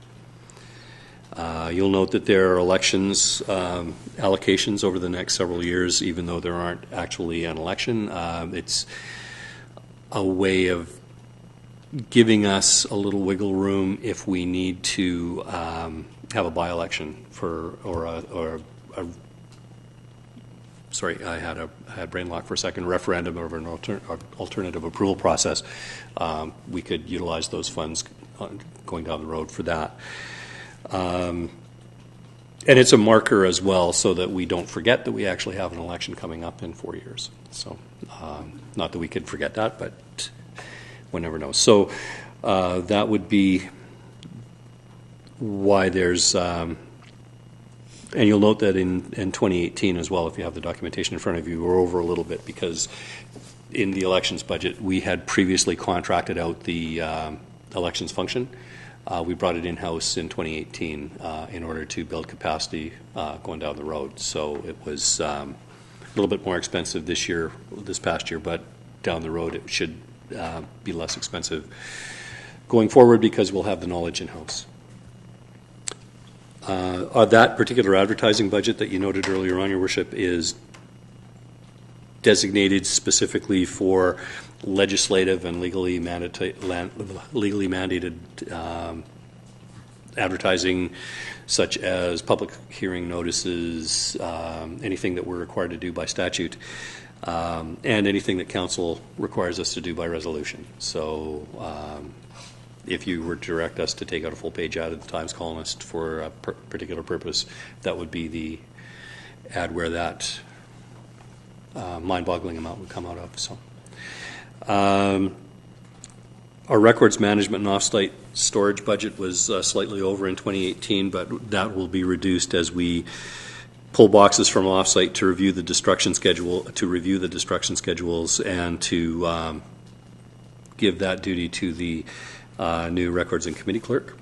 You'll note that there are elections allocations over the next several years, even though there aren't actually an election. It's a way of giving us a little wiggle room if we need to have a by-election sorry, I had brain lock for a second, referendum or an alternative approval process. We could utilize those funds going down the road for that. And it's a marker as well so that we don't forget that we actually have an election coming up in 4 years. So not that we could forget that, but one never knows. So that would be why there's and you'll note that in 2018 as well, if you have the documentation in front of you, we're over a little bit because in the elections budget we had previously contracted out the elections function. We brought it in-house in 2018 in order to build capacity going down the road. So it was a little bit more expensive this past year, but down the road it should be less expensive going forward because we'll have the knowledge in-house. That particular advertising budget that you noted earlier on, Your Worship, is designated specifically for legislative and legally mandated advertising, such as public hearing notices, anything that we're required to do by statute, and anything that council requires us to do by resolution. So if you were to direct us to take out a full page ad of the Times Colonist for a particular purpose, that would be the ad where that mind-boggling amount would come out of. So, our records management and off-site storage budget was slightly over in 2018, but that will be reduced as we pull boxes from off-site to review the destruction schedule, and to give that duty to the new records and committee clerk.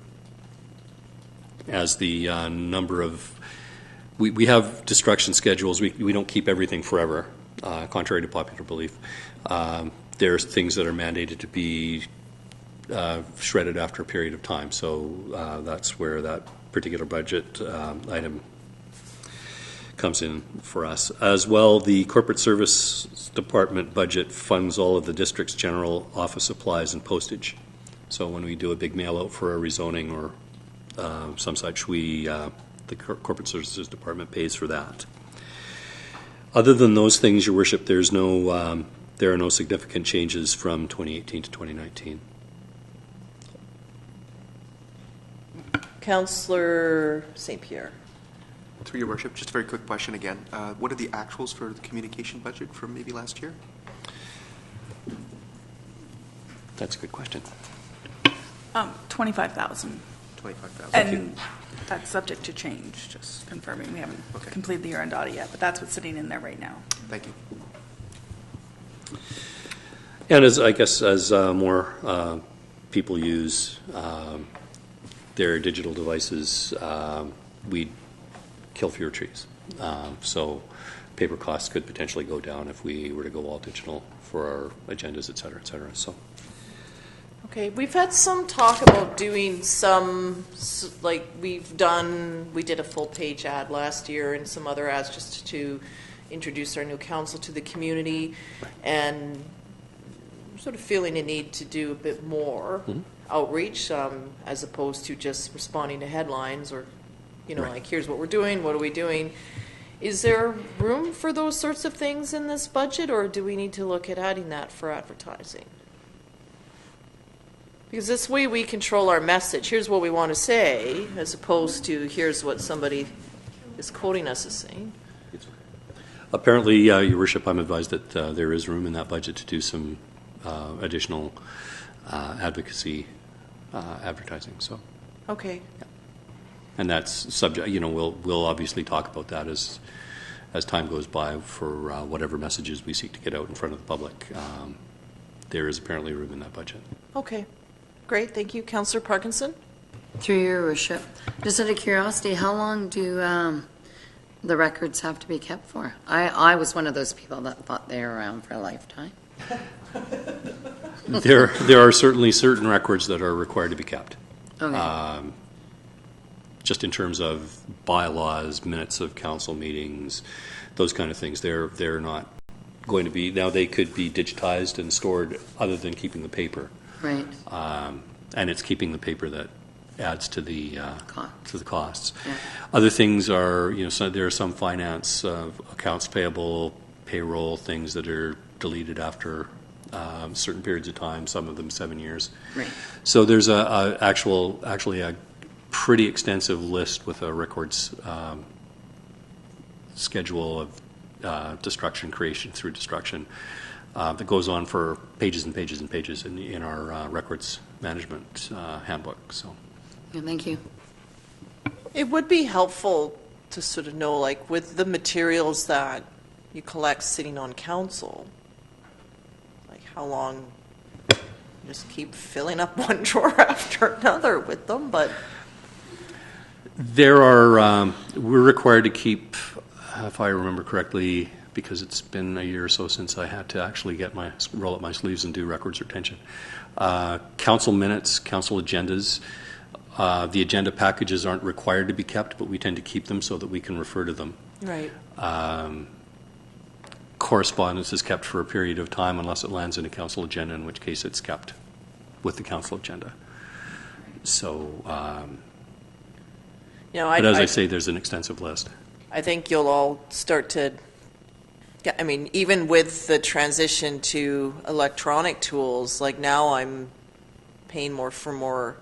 As the number of we have destruction schedules. We don't keep everything forever, contrary to popular belief. There's things that are mandated to be shredded after a period of time. So that's where that particular budget item comes in for us. As well, the Corporate Service Department budget funds all of the district's general office supplies and postage. So when we do a big mail out for a rezoning or some such, the Corporate Services Department pays for that. Other than those things, Your Worship, there are no significant changes from 2018 to 2019. Councillor St. Pierre. Through Your Worship, just a very quick question again. What are the actuals for the communication budget from maybe last year? That's a good question. 25,000. 25,000. And that's subject to change, just confirming. We haven't completed the year-end audit yet, but that's what's sitting in there right now. Thank you. And as more people use their digital devices, we kill fewer trees. So paper costs could potentially go down if we were to go all digital for our agendas, et cetera, et cetera. So. Okay, we've had some talk about doing some, like we did a full page ad last year and some other ads just to introduce our new council to the community, and sort of feeling a need to do a bit more outreach as opposed to just responding to headlines or, like, here's what we're doing, what are we doing? Is there room for those sorts of things in this budget, or do we need to look at adding that for advertising? Because this way we control our message. Here's what we want to say, as opposed to here's what somebody is quoting us as saying. Apparently, Your Worship, I'm advised that there is room in that budget to do some additional advocacy advertising. So. Okay. Yeah. And that's subject. We'll obviously talk about that as time goes by for whatever messages we seek to get out in front of the public. There is apparently room in that budget. Okay. Great, thank you. Councillor Parkinson? Through Your Worship, just out of curiosity, how long do the records have to be kept for? I was one of those people that thought they were around for a lifetime. There are certainly certain records that are required to be kept. Okay. Just in terms of bylaws, minutes of council meetings, those kind of things. They're not going to be, now they could be digitized and stored other than keeping the paper. Right. And it's keeping the paper that adds to the costs. Yeah. Other things are, so there are some finance, accounts payable, payroll things that are deleted after certain periods of time. Some of them 7 years. Right. So there's actually a pretty extensive list with a records schedule of destruction, creation through destruction. That goes on for pages and pages and pages in our records management handbook. So, Yeah, thank you. It would be helpful to sort of know, like, with the materials that you collect sitting on council, like how long you just keep filling up one drawer after another with them, but... we're required to keep, if I remember correctly, because it's been a year or so since I had to actually roll up my sleeves and do records retention. Council minutes, council agendas. The agenda packages aren't required to be kept, but we tend to keep them so that we can refer to them. Right. Correspondence is kept for a period of time unless it lands in a council agenda, in which case it's kept with the council agenda. So, but as I say, there's an extensive list. I think you'll all start to... Yeah, I mean, even with the transition to electronic tools, like now I'm paying more for more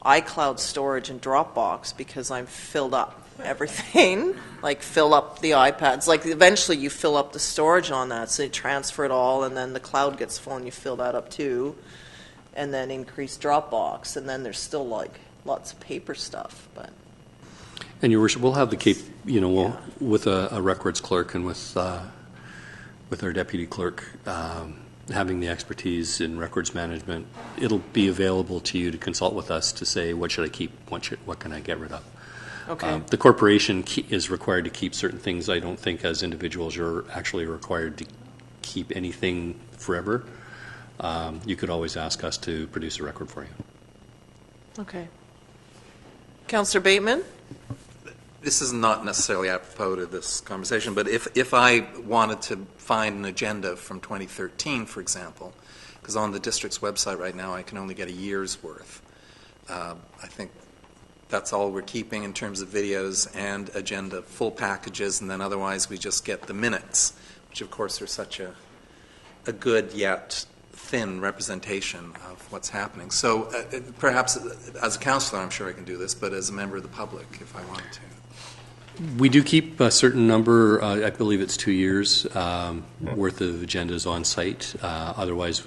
iCloud storage and Dropbox because I'm filled up everything, like fill up the iPads. Like eventually you fill up the storage on that, so you transfer it all, and then the cloud gets full and you fill that up too, and then increase Dropbox, and then there's still like lots of paper stuff, but... And Your Worship, we'll have the with a records clerk and with our deputy clerk having the expertise in records management, it'll be available to you to consult with us to say, what should I keep, what can I get rid of. Okay. The corporation is required to keep certain things. I don't think as individuals you're actually required to keep anything forever. You could always ask us to produce a record for you. Okay. Councillor Bateman? This is not necessarily apropos to this conversation, but if I wanted to find an agenda from 2013, for example, because on the district's website right now I can only get a year's worth. I think that's all we're keeping in terms of videos and agenda, full packages, and then otherwise we just get the minutes, which of course are such a good yet thin representation of what's happening. So perhaps as a councillor I'm sure I can do this, but as a member of the public if I wanted to. We do keep a certain number, I believe it's 2 years worth of agendas on site. Otherwise,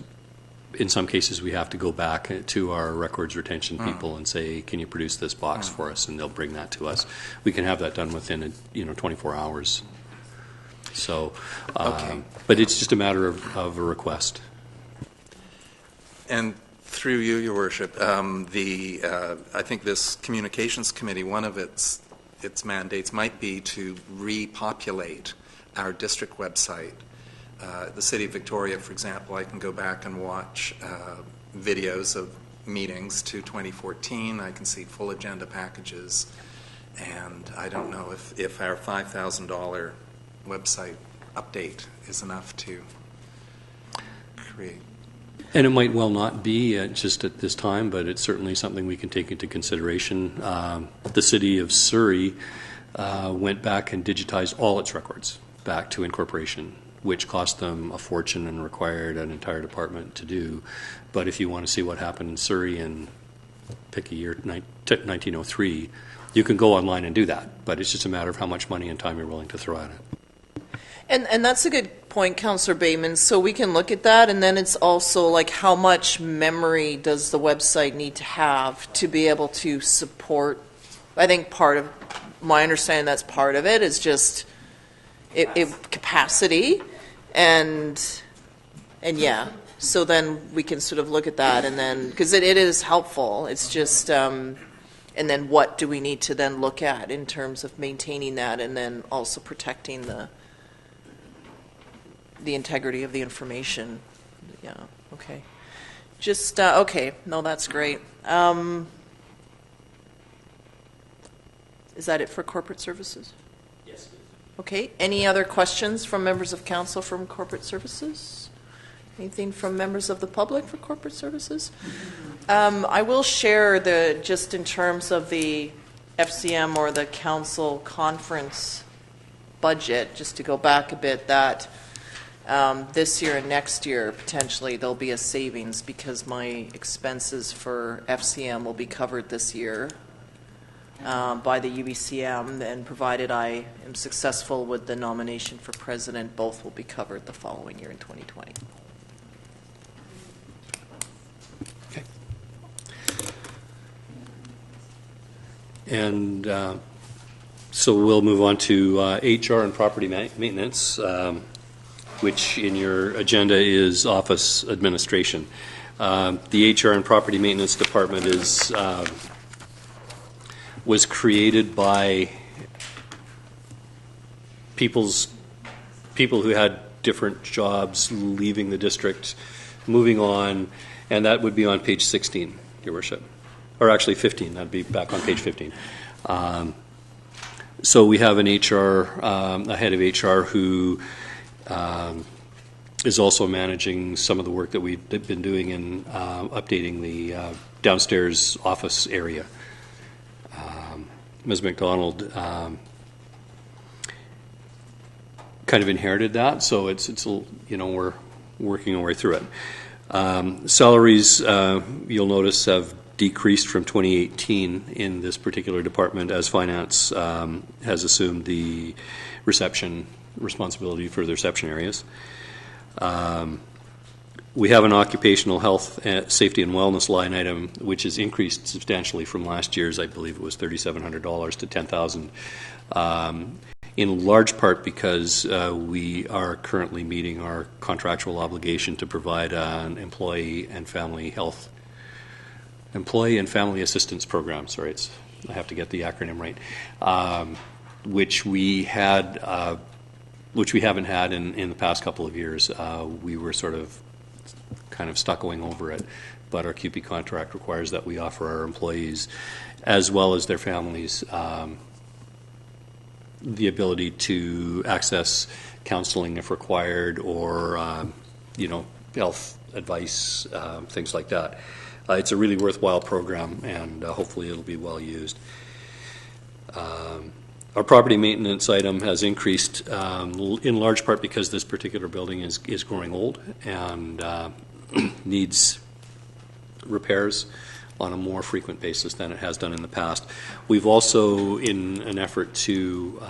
in some cases, we have to go back to our records retention people and say, can you produce this box for us? And they'll bring that to us. We can have that done within 24 hours. So, but it's just a matter of a request. And through you, Your Worship, I think this Communications Committee, one of its mandates might be to repopulate our district website. The City of Victoria, for example, I can go back and watch videos of meetings to 2014. I can see full agenda packages. And I don't know if our $5,000 website update is enough to create. And it might well not be just at this time, but it's certainly something we can take into consideration. The City of Surrey went back and digitized all its records back to incorporation, which cost them a fortune and required an entire department to do. But if you want to see what happened in Surrey in, pick a year, 1903, you can go online and do that. But it's just a matter of how much money and time you're willing to throw at it. And that's a good point, Councillor Bateman. So we can look at that, and then it's also like how much memory does the website need to have to be able to support. I think part of my understanding that's part of it is just capacity, and yeah. So then we can sort of look at that, and then because it is helpful. It's just. And then what do we need to then look at in terms of maintaining that, and then also protecting the integrity of the information. Yeah, okay. Just, okay, no, that's great. Is that it for corporate services? Yes. Okay, any other questions from members of council from corporate services? Anything from members of the public for corporate services? I will share just in terms of the FCM or the council conference budget, just to go back a bit, that this year and next year, potentially, there'll be a savings because my expenses for FCM will be covered this year by the UBCM, and provided I am successful with the nomination for president, both will be covered the following year in 2020. Okay. And so we'll move on to HR and property maintenance. Which in your agenda is office administration. The HR and property maintenance department was created by people who had different jobs, leaving the district, moving on, and that would be on page 16, Your Worship. Or actually 15, that'd be back on page 15. So we have an a head of HR who is also managing some of the work that we've been doing in updating the downstairs office area. Ms. McDonald kind of inherited that, so it's we're working our way through it. Salaries, you'll notice, have decreased from 2018 in this particular department as finance has assumed the responsibility for the reception areas. We have an occupational health, safety and wellness line item which has increased substantially from last year's. I believe it was $3,700 to $10,000, in large part because we are currently meeting our contractual obligation to provide an employee and family assistance program. Sorry, it's I have to get the acronym right, which we had, which we haven't had in the past couple of years. We were sort of kind of stuck going over it, but our QP contract requires that we offer our employees, as well as their families, the ability to access counseling if required, or health advice, things like that. It's a really worthwhile program, and hopefully it'll be well used. Our property maintenance item has increased in large part because this particular building is growing old and needs repairs on a more frequent basis than it has done in the past. We've also, in an effort to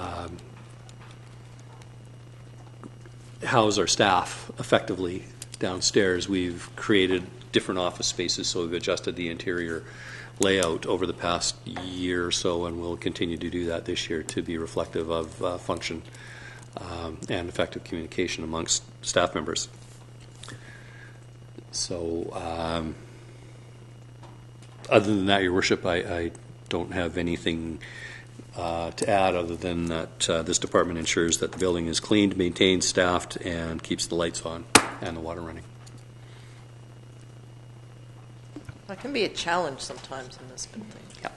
house our staff effectively downstairs, we've created different office spaces, so we've adjusted the interior layout over the past year or so, and we'll continue to do that this year to be reflective of function and effective communication amongst staff members. So other than that, Your Worship, I don't have anything to add other than that this department ensures that the building is cleaned, maintained, staffed, and keeps the lights on and the water running. That can be a challenge sometimes in this building. Yeah.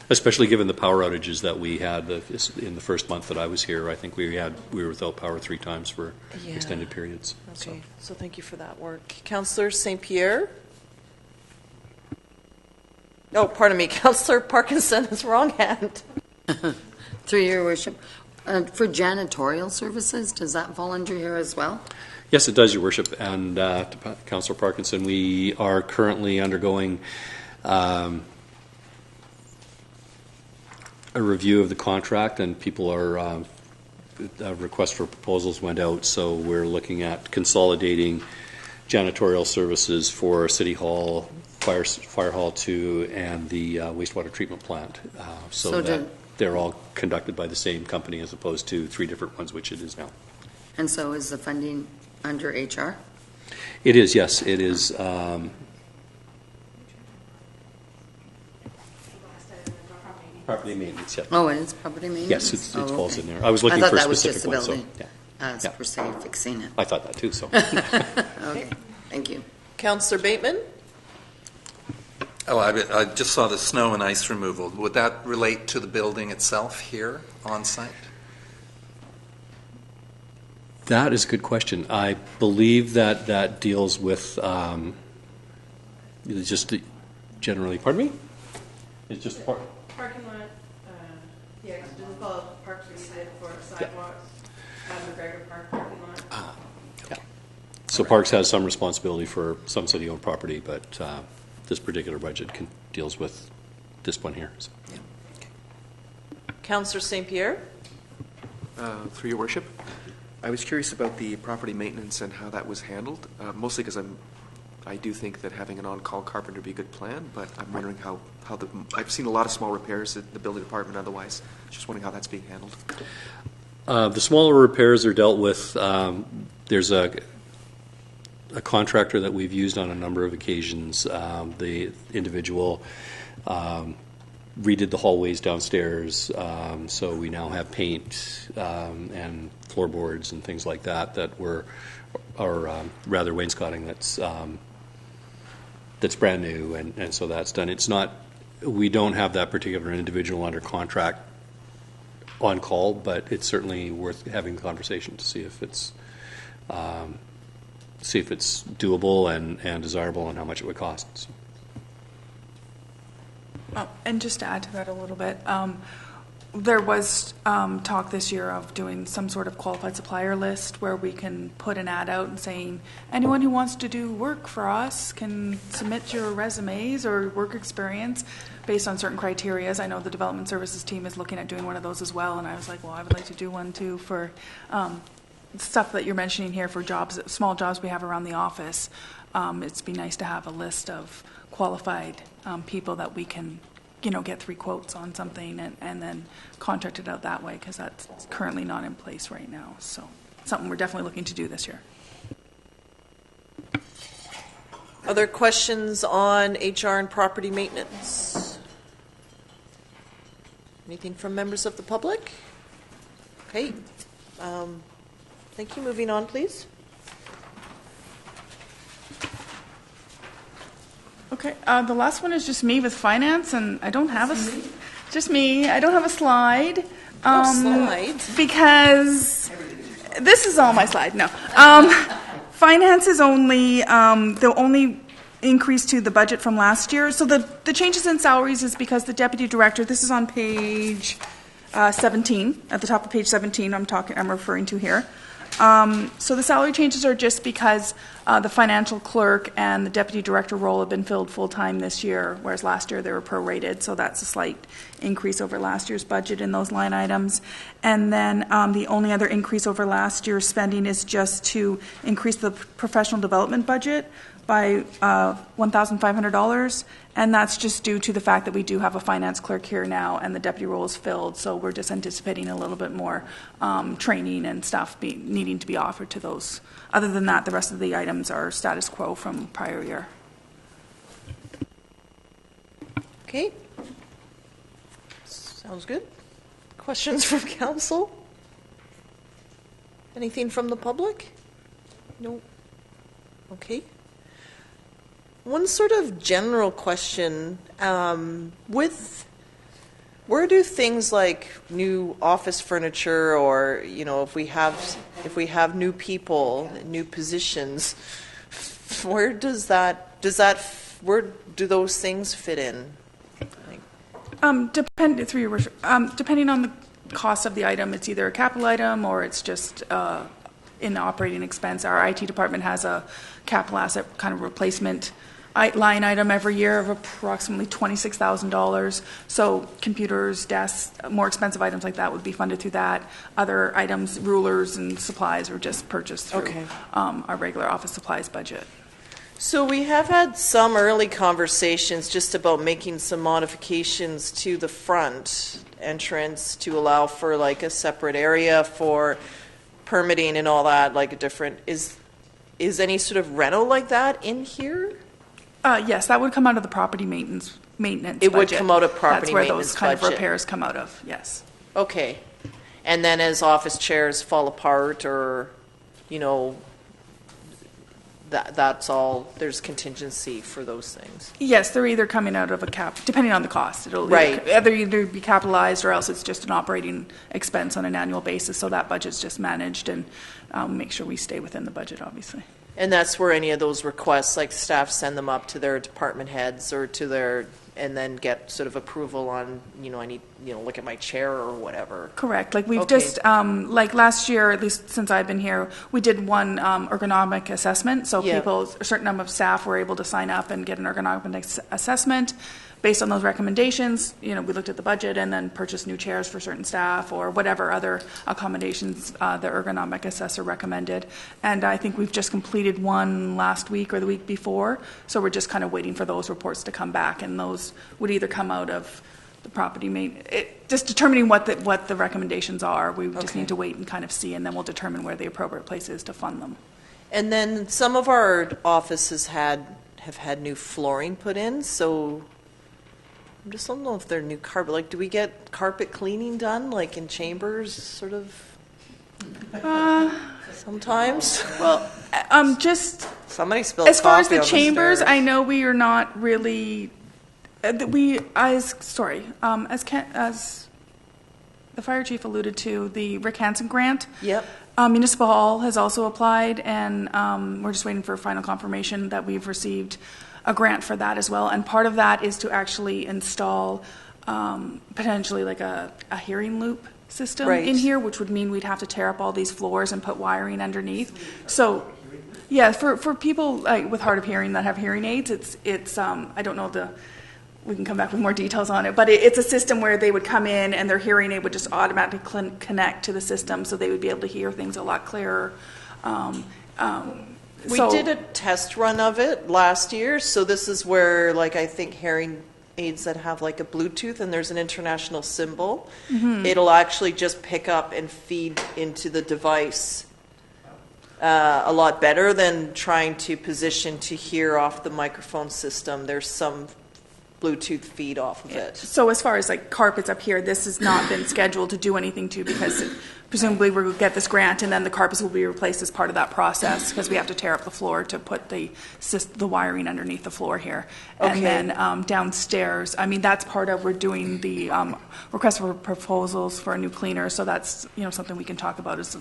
Especially given the power outages that we had in the first month that I was here. I think we were without power 3 times for extended periods. Okay, so thank you for that work. Councillor St. Pierre? Oh, pardon me, Councillor Parkinson is wrong hand. Through Your Worship, for janitorial services, does that fall under here as well? Yes, it does, Your Worship. And to Councillor Parkinson, we are currently undergoing a review of the contract, and people are a request for proposals went out, so we're looking at consolidating janitorial services for City Hall, Fire Hall 2, and the wastewater treatment plant, so that they're all conducted by the same company as opposed to 3 different ones, which it is now. And so is the funding under HR? It is, yes. It is. Property maintenance, yeah. Oh, it is property maintenance? Yes, it falls in there. I was looking for a specific one. I thought that was just the building, yeah. per se, fixing it. I thought that too, so. Okay, thank you. Councillor Bateman? Oh, I just saw the snow and ice removal. Would that relate to the building itself here on site? That is a good question. I believe that deals with just generally. Pardon me? It's just parking lot. Yeah, because it was parks related for sidewalks. McGregor Park parking lot. Yeah. So Parks has some responsibility for some city-owned property, but this particular budget deals with this one here. So. Yeah. Okay. Councillor St. Pierre? Through Your Worship, I was curious about the property maintenance and how that was handled, mostly because I do think that having an on-call carpenter would be a good plan, but I'm wondering how I've seen a lot of small repairs at the building department otherwise. Just wondering how that's being handled. The smaller repairs are dealt with. There's a contractor that we've used on a number of occasions. The individual redid the hallways downstairs, so we now have paint and floorboards and things like that are rather wainscoting that's brand new, and so that's done. It's not. We don't have that particular individual under contract on call, but it's certainly worth having a conversation to see if it's doable and desirable and how much it would cost. So. And just to add to that a little bit, there was talk this year of doing some sort of qualified supplier list where we can put an ad out and saying anyone who wants to do work for us can submit your resumes or work experience based on certain criteria. I know the development services team is looking at doing one of those as well, and I was like, well, I would like to do one too for stuff that you're mentioning here for jobs, small jobs we have around the office. It'd be nice to have a list of qualified people that we can, get 3 quotes on something and then contract it out that way, because that's currently not in place right now. So something we're definitely looking to do this year. Other questions on HR and property maintenance? Anything from members of the public? Okay. Thank you. Moving on, please. Okay, the last one is just me with finance, and I don't have just me. I don't have a slide. Slide. Because this is all my slide. No, finance is only the only increase to the budget from last year. So the changes in salaries is because the deputy director. This is on page 17, at the top of page 17. I'm referring to here. So the salary changes are just because the financial clerk and the deputy director role have been filled full-time this year, whereas last year they were prorated, so that's a slight increase over last year's budget in those line items. And then the only other increase over last year's spending is just to increase the professional development budget by $1,500, and that's just due to the fact that we do have a finance clerk here now and the deputy role is filled, so we're just anticipating a little bit more training and stuff needing to be offered to those. Other than that, the rest of the items are status quo from prior year. Okay. Sounds good. Questions from council? Anything from the public? No. Okay. One sort of general question, where do things like new office furniture or, if we have new people, new positions, where do those things fit in? Depending on the cost of the item, it's either a capital item or it's just in operating expense. Our IT department has a capital asset kind of replacement line item every year of approximately $26,000. So computers, desks, more expensive items like that would be funded through that. Other items, rulers and supplies, are just purchased through our regular office supplies budget. So we have had some early conversations just about making some modifications to the front entrance to allow for like a separate area for permitting and all that, like a different, is any sort of rental like that in here? Yes, that would come out of the property maintenance budget. It would come out of property maintenance budget. That's where maintenance those kind of budget. repairs come out of, yes. Okay. And then as office chairs fall apart or, that's all, there's contingency for those things. Yes, they're either coming out of a cap, depending on the cost. It'll Right. either be capitalized or else it's just an operating expense on an annual basis. So that budget's just managed and make sure we stay within the budget, obviously. And that's where any of those requests, like staff send them up to their department heads or to their, and then get sort of approval on, I need, look at my chair or whatever. Correct. Like we've Okay. just, like last year, at least since I've been here, we did one ergonomic assessment. So Yeah. people, a certain number of staff were able to sign up and get an ergonomic assessment. Based on those recommendations, we looked at the budget and then purchased new chairs for certain staff or whatever other accommodations the ergonomic assessor recommended. And I think we've just completed one last week or the week before. So we're just kind of waiting for those reports to come back, and those would either come out of the property just determining what the recommendations are. We just Okay. need to wait and kind of see, and then we'll determine where the appropriate place is to fund them. And then some of our offices have had new flooring put in, so I just don't know if they're new carpet. Like, do we get carpet cleaning done, like in chambers, sort of? Sometimes. Well, just Somebody spilled as far as coffee the on chambers, stairs. I know we are not really. As the fire chief alluded to, the Rick Hansen grant. Yep. Municipal Hall has also applied, and we're just waiting for final confirmation that we've received a grant for that as well. And part of that is to actually install potentially like a hearing loop system Right. in here, which would mean we'd have to tear up all these floors and put wiring underneath. So, yeah, for people like with hard of hearing that have hearing aids, it's I don't know we can come back with more details on it, but it's a system where they would come in and their hearing aid would just automatically connect to the system, so they would be able to hear things a lot clearer. We did a test run of it last year, so this is where, like, I think hearing aids that have like a Bluetooth and there's an international symbol, it'll actually just pick up and feed into the device a lot better than trying to position to hear off the microphone system. There's some Bluetooth feed off of it. So as far as like carpets up here, this has not been scheduled to do anything to, because presumably we'll get this grant and then the carpets will be replaced as part of that process, because we have to tear up the floor to put the wiring underneath the floor here. Okay. And then downstairs, I mean, that's part of, we're doing the request for proposals for a new cleaner, so that's, something we can talk about is,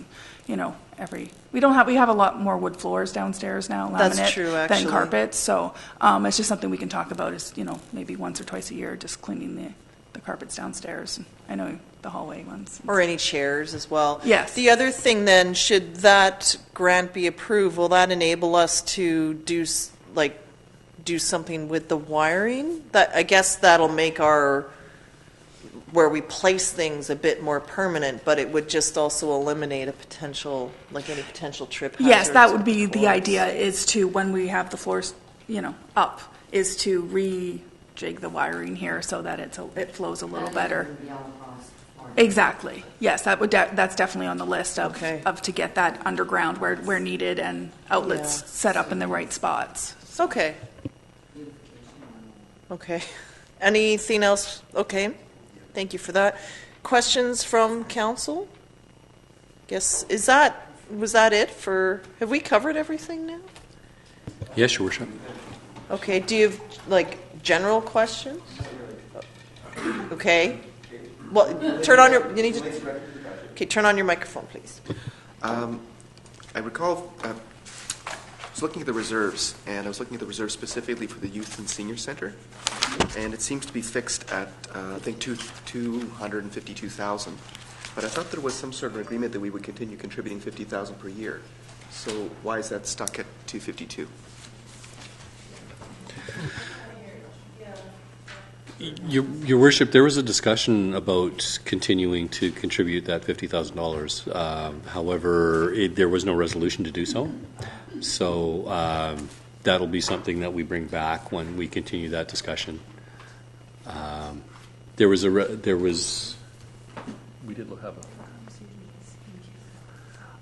we have a lot more wood floors downstairs now, laminate, That's true, actually. than carpets, so it's just something we can talk about is, maybe once or twice a year, just cleaning the carpets downstairs. I know the hallway ones. Or any chairs as well. Yes. The other thing then, should that grant be approved, will that enable us to do something with the wiring? I guess that'll make where we place things a bit more permanent, but it would just also eliminate any potential trip hazards. Yes, that would be the idea, is to, when we have the floors, up, is to rejig the wiring here so that it flows a little better. Exactly. Yes, that's definitely on the list of to get that underground where needed and outlets set up in the right spots. Okay. Okay. Anything else? Okay. Thank you for that. Questions from council? Guess, was that it for, have we covered everything now? Yes, Your Worship. Okay, do you have, general questions? Okay. Well, turn on your microphone, please. I recall I was looking at the reserves, and I was looking at the reserves specifically for the Youth and Senior Center, and it seems to be fixed at, I think, 252,000. But I thought there was some sort of agreement that we would continue contributing 50,000 per year. So why is that stuck at 252? Your Worship, there was a discussion about continuing to contribute that $50,000. However, there was no resolution to do so. So that'll be something that we bring back when we continue that discussion. We did have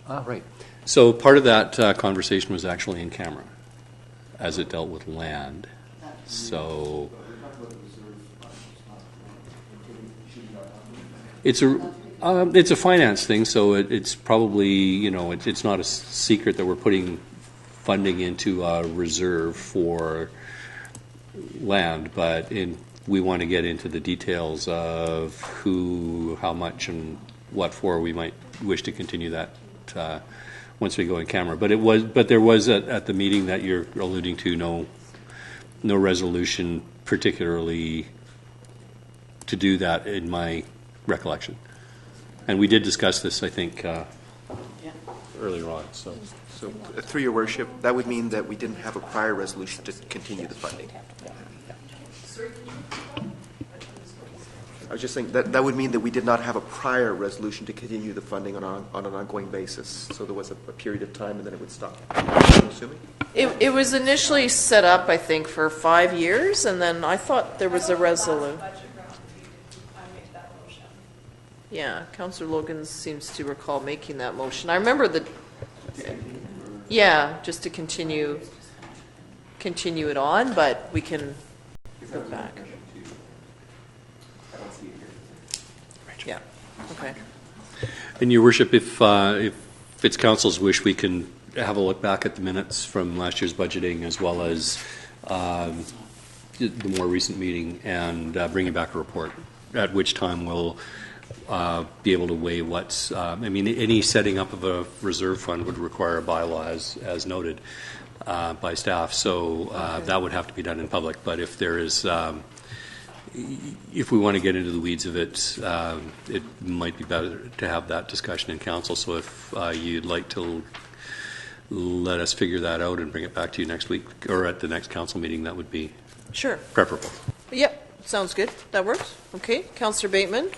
a right. So part of that conversation was actually in camera, as it dealt with land. So it's a finance thing. So it's probably it's not a secret that we're putting funding into a reserve for land, but we want to get into the details of who, how much, and what for. We might wish to continue that once we go in camera. But there was at the meeting that you're alluding to no resolution particularly to do that in my recollection. And we did discuss this, I think, earlier on. So through your worship, that would mean that we didn't have a prior resolution to continue the funding. I was just saying that would mean that we did not have a prior resolution to continue the funding on an ongoing basis. So there was a period of time and then it would stop. I'm assuming? It was initially set up, I think, for 5 years, and then I thought there was a resolution. Yeah, Councillor Logan seems to recall making that motion. I remember just to continue it on, but we can go back. Yeah. Okay. And Your Worship, if it's Council's wish, we can have a look back at the minutes from last year's budgeting as well as the more recent meeting and bring you back a report, at which time we'll be able to weigh what's... any setting up of a reserve fund would require a bylaw, as noted by staff, so that would have to be done in public. But if there is... if we want to get into the weeds of it, it might be better to have that discussion in council. So if you'd like to let us figure that out and bring it back to you next week or at the next council meeting, that would be preferable. Yep, sounds good. That works. Okay, Councillor Bateman.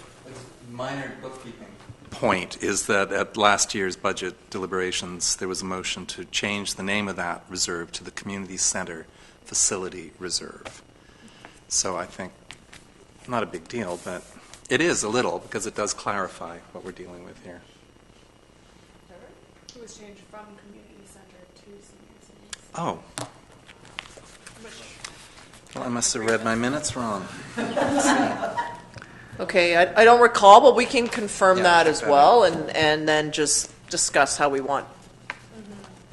Minor bookkeeping point is that at last year's budget deliberations, there was a motion to change the name of that reserve to the Community Center Facility Reserve. So I think not a big deal, but it is a little because it does clarify what we're dealing with here. It was changed from community center to senior center. Oh. Well, I must have read my minutes wrong. Okay, I don't recall, but we can confirm Yeah, that as better. well, and then just discuss how we want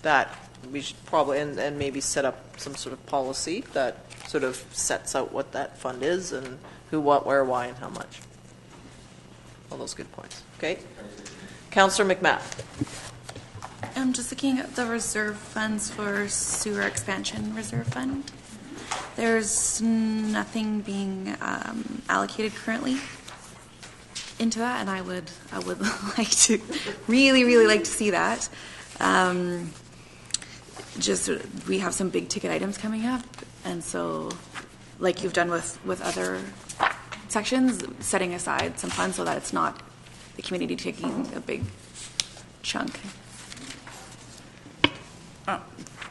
that. We should probably, and maybe set up some sort of policy that sort of sets out what that fund is and who, what, where, why, and how much. All those good points. Okay? Councillor McMath. I'm just looking at the reserve funds for sewer expansion reserve fund. There's nothing being allocated currently into that, and I would like to really like to see that. Just we have some big ticket items coming up, and so like you've done with other sections, setting aside some funds so that it's not the community taking a big chunk.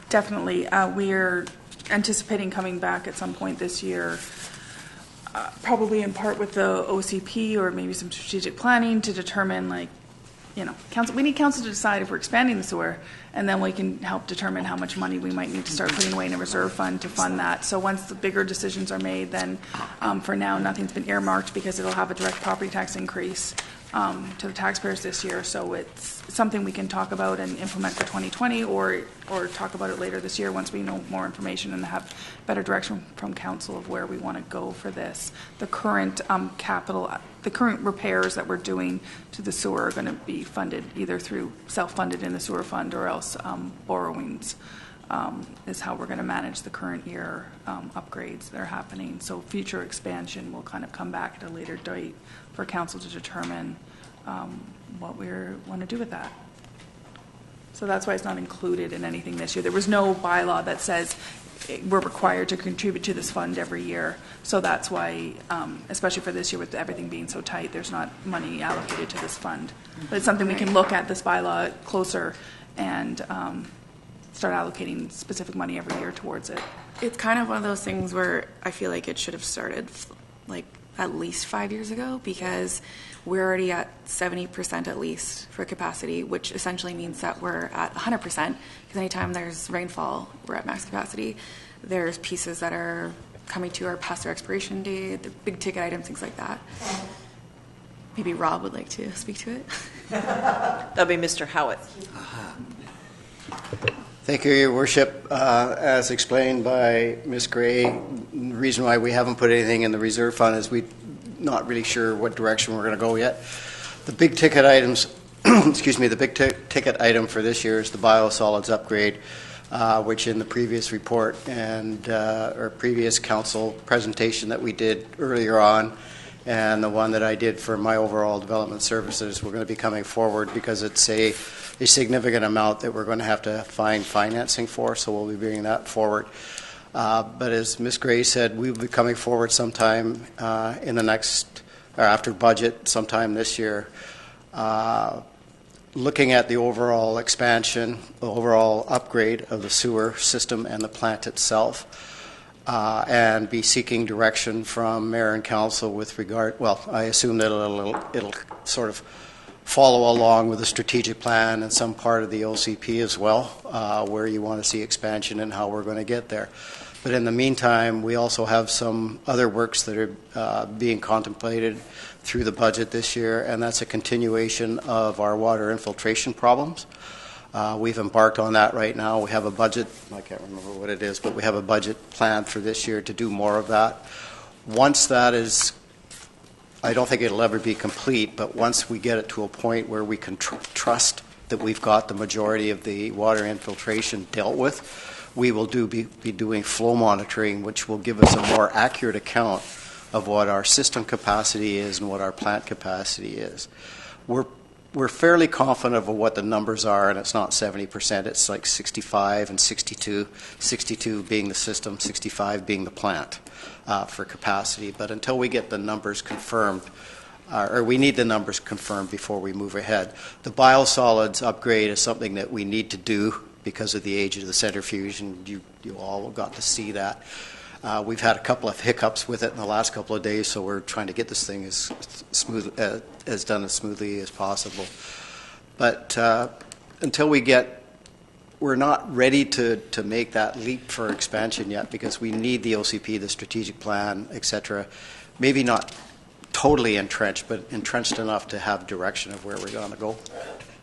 Definitely. We're anticipating coming back at some point this year, probably in part with the OCP or maybe some strategic planning to determine, like, council. We need council to decide if we're expanding the sewer, and then we can help determine how much money we might need to start putting away in a reserve fund to fund that. So once the bigger decisions are made, then for now nothing's been earmarked because it'll have a direct property tax increase to the taxpayers this year. So it's something we can talk about and implement for 2020, or talk about it later this year once we know more information and have better direction from council of where we want to go for this. The current the current repairs that we're doing to the sewer are going to be funded either through self-funded in the sewer fund or else borrowings is how we're going to manage the current year upgrades that are happening. So future expansion will kind of come back at a later date for council to determine what we want to do with that. So that's why it's not included in anything this year. There was no bylaw that says we're required to contribute to this fund every year. So that's why, especially for this year with everything being so tight, there's not money allocated to this fund. But it's something we can look at this bylaw closer and start allocating specific money every year towards it. It's kind of one of those things where I feel like it should have started like at least 5 years ago, because we're already at 70% at least for capacity, which essentially means that we're at 100%, because anytime there's rainfall, we're at max capacity. There's pieces that are coming to or past their expiration date, the big ticket items, things like that. Maybe Rob would like to speak to it. That'll be Mr. Howitt. Thank you, Your Worship. As explained by Ms. Gray, the reason why we haven't put anything in the reserve fund is we're not really sure what direction we're going to go yet. The big ticket items, excuse me, the big ticket item for this year is the biosolids upgrade, which in the previous report and or previous council presentation that we did earlier on, and the one that I did for my overall development services, we're going to be coming forward because it's a significant amount that we're going to have to find financing for, so we'll be bringing that forward. But as Ms. Gray said, we'll be coming forward sometime in the next, or after budget, sometime this year, looking at the overall expansion, the overall upgrade of the sewer system and the plant itself, and be seeking direction from Mayor and Council with regard, well, I assume that it'll sort of follow along with the strategic plan and some part of the OCP as well, where you want to see expansion and how we're going to get there. But in the meantime, we also have some other works that are being contemplated through the budget this year, and that's a continuation of our water infiltration problems. We've embarked on that right now. We have a budget, I can't remember what it is, but we have a budget plan for this year to do more of that. Once that is, I don't think it'll ever be complete, but once we get it to a point where we can trust that we've got the majority of the water infiltration dealt with, we will be doing flow monitoring, which will give us a more accurate account of what our system capacity is and what our plant capacity is. We're fairly confident of what the numbers are, and it's not 70%. It's like 65 and 62, 62 being the system, 65 being the plant for capacity. But until we get the numbers confirmed, or we need the numbers confirmed before we move ahead. The biosolids upgrade is something that we need to do because of the age of the centrifuge, and you all got to see that. We've had a couple of hiccups with it in the last couple of days, so we're trying to get this thing as smooth, as done as smoothly as possible. But until we get we're not ready to make that leap for expansion yet because we need the OCP, the strategic plan, et cetera. Maybe not totally entrenched, but entrenched enough to have direction of where we're going to go,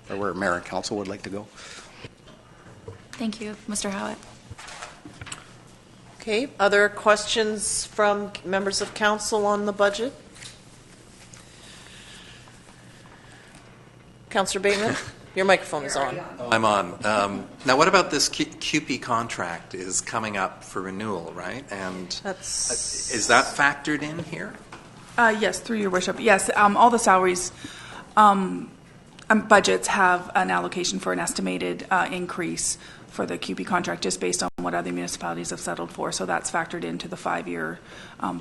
or where Mayor and Council would like to go. Thank you. Mr. Howitt. Okay, other questions from members of council on the budget? Councillor Bateman, your microphone is on. I'm on. Now, what about this QP contract is coming up for renewal, right? And is that factored in here? Yes, through your worship. Yes, all the salaries budgets have an allocation for an estimated increase for the QP contract just based on what other municipalities have settled for. So that's factored into the 5-year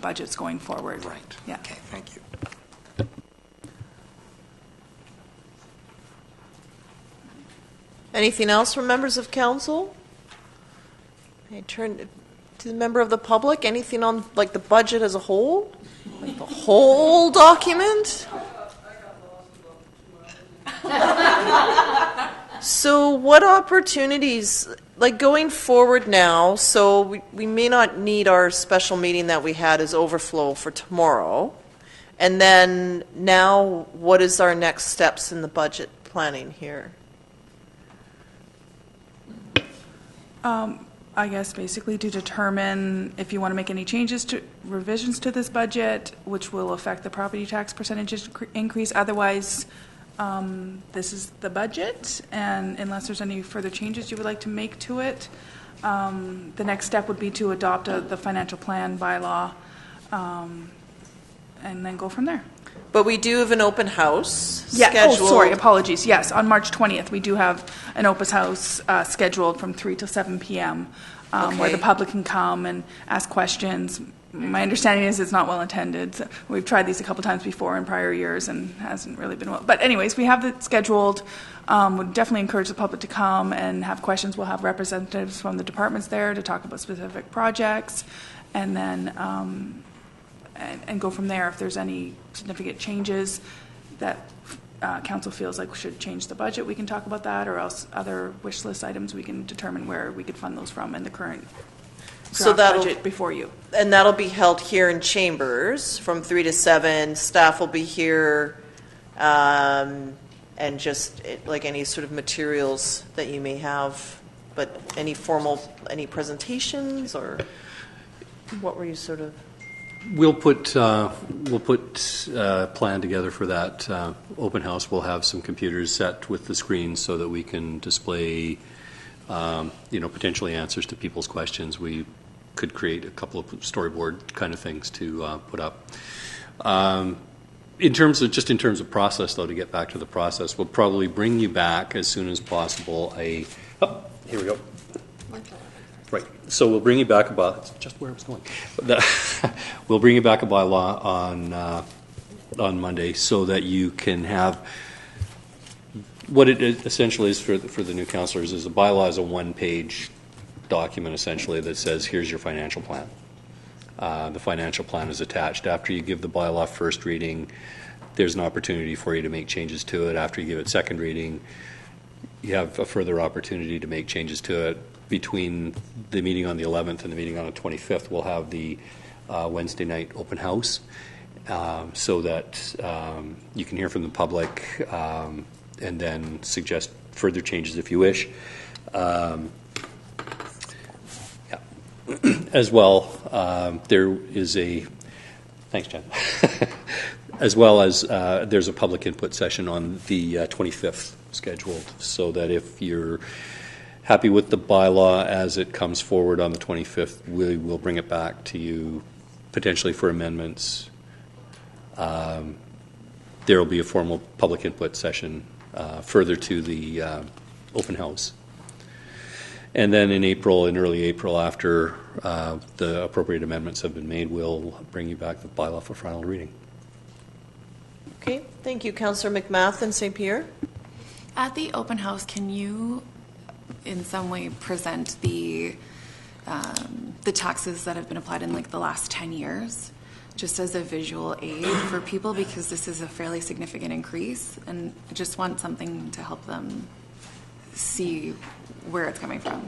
budgets going forward. Right. Yeah. Okay, thank you. Anything else from members of council? I turn to the member of the public. Anything on like the budget as a whole? Like the whole document? So what opportunities, like going forward now, so we may not need our special meeting that we had as overflow for tomorrow. And then now, what is our next steps in the budget planning here? I guess basically to determine if you want to make any revisions to this budget, which will affect the property tax percentage increase. Otherwise, this is the budget, and unless there's any further changes you would like to make to it, the next step would be to adopt the financial plan bylaw, and then go from there. But we do have an open house Yeah. scheduled. Oh, sorry. Apologies. Yes, on March 20th, we do have an open house scheduled from 3 to 7 p.m. Where the public can come and ask questions. My understanding is it's not well attended. So we've tried these a couple times before in prior years and hasn't really been well. But anyways, we have it scheduled. Would definitely encourage the public to come and have questions. We'll have representatives from the departments there to talk about specific projects, and then and go from there. If there's any significant changes that council feels like should change the budget, we can talk about that, or else other wish list items, we can determine where we could fund those from in the current budget before you. And that'll be held here in Chambers from 3 to 7. Staff will be here, and just like any sort of materials that you may have, but any presentations, or what were you sort of? We'll put a plan together for that open house. We'll have some computers set with the screens so that we can display, potentially answers to people's questions. We could create a couple of storyboard kind of things to put up. In terms of process, though, to get back to the process, we'll probably bring you back as soon as possible. Here we go. Right. So we'll bring you back that's just where I was going. We'll bring you back a bylaw on Monday so that you can have what it essentially is for the new councillors is a bylaw is a 1-page document essentially that says here's your financial plan. The financial plan is attached. After you give the bylaw first reading, there's an opportunity for you to make changes to it. After you give it second reading, you have a further opportunity to make changes to it. Between the meeting on the 11th and the meeting on the 25th, we'll have the Wednesday night open house so that you can hear from the public and then suggest further changes if you wish. As well, there is thanks, Jen. As well as there's a public input session on the 25th scheduled, so that if you're happy with the bylaw as it comes forward on the 25th, we will bring it back to you potentially for amendments. There will be a formal public input session further to the open house. And then in early April, after the appropriate amendments have been made, we'll bring you back the bylaw for final reading. Okay, thank you. Councillor McMath, St. Pierre. At the open house, can you in some way present the taxes that have been applied in like the last 10 years, just as a visual aid for people, because this is a fairly significant increase, and I just want something to help them see where it's coming from.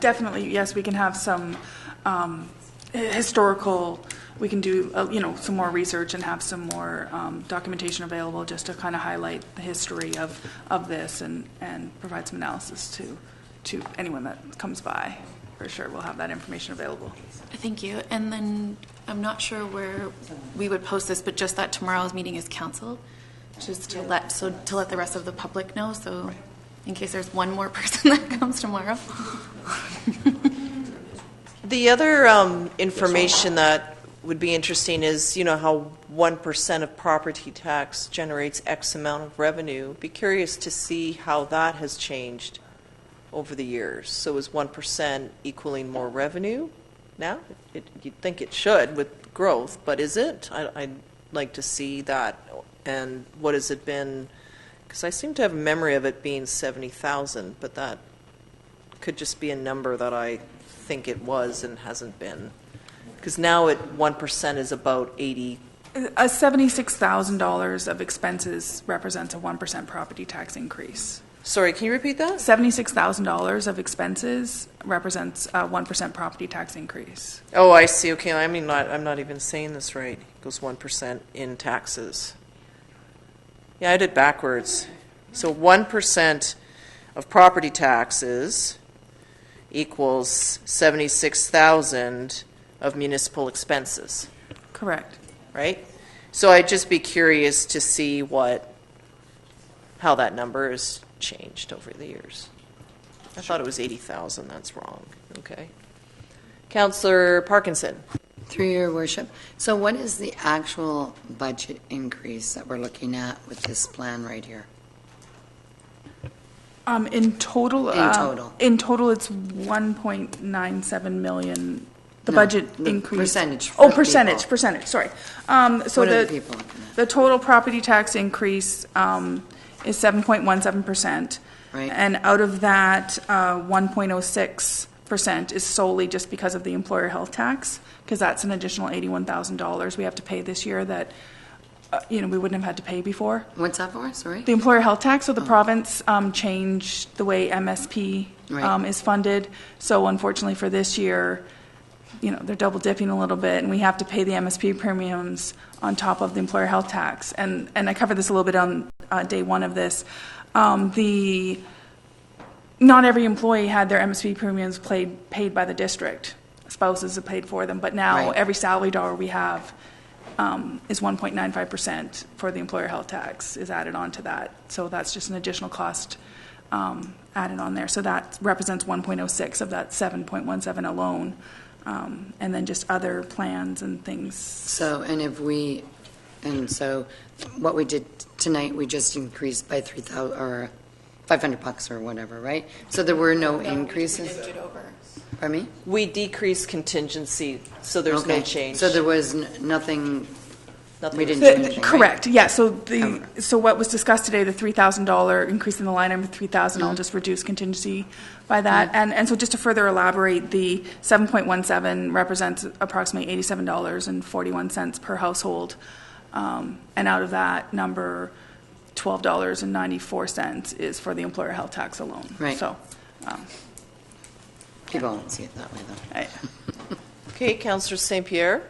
Definitely, yes, we can have some historical, we can do, some more research and have some more documentation available just to kind of highlight the history of this and provide some analysis to anyone that comes by. For sure, we'll have that information available. Thank you. And then I'm not sure where we would post this, but just that tomorrow's meeting is canceled, just to let the rest of the public know. So, in case there's one more person that comes tomorrow. The other information that would be interesting is, how 1% of property tax generates X amount of revenue. Be curious to see how that has changed over the years. So is 1% equaling more revenue now? You'd think it should with growth, but is it? I'd like to see that. And what has it been? Because I seem to have a memory of it being 70,000, but that could just be a number that I think it was and hasn't been. Because now 1% is about 80. $76,000 of expenses represents a 1% property tax increase. Sorry, can you repeat that? $76,000 of expenses represents a 1% property tax increase. Oh, I see. Okay, I'm not even saying this right. It goes 1% in taxes. Yeah, I did backwards. So 1% of property taxes equals 76,000 of municipal expenses. Correct. Right? So I'd just be curious to see how that number has changed over the years. I thought it was 80,000. That's wrong. Okay. Councillor Parkinson. Through your worship. So what is the actual budget increase that we're looking at with this plan right here? In total, In total, it's 1.97 million. The budget the increase. percentage. Oh, for percentage. people. Percentage. Sorry. So What are the people looking at? the total property tax increase is 7.17%. Right. And out of that, 1.06% is solely just because of the employer health tax, because that's an additional $81,000 we have to pay this year that we wouldn't have had to pay before. What's that for? Sorry. The employer health tax. So the province changed the way MSP Right. is funded. So unfortunately for this year, they're double dipping a little bit, and we have to pay the MSP premiums on top of the employer health tax. And I covered this a little bit on day one of this. Not every employee had their MSP premiums paid by the district. Spouses have paid for them, but now Right. every salary dollar we have is 1.95% for the employer health tax is added on to that. So that's just an additional cost added on there. So that represents 1.06 of that 7.17 alone. And then just other plans and things. So what we did tonight, we just increased by 3,000 or $500 or whatever, right? So there were no increases. Pardon me? We decreased contingency, so there's no Okay. change. So there was nothing. Nothing We didn't was- do anything, right? Correct. Yeah. So what was discussed today, the $3,000 increase in the line item of 3,000, I'll just reduce contingency by that. And so just to further elaborate, the 7.17 represents approximately $87.41 per household, and out of that number, $12.94 is for the employer health tax alone. Right. So. People won't see it that way, though. Okay, Councillor St. Pierre.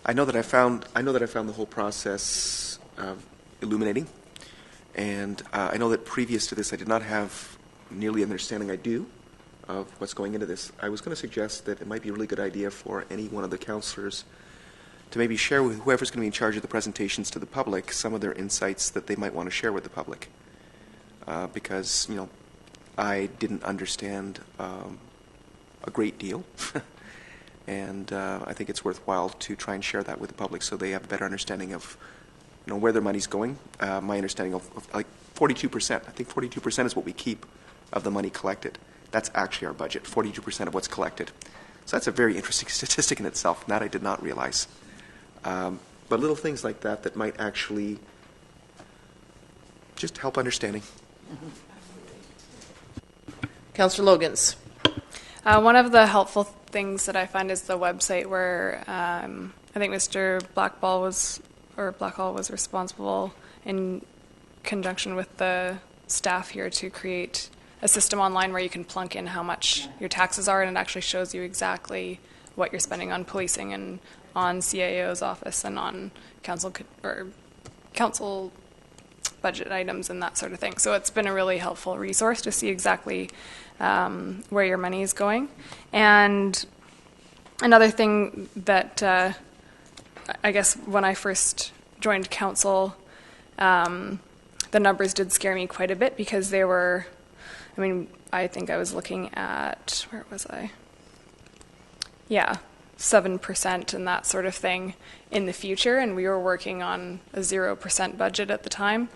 I know that I found the whole process illuminating, and I know that previous to this I did not have nearly the understanding I do of what's going into this. I was going to suggest that it might be a really good idea for any one of the councillors to maybe share with whoever's going to be in charge of the presentations to the public some of their insights that they might want to share with the public, because I didn't understand a great deal. And I think it's worthwhile to try and share that with the public so they have a better understanding of where their money's going. My understanding of like 42%. I think 42% is what we keep of the money collected. That's actually our budget, 42% of what's collected. So that's a very interesting statistic in itself, and that I did not realize. But little things like that might actually just help understanding. Councillor Logans. One of the helpful things that I find is the website where I think Mr. Blackball was Blackhall was responsible in conjunction with the staff here to create a system online where you can plunk in how much your taxes are, and it actually shows you exactly what you're spending on policing and on CAO's office and on council budget items and that sort of thing. So it's been a really helpful resource to see exactly where your money is going. And another thing that I guess when I first joined council, the numbers did scare me quite a bit because they were, I mean, I think I was looking at, where was I? Yeah, 7% and that sort of thing in the future, and we were working on a 0% budget at the time.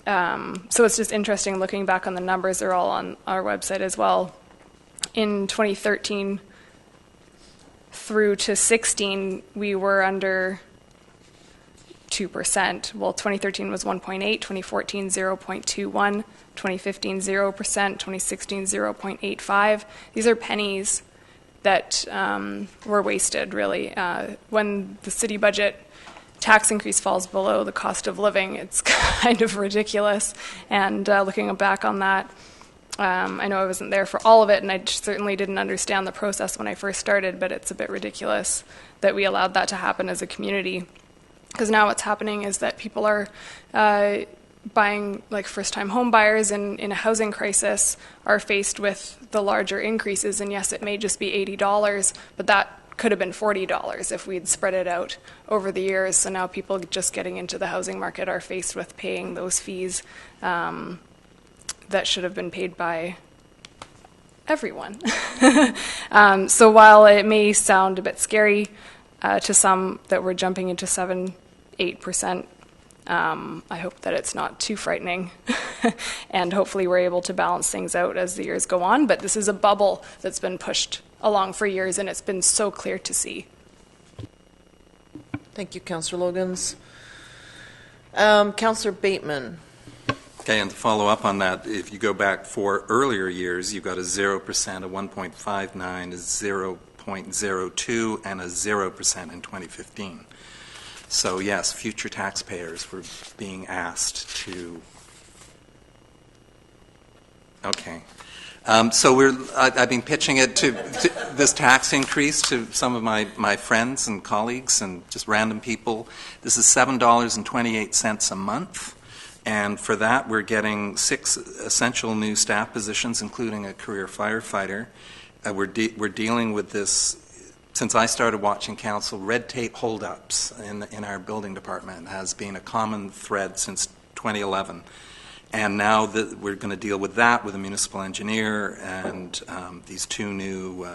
So it's just interesting looking back on the numbers. They're all on our website as well. In 2013 through to 16, we were under 2%. Well, 2013 was 1.8, 2014 0.21, 2015 0%, 2016 0.85. These are pennies that were wasted, really. When the city budget tax increase falls below the cost of living, it's kind of ridiculous. And looking back on that, I know I wasn't there for all of it, and I certainly didn't understand the process when I first started, but it's a bit ridiculous that we allowed that to happen as a community. Because now what's happening is that people are buying, like first-time home buyers in a housing crisis are faced with the larger increases, and yes, it may just be $80, but that could have been $40 if we'd spread it out over the years. So now people just getting into the housing market are faced with paying those fees that should have been paid by everyone. So while it may sound a bit scary to some that we're jumping into 7-8%, I hope that it's not too frightening, and hopefully we're able to balance things out as the years go on. But this is a bubble that's been pushed along for years, and it's been so clear to see. Thank you, Councillor Logans. Councillor Bateman. Okay, and to follow up on that, if you go back 4 earlier years, you've got a 0%, a 1.59, a 0.02, and a 0% in 2015. So yes, future taxpayers were being asked to. Okay, so I've been pitching it to this tax increase to some of my friends and colleagues and just random people. This is $7.28 a month, and for that we're getting 6 essential new staff positions, including a career firefighter. We're dealing with this. Since I started watching council, red tape holdups in our building department has been a common thread since 2011. And now that we're going to deal with that with a municipal engineer and these 2 new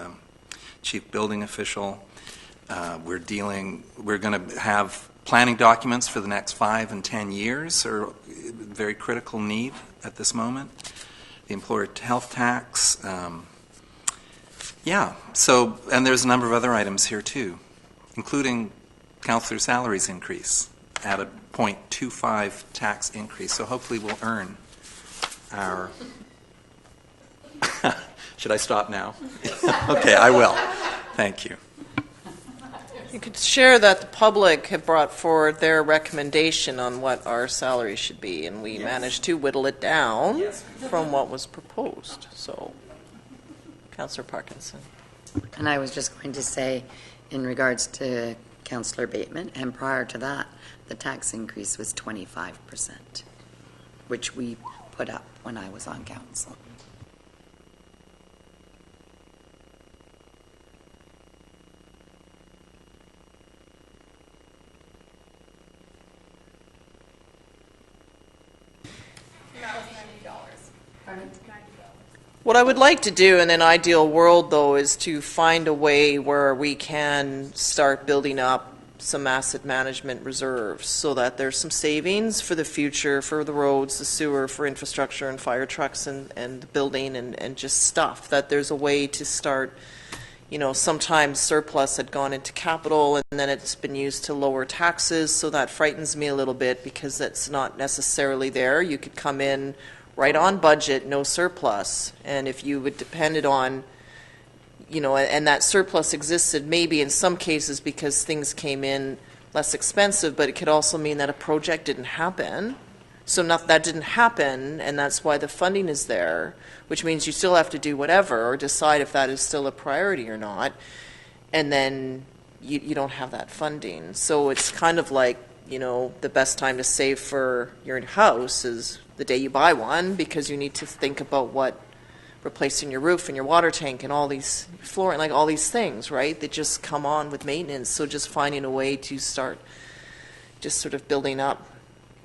chief building official. We're going to have planning documents for the next 5 and 10 years, are a very critical need at this moment. The employer health tax. Yeah, so, and there's a number of other items here too, including councillor salaries increase at a 0.25 tax increase. So hopefully we'll earn our... Should I stop now? Okay, I will. Thank you. You could share that the public have brought forward their recommendation on what our salary should be, and we managed to whittle it down from what was proposed. So... Councillor Parkinson. And I was just going to say, in regards to Councillor Bateman, and prior to that, the tax increase was 25%, which we put up when I was on council. What I would like to do in an ideal world, though, is to find a way where we can start building up some asset management reserves so that there's some savings for the future, for the roads, the sewer, for infrastructure and fire trucks and the building and just stuff, that there's a way to start, you know, sometimes surplus had gone into capital and then it's been used to lower taxes, so that frightens me a little bit because it's not necessarily there. You could come in right on budget, no surplus. And if you would depended on, you know, and that surplus existed maybe in some cases because things came in less expensive, but it could also mean that a project didn't happen. So that didn't happen, and that's why the funding is there, which means you still have to do whatever or decide if that is still a priority or not, and then you don't have that funding. So it's kind of like, the best time to save for your house is the day you buy one, because you need to think about what replacing your roof and your water tank and all these flooring, like all these things, right? That just come on with maintenance. So just finding a way to start just sort of building up.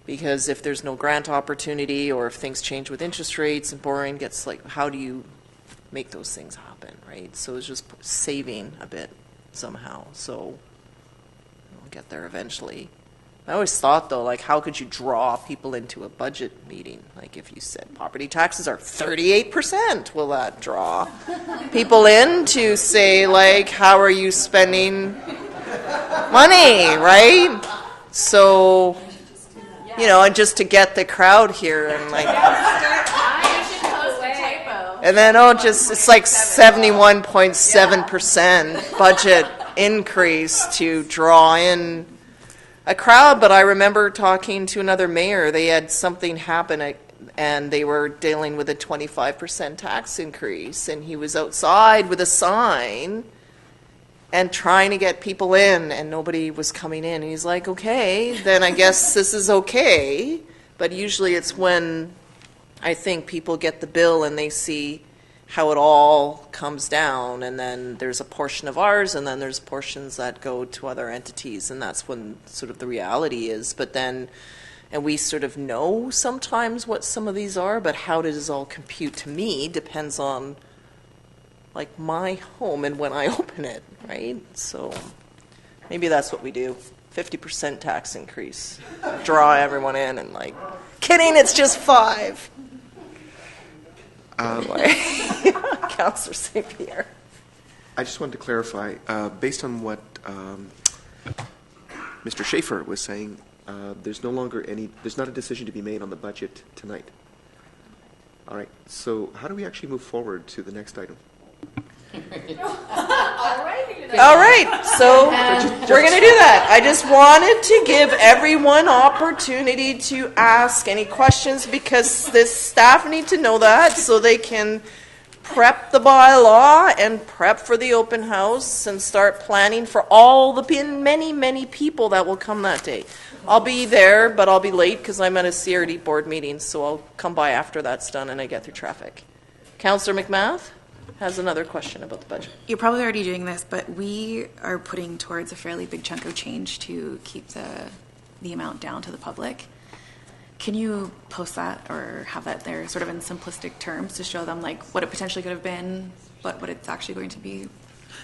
Because if there's no grant opportunity, or if things change with interest rates and borrowing gets how do you make those things happen, right? So it's just saving a bit somehow. So we'll get there eventually. I always thought, though, how could you draw people into a budget meeting? If you said property taxes are 38%, will that draw people in to say, how are you spending money, right? So, and just to get the crowd here and and then, it's 71.7% budget increase to draw in a crowd. But I remember talking to another mayor. They had something happen and they were dealing with a 25% tax increase, and he was outside with a sign and trying to get people in, and nobody was coming in. And he's like, okay, then I guess this is okay. But usually it's when I think people get the bill and they see how it all comes down, and then there's a portion of ours, and then there's portions that go to other entities, and that's when sort of the reality is. But then, and we sort of know sometimes what some of these are, but how does it all compute to me depends on my home and when I open it, right? So maybe that's what we do. 50% tax increase. Draw everyone in and kidding, it's just 5. Councillor St. Pierre. I just wanted to clarify, based on what Mr. Schaefer was saying, there's not a decision to be made on the budget tonight. All right, so how do we actually move forward to the next item? All right, so we're going to do that. I just wanted to give everyone opportunity to ask any questions, because this staff need to know that so they can prep the bylaw and prep for the open house and start planning for all the many, many people that will come that day. I'll be there, but I'll be late because I'm at a CRD board meeting, so I'll come by after that's done and I get through traffic. Councillor McMath has another question about the budget. You're probably already doing this, but we are putting towards a fairly big chunk of change to keep the amount down to the public. Can you post that or have that there sort of in simplistic terms to show them what it potentially could have been, but what it's actually going to be?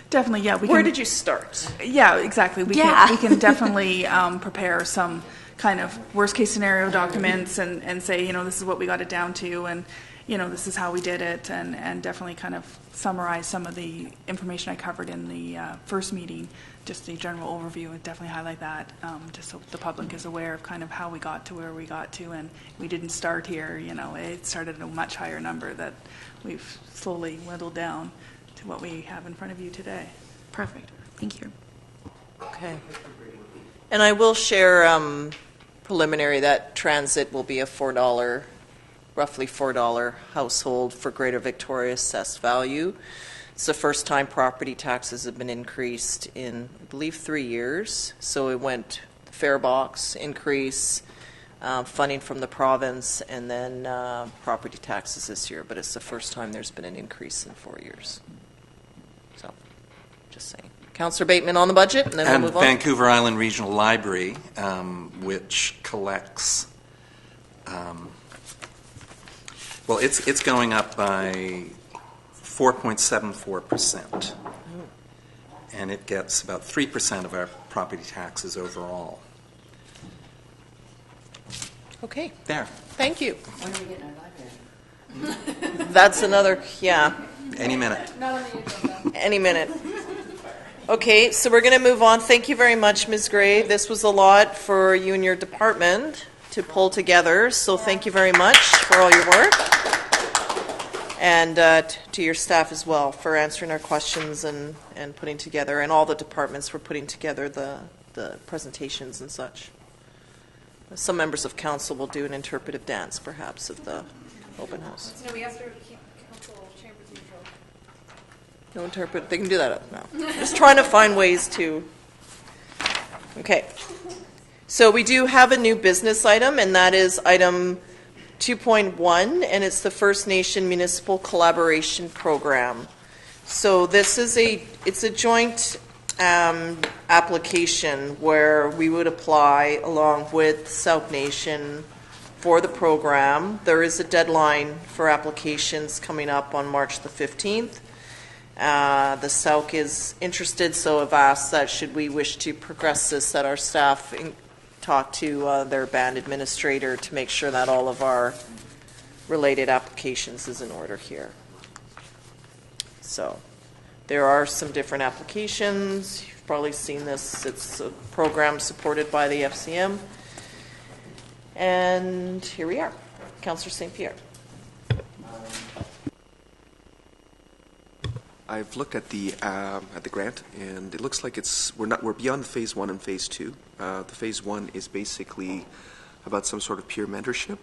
Definitely, yeah. Where did you start? Yeah, exactly. We can definitely prepare some kind of worst case scenario documents and say, this is what we got it down to, and this is how we did it, and definitely kind of summarize some of the information I covered in the first meeting, just the general overview, and definitely highlight that, just so the public is aware of kind of how we got to where we got to, and we didn't start here, it started at a much higher number that we've slowly whittled down to what we have in front of you today. Perfect. Thank you. Okay. And I will share preliminary that transit will be a roughly $4 household for Greater Victoria assessed value. It's the first time property taxes have been increased in, I believe, 3 years. So it went fare box increase, funding from the province, and then property taxes this year. But it's the first time there's been an increase in 4 years. So, just saying. Councillor Bateman on the budget, and then we'll move on. Vancouver Island Regional Library, which collects. Well, it's going up by 4.74%, and it gets about 3% of our property taxes overall. Okay. There. Thank you. When are we getting our library? That's another, Any minute. any minute. Okay, so we're going to move on. Thank you very much, Ms. Gray. This was a lot for you and your department to pull together, so thank you very much for all your work. And to your staff as well for answering our questions and putting together, and all the departments for putting together the the presentations and such. Some members of council will do an interpretive dance, perhaps, of the open house. No, we have to keep council chambers neutral. No interpret. They can do that now. Just trying to find ways to. Okay. So we do have a new business item, and that is item 2.1, and it's the First Nation Municipal Collaboration Program. So this is it's a joint application where we would apply along with Sauk Nation for the program. There is a deadline for applications coming up on March the 15th. The Sauk is interested, so have asked that should we wish to progress this, that our staff talk to their band administrator to make sure that all of our related applications is in order here. So there are some different applications. You've probably seen this. It's a program supported by the FCM. And here we are. Councillor St. Pierre. I've looked at the grant, and it looks like we're beyond phase 1 and phase 2. The phase 1 is basically about some sort of peer mentorship.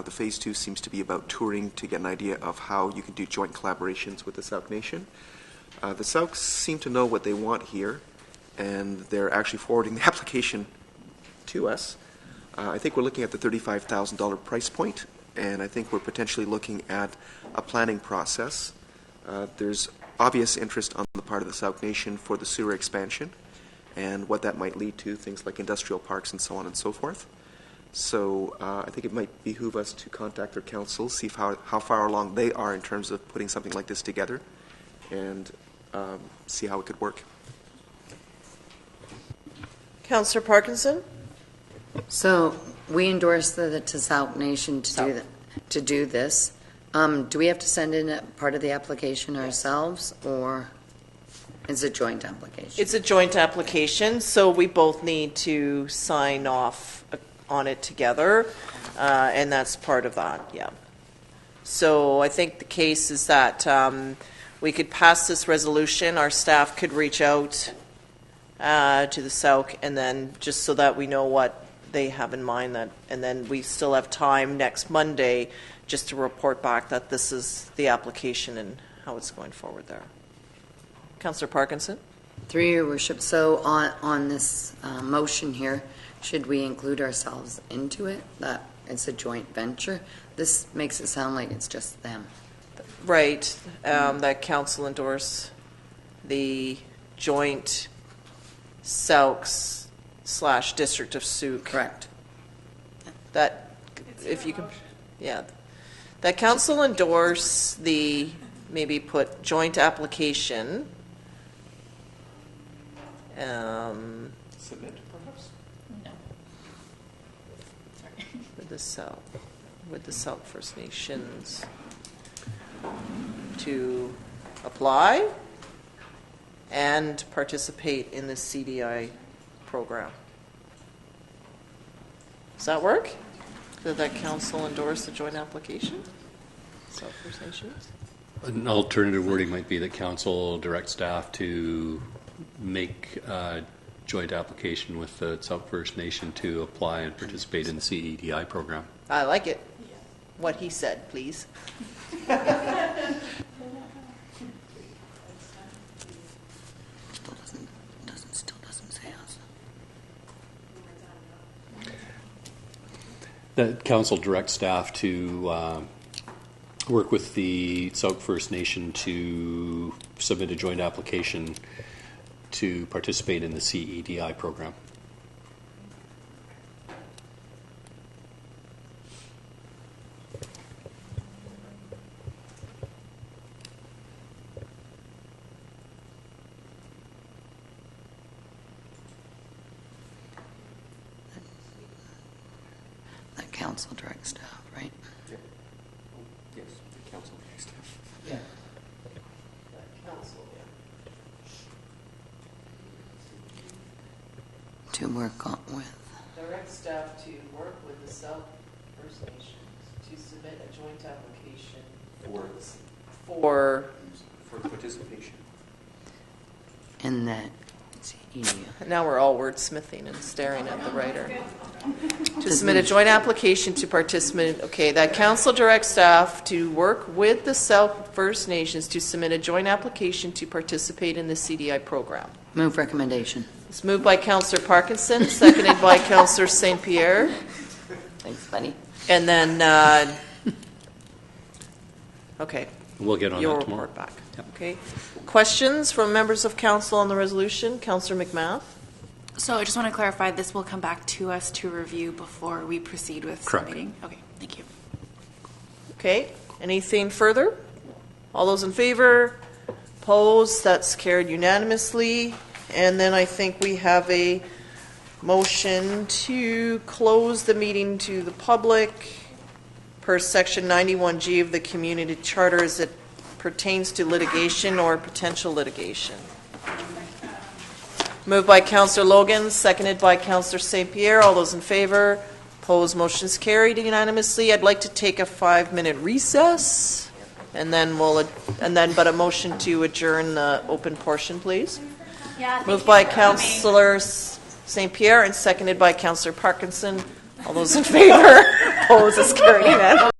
The phase 2 seems to be about touring to get an idea of how you can do joint collaborations with the Sauk Nation. The Sauk seem to know what they want here, and they're actually forwarding the application to us. I think we're looking at the $35,000 price point, and I think we're potentially looking at a planning process. There's obvious interest on the part of the Sauk Nation for the sewer expansion and what that might lead to, things like industrial parks and so on and so forth. So I think it might behoove us to contact their council, see how far along they are in terms of putting something like this together, and see how it could work. Councillor Parkinson? So we endorse the Sauk Nation to do this. Do we have to send in a part of the application ourselves, or is it a joint application? It's a joint application, so we both need to sign off on it together, and that's part of that, yeah. So I think the case is that we could pass this resolution, our staff could reach out to the Sauk, and then just so that we know what they have in mind, and then we still have time next Monday just to report back that this is the application and how it's going forward there. Councillor Parkinson? Through your worship, so on this motion here, should we include ourselves into it, that it's a joint venture? This makes it sound like it's just them. Right, that council endorse the joint Sauk's / District of Sauk. Correct. That, if you can, yeah. That council endorse the, maybe put joint application. Submit, perhaps? No. With the Sauk First Nations to apply and participate in the CDI program. Does that work? Did that council endorse the joint application? Sauk First Nations? An alternative wording might be that council direct staff to make a joint application with the Sauk First Nation to apply and participate in the CEDI program. I like it. What he said, please. Still doesn't say us. That council direct staff to work with the Sauk First Nation to submit a joint application to participate in the CEDI program. That council direct staff, right? Yep. Yes, the council staff. Yeah. Council, yeah. To work on with. Direct staff to work with the Sauk First Nations to submit a joint application for For participation. In that Now we're all wordsmithing and staring at the writer. To submit a joint application to participate, okay, that council directs staff to work with the South First Nations to submit a joint application to participate in the CDI program. Move recommendation. It's moved by Councillor Parkinson, seconded by Councillor St. Pierre. Thanks, buddy. And then, okay. We'll get on You'll that tomorrow. report back. Yep. Okay. Questions from members of council on the resolution? Councillor McMath? So I just want to clarify, this will come back to us to review before we proceed with Correct. submitting? Okay, thank you. Okay. Anything further? All those in favor? Opposed? That's carried unanimously. And then I think we have a motion to close the meeting to the public per section 91G of the community charter as it pertains to litigation or potential litigation. Moved by Councillor Logan, seconded by Councillor St. Pierre. All those in favor? Opposed? Motion's carried unanimously. I'd like to take a 5-minute recess, and then but a motion to adjourn the open portion, please. Moved by Councillor St. Pierre and seconded by Councillor Parkinson. All those in favor? Opposed? Is carried unanimously.